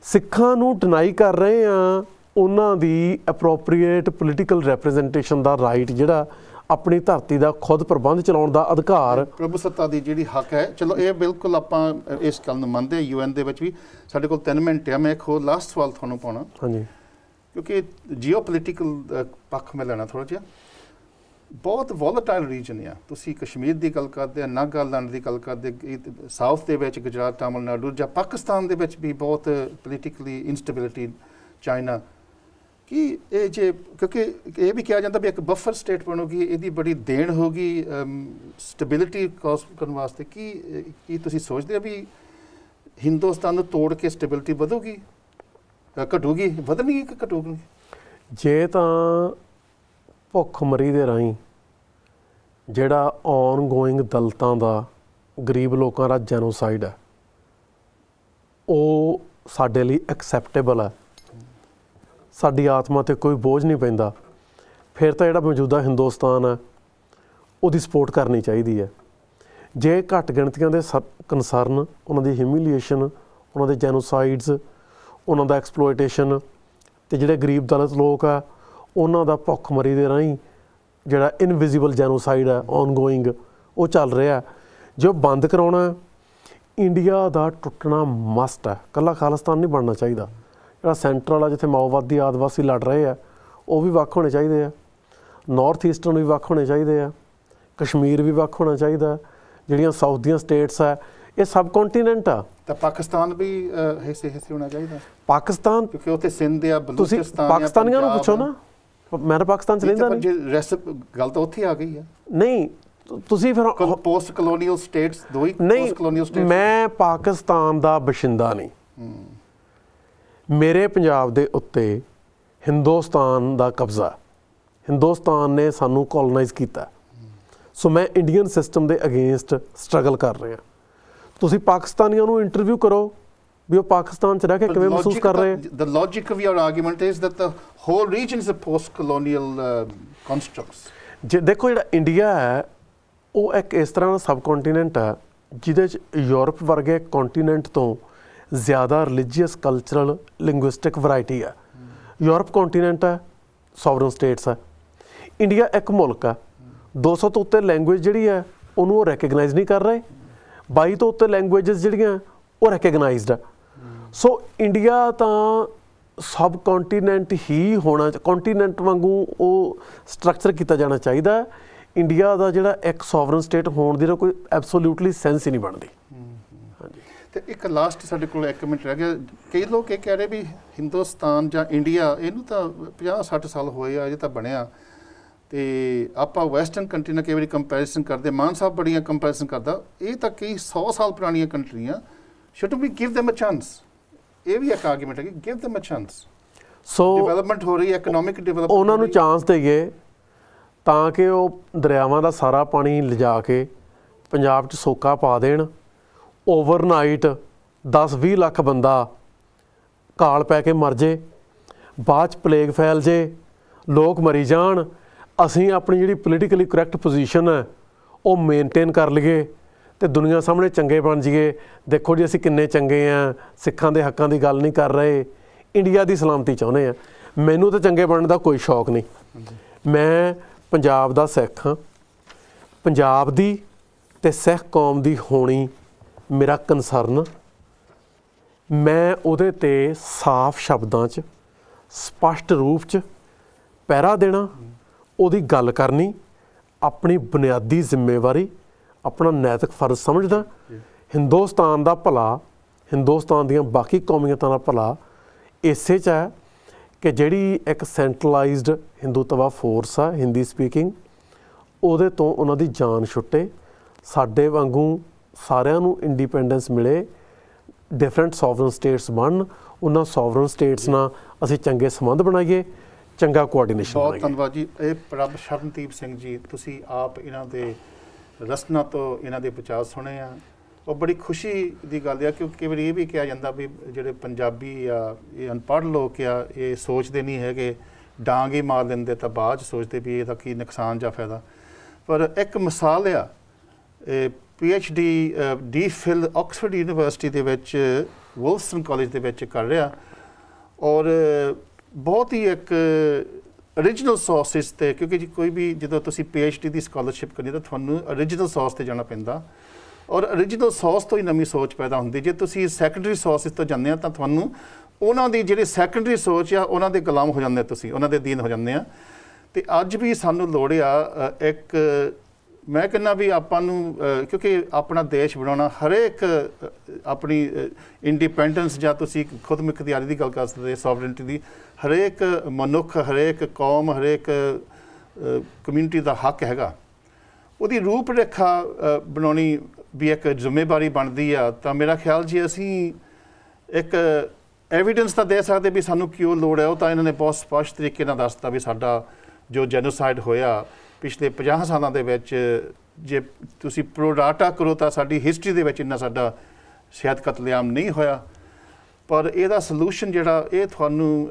[SPEAKER 2] ਸਿੱਖਾਂ ਨੂੰ ਡਿਨਾਈ ਕਰ ਰਹੇ ਹਾਂ ਉਹਨਾਂ ਦੀ ਅਪਰੋਪਰੀਏਟ ਪੋਲੀਟੀਕਲ ਰੈਪਰੈਜ਼ੈਂਟੇਸ਼ਨ ਦਾ ਰਾਈਟ, ਜਿਹੜਾ ਆਪਣੀ ਧਰਤੀ ਦਾ ਖੁਦ ਪ੍ਰਬੰਧ ਚਲਾਉਣ ਦਾ ਅਧਿਕਾਰ,
[SPEAKER 1] ਪ੍ਰਭੂ ਸੱਤਾ ਦੀ ਜਿਹੜੀ ਹੱਕ ਹੈ। ਚਲੋ ਇਹ ਬਿਲਕੁਲ ਆਪਾਂ ਇਸ ਗੱਲ ਨੂੰ ਮੰਨਦੇ। UN ਦੇ ਵਿੱਚ ਵੀ ਸਾਡੇ ਕੋਲ 3 ਮਿੰਟ ਆ। ਮੈਂ ਇੱਕ ਹੋਰ ਲਾਸਟ ਸਵਾਲ ਤੁਹਾਨੂੰ ਪਾਉਣਾ,
[SPEAKER 2] ਹਾਂਜੀ,
[SPEAKER 1] ਕਿਉਂਕਿ ਜੀਓ ਪੋਲੀਟੀਕਲ ਪੱਖ ਮੈਂ ਲੈਣਾ ਥੋੜ੍ਹਾ ਜਿਹਾ। ਬਹੁਤ ਵੋਲੇਟਾਈਲ ਰੀਜਨ ਆ। ਤੁਸੀਂ ਕਸ਼ਮੀਰ ਦੀ ਗੱਲ ਕਰਦੇ ਆ, ਨਾਗਾਲੈਂਡ ਦੀ ਗੱਲ ਕਰਦੇ, ਸਾਊਥ ਦੇ ਵਿੱਚ ਗੁਜਰਾਤ, ਤਾਮਿਲਨਾਡੂ, ਜਾਂ ਪਾਕਿਸਤਾਨ ਦੇ ਵਿੱਚ ਵੀ ਬਹੁਤ ਪੋਲੀਟੀਕਲੀ ਇਨਸਟੇਬਿਲਿਟੀ, ਚਾਈਨਾ। ਕਿ ਇਹ ਜੇ ਕਿਉਂਕਿ ਇਹ ਵੀ ਕਿਹਾ ਜਾਂਦਾ ਵੀ ਇੱਕ ਬਫਰ ਸਟੇਟ ਬਣੂਗੀ, ਇਹਦੀ ਬੜੀ ਦੇਣ ਹੋਊਗੀ ਸਟੇਬਿਲਿਟੀ ਕਾਜ਼ ਕਰਨ ਵਾਸਤੇ। ਕੀ ਤੁਸੀਂ ਸੋਚਦੇ ਹੋ ਵੀ ਹਿੰਦੁਸਤਾਨ ਨੂੰ ਤੋੜ ਕੇ ਸਟੇਬਿਲਿਟੀ ਵਧੂਗੀ, ਘਟੂਗੀ, ਵਧਣੀ ਕਿ ਘਟੂਗੀ?
[SPEAKER 2] ਜੇ ਤਾਂ ਭੁੱਖਮਰੀ ਦੇ ਰਾਹੀਂ ਜਿਹੜਾ ਔਨ ਗੋਇੰਗ ਦਲਿਤਾਂ ਦਾ, ਗਰੀਬ ਲੋਕਾਂ ਦਾ ਜੈਨੋਸਾਈਡ ਹੈ, ਉਹ ਸਾਡੇ ਲਈ ਐਕਸੈਪਟੇਬਲ ਹੈ, ਸਾਡੀ ਆਤਮਾ 'ਤੇ ਕੋਈ ਬੋਝ ਨਹੀਂ ਪੈਂਦਾ, ਫਿਰ ਤਾਂ ਜਿਹੜਾ ਮੌਜੂਦਾ ਹਿੰਦੁਸਤਾਨ ਹੈ ਉਹਦੀ ਸਪੋਰਟ ਕਰਨੀ ਚਾਹੀਦੀ ਹੈ। ਜੇ ਘੱਟ ਗਿਣਤੀਆਂ ਦੇ ਕੰਸਰਨ, ਉਹਨਾਂ ਦੀ ਹਿਊਮੀਲੀਏਸ਼ਨ, ਉਹਨਾਂ ਦੇ ਜੈਨੋਸਾਈਡਸ, ਉਹਨਾਂ ਦਾ ਐਕਸਪਲੋਇਟੇਸ਼ਨ, ਅਤੇ ਜਿਹੜੇ ਗਰੀਬ ਦਲਿਤ ਲੋਕ ਆ ਉਹਨਾਂ ਦਾ ਭੁੱਖਮਰੀ ਦੇ ਰਾਹੀਂ ਜਿਹੜਾ ਇਨਵਿਜ਼ੀਬਲ ਜੈਨੋਸਾਈਡ ਹੈ ਔਨ ਗੋਇੰਗ, ਉਹ ਚੱਲ ਰਿਹਾ। ਜੇ ਉਹ ਬੰਦ ਕਰਾਉਣਾ, ਇੰਡੀਆ ਦਾ ਟੁੱਟਣਾ ਮਸਟ ਹੈ। ਇਕੱਲਾ ਖਾਲਿਸਤਾਨ ਨਹੀਂ ਬਣਨਾ ਚਾਹੀਦਾ। ਜਿਹੜਾ ਸੈਂਟਰਲ ਆ ਜਿੱਥੇ ਮਾਓਵਾਦੀ ਆਦਿਵਾਸੀ ਲੜ ਰਹੇ ਆ ਉਹ ਵੀ ਵੱਖ ਹੋਣੇ ਚਾਹੀਦੇ ਆ। ਨੌਰਥ ਈਸਟਰਨ ਵੀ ਵੱਖ ਹੋਣੇ ਚਾਹੀਦੇ ਆ, ਕਸ਼ਮੀਰ ਵੀ ਵੱਖ ਹੋਣਾ ਚਾਹੀਦਾ, ਜਿਹੜੀਆਂ ਸਾਊਥ ਦੀਆਂ ਸਟੇਟਸ ਆ ਇਹ ਸਬ ਕੰਟੀਨੈਂਟ ਆ।
[SPEAKER 1] ਤਾਂ ਪਾਕਿਸਤਾਨ ਵੀ ਹਿੱਸੇ ਹੋਣਾ ਚਾਹੀਦਾ।
[SPEAKER 2] ਪਾਕਿਸਤਾਨ
[SPEAKER 1] ਕਿਉਂਕਿ ਉੱਥੇ ਸਿੰਧ ਆ,
[SPEAKER 2] ਤੁਸੀਂ
[SPEAKER 1] ਬਲੂਚਿਸਤਾਨ,
[SPEAKER 2] ਪਾਕਿਸਤਾਨੀਆਂ ਨੂੰ ਪੁੱਛੋ ਨਾ, ਮੈਂ ਤਾਂ ਪਾਕਿਸਤਾਨ 'ਚ ਰਹਿੰਦਾ ਨਹੀਂ।
[SPEAKER 1] ਗੱਲ ਤਾਂ ਉੱਥੇ ਆ ਗਈ ਆ।
[SPEAKER 2] ਨਹੀਂ ਤੁਸੀਂ ਫਿਰ
[SPEAKER 1] ਪੋਸਟ ਕਲੋਨੀਅਲ ਸਟੇਟਸ, ਦੋ ਹੀ
[SPEAKER 2] ਨਹੀਂ,
[SPEAKER 1] ਪੋਸਟ ਕਲੋਨੀਅਲ ਸਟੇਟਸ।
[SPEAKER 2] ਮੈਂ ਪਾਕਿਸਤਾਨ ਦਾ ਬਸ਼ਿੰਦਾ ਨਹੀਂ। ਮੇਰੇ ਪੰਜਾਬ ਦੇ ਉੱਤੇ ਹਿੰਦੁਸਤਾਨ ਦਾ ਕਬਜ਼ਾ, ਹਿੰਦੁਸਤਾਨ ਨੇ ਸਾਨੂੰ ਕੋਲੋਨਾਈਜ਼ ਕੀਤਾ। ਸੋ ਮੈਂ ਇੰਡੀਅਨ ਸਿਸਟਮ ਦੇ ਅਗੇਂਸਟ ਸਟਰਗਲ ਕਰ ਰਿਹਾ। ਤੁਸੀਂ ਪਾਕਿਸਤਾਨੀਆਂ ਨੂੰ ਇੰਟਰਵਿਊ ਕਰੋ ਵੀ ਉਹ ਪਾਕਿਸਤਾਨ 'ਚ ਰਹਿ ਕੇ ਕਿਵੇਂ ਮਹਿਸੂਸ ਕਰ ਰਹੇ।
[SPEAKER 1] The logic of your argument is that the whole region is a post-colonial constructs.
[SPEAKER 2] ਜੇ ਦੇਖੋ ਜਿਹੜਾ ਇੰਡੀਆ ਹੈ ਉਹ ਇੱਕ ਇਸ ਤਰ੍ਹਾਂ ਦਾ ਸਬ ਕੰਟੀਨੈਂਟ ਹੈ ਜਿਹਦੇ 'ਚ ਯੂਰਪ ਵਰਗੇ ਕੰਟੀਨੈਂਟ ਤੋਂ ਜ਼ਿਆਦਾ ਰਿਲੀਜੀਅਸ, ਕਲਚਰਲ, ਲਿੰਗੁਇਸਟਿਕ ਵੈਰਾਈਟੀ ਹੈ। ਯੂਰਪ ਕੰਟੀਨੈਂਟ ਹੈ, ਸੋਵਰਨ ਸਟੇਟਸ ਹੈ। ਇੰਡੀਆ ਇੱਕ ਮੁਲਕ ਹੈ, 200 ਤੋਂ ਉੱਤੇ ਲੈਂਗੁਏਜ ਜਿਹੜੀ ਹੈ ਉਹਨੂੰ ਉਹ ਰੈਕਗਨਾਈਜ਼ ਨਹੀਂ ਕਰ ਰਹੇ, 22 ਤੋਂ ਉੱਤੇ ਲੈਂਗੁਏਜਸ ਜਿਹੜੀਆਂ ਉਹ ਰੈਕਗਨਾਈਜ਼ਡ ਹੈ। ਸੋ ਇੰਡੀਆ ਤਾਂ ਸਬ ਕੰਟੀਨੈਂਟ ਹੀ ਹੋਣਾ, ਕੰਟੀਨੈਂਟ ਵਾਂਗੂ ਉਹ ਸਟਰਕਚਰ ਕੀਤਾ ਜਾਣਾ ਚਾਹੀਦਾ। ਇੰਡੀਆ ਦਾ ਜਿਹੜਾ ਇੱਕ ਸੋਵਰਨ ਸਟੇਟ ਹੋਣ ਦੀ ਤਾਂ ਕੋਈ ਐਬਸੋਲਿਊਟਲੀ ਸੈਂਸ ਹੀ ਨਹੀਂ ਬਣਦੀ।
[SPEAKER 1] ਹਾਂਜੀ, ਤੇ ਇੱਕ ਲਾਸਟ ਸਾਡੇ ਕੋਲ 1 ਮਿੰਟ ਰਹਿ ਗਿਆ। ਕਈ ਲੋਕ ਇਹ ਕਹਿ ਰਹੇ ਵੀ ਹਿੰਦੁਸਤਾਨ ਜਾਂ ਇੰਡੀਆ ਇਹਨੂੰ ਤਾਂ 50-60 ਸਾਲ ਹੋਏ ਆ ਅਜੇ ਤਾਂ ਬਣਿਆ, ਤੇ ਆਪਾਂ ਵੈਸਟਰਨ ਕੰਟਰੀ ਨਾਲ ਕਈ ਵਾਰੀ ਕੰਪੈਰੀਜ਼ਨ ਕਰਦੇ। ਮਾਨ ਸਾਹਿਬ ਬੜੀਆਂ ਕੰਪੈਰੀਜ਼ਨ ਕਰਦਾ, ਇਹ ਤਾਂ ਕਈ 100 ਸਾਲ ਪੁਰਾਣੀਆਂ ਕੰਟਰੀਆਂ। Should we give them a chance? ਇਹ ਵੀ ਇੱਕ ਆਰਗੂਮੈਂਟ ਹੈ ਕਿ give them a chance।
[SPEAKER 2] So
[SPEAKER 1] development ਹੋ ਰਹੀ ਹੈ, ਇਕਨੋਮਿਕ ਡਿਵੈਲਪਮੈਂਟ,
[SPEAKER 2] ਉਹਨਾਂ ਨੂੰ ਚਾਂਸ ਦੇਈਏ ਤਾਂ ਕਿ ਉਹ ਦਰਿਆਵਾਂ ਦਾ ਸਾਰਾ ਪਾਣੀ ਲਿਜਾ ਕੇ ਪੰਜਾਬ 'ਚ ਸੋਕਾ ਪਾ ਦੇਣ। ਓਵਰਨਾਈਟ 10-20 ਲੱਖ ਬੰਦਾ ਕਾਲ ਪੈ ਕੇ ਮਰ ਜੇ, ਬਾਅਦ 'ਚ ਪਲੇਗ ਫੈਲ ਜੇ, ਲੋਕ ਮਰੀ ਜਾਣ। ਅਸੀਂ ਆਪਣੀ ਜਿਹੜੀ ਪੋਲੀਟੀਕਲੀ ਕਰੈਕਟ ਪੋਜੀਸ਼ਨ ਹੈ ਉਹ ਮੇਨਟੇਨ ਕਰ ਲਈਏ ਅਤੇ ਦੁਨੀਆ ਸਾਹਮਣੇ ਚੰਗੇ ਬਣ ਜਾਈਏ। ਦੇਖੋ ਜੀ ਅਸੀਂ ਕਿੰਨੇ ਚੰਗੇ ਹਾਂ, ਸਿੱਖਾਂ ਦੇ ਹੱਕਾਂ ਦੀ ਗੱਲ ਨਹੀਂ ਕਰ ਰਹੇ, ਇੰਡੀਆ ਦੀ ਸਲਾਮਤੀ ਚਾਹੁੰਦੇ ਹਾਂ। ਮੈਨੂੰ ਤਾਂ ਚੰਗੇ ਬਣਨ ਦਾ ਕੋਈ ਸ਼ੌਕ ਨਹੀਂ। ਮੈਂ ਪੰਜਾਬ ਦਾ ਸਿੱਖ ਹਾਂ, ਪੰਜਾਬ ਦੀ ਅਤੇ ਸਿੱਖ ਕੌਮ ਦੀ ਹੋਣੀ ਮੇਰਾ ਕੰਸਰਨ। ਮੈਂ ਉਹਦੇ 'ਤੇ ਸਾਫ਼ ਸ਼ਬਦਾਂ 'ਚ, ਸਪਸ਼ਟ ਰੂਪ 'ਚ ਪਹਿਰਾ ਦੇਣਾ, ਉਹਦੀ ਗੱਲ ਕਰਨੀ ਆਪਣੀ ਬੁਨਿਆਦੀ ਜ਼ਿੰਮੇਵਾਰੀ, ਆਪਣਾ ਨੈਤਿਕ ਫਰਜ਼ ਸਮਝਦਾ। ਹਿੰਦੁਸਤਾਨ ਦਾ ਭਲਾ, ਹਿੰਦੁਸਤਾਨ ਦੀਆਂ ਬਾਕੀ ਕੌਮੀਅਤਾਂ ਦਾ ਭਲਾ ਇਸੇ 'ਚ ਹੈ ਕਿ ਜਿਹੜੀ ਇੱਕ ਸੈਂਟਰਲਾਈਜ਼ਡ ਹਿੰਦੂਤਵਾ ਫੋਰਸ ਆ ਹਿੰਦੀ ਸਪੀਕਿੰਗ, ਉਹਦੇ ਤੋਂ ਉਹਨਾਂ ਦੀ ਜਾਨ ਛੁੱਟੇ। ਸਾਡੇ ਵਾਂਗੂ ਸਾਰਿਆਂ ਨੂੰ ਇੰਡੀਪੈਂਡੈਂਸ ਮਿਲੇ, ਡਿਫਰੈਂਟ ਸੋਵਰਨ ਸਟੇਟਸ ਬਣਨ, ਉਹਨਾਂ ਸੋਵਰਨ ਸਟੇਟਸ ਨਾਲ ਅਸੀਂ ਚੰਗੇ ਸੰਬੰਧ ਬਣਾਈਏ, ਚੰਗਾ ਕੋਆਰਡੀਨੇਸ਼ਨ ਬਣਾਈਏ।
[SPEAKER 1] ਬਹੁਤ ਧੰਨਵਾਦ ਜੀ। ਇਹ ਪ੍ਰਭ ਸ਼ਰਨਦੀਪ ਸਿੰਘ ਜੀ, ਤੁਸੀਂ ਆਪ ਇਹਨਾਂ ਦੇ ਰਸਨਾ ਤੋਂ ਇਹਨਾਂ ਦੇ ਵਿਚਾਰ ਸੁਣੇ ਆ। ਉਹ ਬੜੀ ਖੁਸ਼ੀ ਦੀ ਗੱਲ ਆ, ਕਿਉਂਕਿ ਕਈ ਵਾਰੀ ਇਹ ਵੀ ਕਿਹਾ ਜਾਂਦਾ ਵੀ ਜਿਹੜੇ ਪੰਜਾਬੀ ਆ, ਇਹ ਅਨਪੜ੍ਹ ਲੋਕ ਆ, ਇਹ ਸੋਚਦੇ ਨਹੀਂ ਹੈਗੇ, ਡਾਂਗ ਹੀ ਮਾਰ ਦਿੰਦੇ ਤਾਂ ਬਾਅਦ 'ਚ ਸੋਚਦੇ ਵੀ ਇਹਦਾ ਕੀ ਨੁਕਸਾਨ ਜਾਂ ਫਾਇਦਾ। ਪਰ ਇੱਕ ਮਿਸਾਲ ਆ, PhD ਡੀ.ਫਿਲ ਆਕਸਫੋਰਡ ਯੂਨੀਵਰਸਿਟੀ ਦੇ ਵਿੱਚ, ਵੁਲਸਟਨ ਕਾਲਜ ਦੇ ਵਿੱਚ ਕਰ ਰਿਹਾ, ਔਰ ਬਹੁਤ ਹੀ ਇੱਕ ਓਰੀਜਨਲ ਸੋਰਸਿਸ 'ਤੇ, ਕਿਉਂਕਿ ਕੋਈ ਵੀ ਜਦੋਂ ਤੁਸੀਂ PhD ਦੀ ਸਕਾਲਰਸ਼ਿਪ ਕਰਨੀ ਤਾਂ ਤੁਹਾਨੂੰ ਓਰੀਜਨਲ ਸੋਰਸ 'ਤੇ ਜਾਣਾ ਪੈਂਦਾ, ਔਰ ਓਰੀਜਨਲ ਸੋਰਸ ਤੋਂ ਹੀ ਨਵੀਂ ਸੋਚ ਪੈਦਾ ਹੁੰਦੀ। ਜੇ ਤੁਸੀਂ ਸੈਕੰਡਰੀ ਸੋਰਸਿਸ ਤੋਂ ਜਾਂਦੇ ਆ ਤਾਂ ਤੁਹਾਨੂੰ ਉਹਨਾਂ ਦੀ ਜਿਹੜੀ ਸੈਕੰਡਰੀ ਸੋਚ ਆ ਉਹਨਾਂ ਦੇ ਗੁਲਾਮ ਹੋ ਜਾਂਦੇ, ਤੁਸੀਂ ਉਹਨਾਂ ਦੇ ਅਧੀਨ ਹੋ ਜਾਂਦੇ ਆ। ਅਤੇ ਅੱਜ ਵੀ ਸਾਨੂੰ ਲੋੜ ਆ ਇੱਕ, ਮੈਂ ਕਹਿੰਦਾ ਵੀ ਆਪਾਂ ਨੂੰ, ਕਿਉਂਕਿ ਆਪਣਾ ਦੇਸ਼ ਬਣਾਉਣਾ, ਹਰੇਕ ਆਪਣੀ ਇੰਡੀਪੈਂਡੈਂਸ ਜਾਂ ਤੁਸੀਂ ਖੁਦ ਮੁਖਤਿਆਰੀ ਦੀ ਗੱਲ ਕਰ ਸਕਦੇ, ਸੋਵਰਨਟੀ ਦੀ, ਹਰੇਕ ਮਨੁੱਖ, ਹਰੇਕ ਕੌਮ, ਹਰੇਕ ਕਮਿਊਨਿਟੀ ਦਾ ਹੱਕ ਹੈਗਾ। ਉਹਦੀ ਰੂਪ ਰੇਖਾ ਬਣਾਉਣੀ ਵੀ ਇੱਕ ਜ਼ਿੰਮੇਵਾਰੀ ਬਣਦੀ ਆ। ਤਾਂ ਮੇਰਾ ਖਿਆਲ ਜੀ ਅਸੀਂ ਇੱਕ ਐਵੀਡੈਂਸ ਤਾਂ ਦੇ ਸਕਦੇ ਵੀ ਸਾਨੂੰ ਕਿਉਂ ਲੋੜ ਹੈ। ਉਹ ਤਾਂ ਇਹਨਾਂ ਨੇ ਬਹੁਤ ਸਪਸ਼ਟ ਤਰੀਕੇ ਨਾਲ ਦੱਸਤਾ ਵੀ ਸਾਡਾ ਜੋ ਜੈਨੋਸਾਈਡ ਹੋਇਆ ਪਿਛਲੇ 50 ਸਾਲਾਂ ਦੇ ਵਿੱਚ, ਜੇ ਤੁਸੀਂ ਪ੍ਰੋਡਾਟਾ ਕਰੋ ਤਾਂ ਸਾਡੀ ਹਿਸਟਰੀ ਦੇ ਵਿੱਚ ਇੰਨਾ ਸਾਡਾ ਸ਼ਾਇਦ ਕਤਲੇਆਮ ਨਹੀਂ ਹੋਇਆ। ਪਰ ਇਹਦਾ ਸਲੂਸ਼ਨ ਜਿਹੜਾ ਇਹ ਤੁਹਾਨੂੰ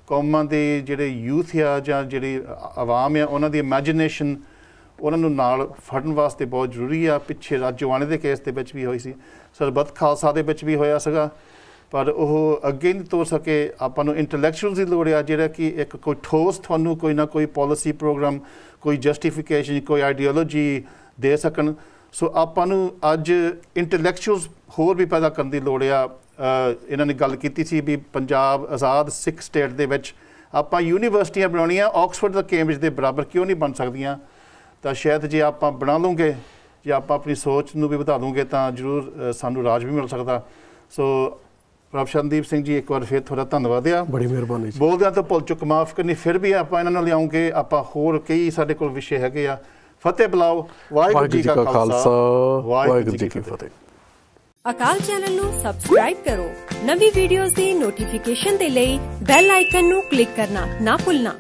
[SPEAKER 1] ਕੌਮਾਂ ਦੇ ਜਿਹੜੇ ਯੂਥ ਆ ਜਾਂ ਜਿਹੜੀ ਆਵਾਮ ਆ ਉਹਨਾਂ ਦੀ ਇਮੈਜੀਨੇਸ਼ਨ, ਉਹਨਾਂ ਨੂੰ ਨਾਲ ਫੜਨ ਵਾਸਤੇ ਬਹੁਤ ਜ਼ਰੂਰੀ ਆ। ਪਿੱਛੇ ਰਾਜੋਆਣੇ ਦੇ ਕੇਸ ਦੇ ਵਿੱਚ ਵੀ ਹੋਈ ਸੀ, ਸਰਬੱਤ ਖਾਲਸਾ ਦੇ ਵਿੱਚ ਵੀ ਹੋਇਆ ਸੀਗਾ, ਪਰ ਉਹ ਅੱਗੇ ਨਹੀਂ ਤੋਰ ਸਕੇ। ਆਪਾਂ ਨੂੰ ਇੰਟਲੈਕਚੁਅਲਸ ਦੀ ਲੋੜ ਆ ਜਿਹੜਾ ਕਿ ਇੱਕ ਕੋਈ ਠੋਸ ਤੁਹਾਨੂੰ ਕੋਈ ਨਾ ਕੋਈ ਪੋਲਿਸੀ ਪ੍ਰੋਗਰਾਮ, ਕੋਈ ਜਸਟੀਫਿਕੇਸ਼ਨ, ਕੋਈ ਆਈਡੀਓਲੋਜੀ ਦੇ ਸਕਣ। ਸੋ ਆਪਾਂ ਨੂੰ ਅੱਜ ਇੰਟਲੈਕਚੁਅਲਸ ਹੋਰ ਵੀ ਪੈਦਾ ਕਰਨ ਦੀ ਲੋੜ ਆ। ਇਹਨਾਂ ਨੇ ਗੱਲ ਕੀਤੀ ਸੀ ਵੀ ਪੰਜਾਬ ਆਜ਼ਾਦ ਸਿੱਖ ਸਟੇਟ ਦੇ ਵਿੱਚ ਆਪਾਂ ਯੂਨੀਵਰਸਿਟੀਆਂ ਬਣਾਉਣੀਆਂ ਆਕਸਫੋਰਡ ਤੇ ਕੈਂਬਰਿਜ ਦੇ ਬਰਾਬਰ ਕਿਉਂ ਨਹੀਂ ਬਣ ਸਕਦੀਆਂ। ਤਾਂ ਸ਼ਾਇਦ ਜੇ ਆਪਾਂ ਬਣਾ ਲਵਾਂਗੇ, ਜੇ ਆਪਾਂ ਆਪਣੀ ਸੋਚ ਨੂੰ ਵੀ ਵਧਾ ਲਵਾਂਗੇ ਤਾਂ ਜ਼ਰੂਰ ਸਾਨੂੰ ਰਾਜ ਵੀ ਮਿਲ ਸਕਦਾ। ਸੋ ਪ੍ਰਭ ਸ਼ਰਨਦੀਪ ਸਿੰਘ ਜੀ, ਇੱਕ ਵਾਰ ਫਿਰ ਤੁਹਾਡਾ ਧੰਨਵਾਦ ਆ।
[SPEAKER 2] ਬੜੀ ਮਿਹਰਬਾਨੀ ਜੀ।
[SPEAKER 1] ਬੋਲਦਿਆਂ ਤਾਂ ਭੁੱਲ ਚੁੱਕ ਮਾਫ ਕਰਨੀ, ਫਿਰ ਵੀ ਆਪਾਂ ਇਹਨਾਂ ਨਾਲ ਲਿਆਉਂਗੇ। ਆਪਾਂ ਹੋਰ ਕਈ ਸਾਡੇ ਕੋਲ ਵਿਸ਼ੇ ਹੈਗੇ ਆ। ਫਤਿਹ ਬੁਲਾਓ। ਵਾਹਿਗੁਰੂ ਜੀ ਕਾ ਖਾਲਸਾ, ਵਾਹਿਗੁਰੂ ਜੀ ਕੀ ਫਤਿਹ।
[SPEAKER 3] ਅਕਾਲ ਚੈਨਲ ਨੂੰ ਸਬਸਕ੍ਰਾਈਬ ਕਰੋ। ਨਵੀਂ ਵੀਡੀਓਜ਼ ਦੀ ਨੋਟੀਫਿਕੇਸ਼ਨ ਦੇ ਲਈ ਬੈਲ ਆਈਕਨ ਨੂੰ ਕਲਿੱਕ ਕਰਨਾ ਨਾ ਭੁੱਲਣਾ।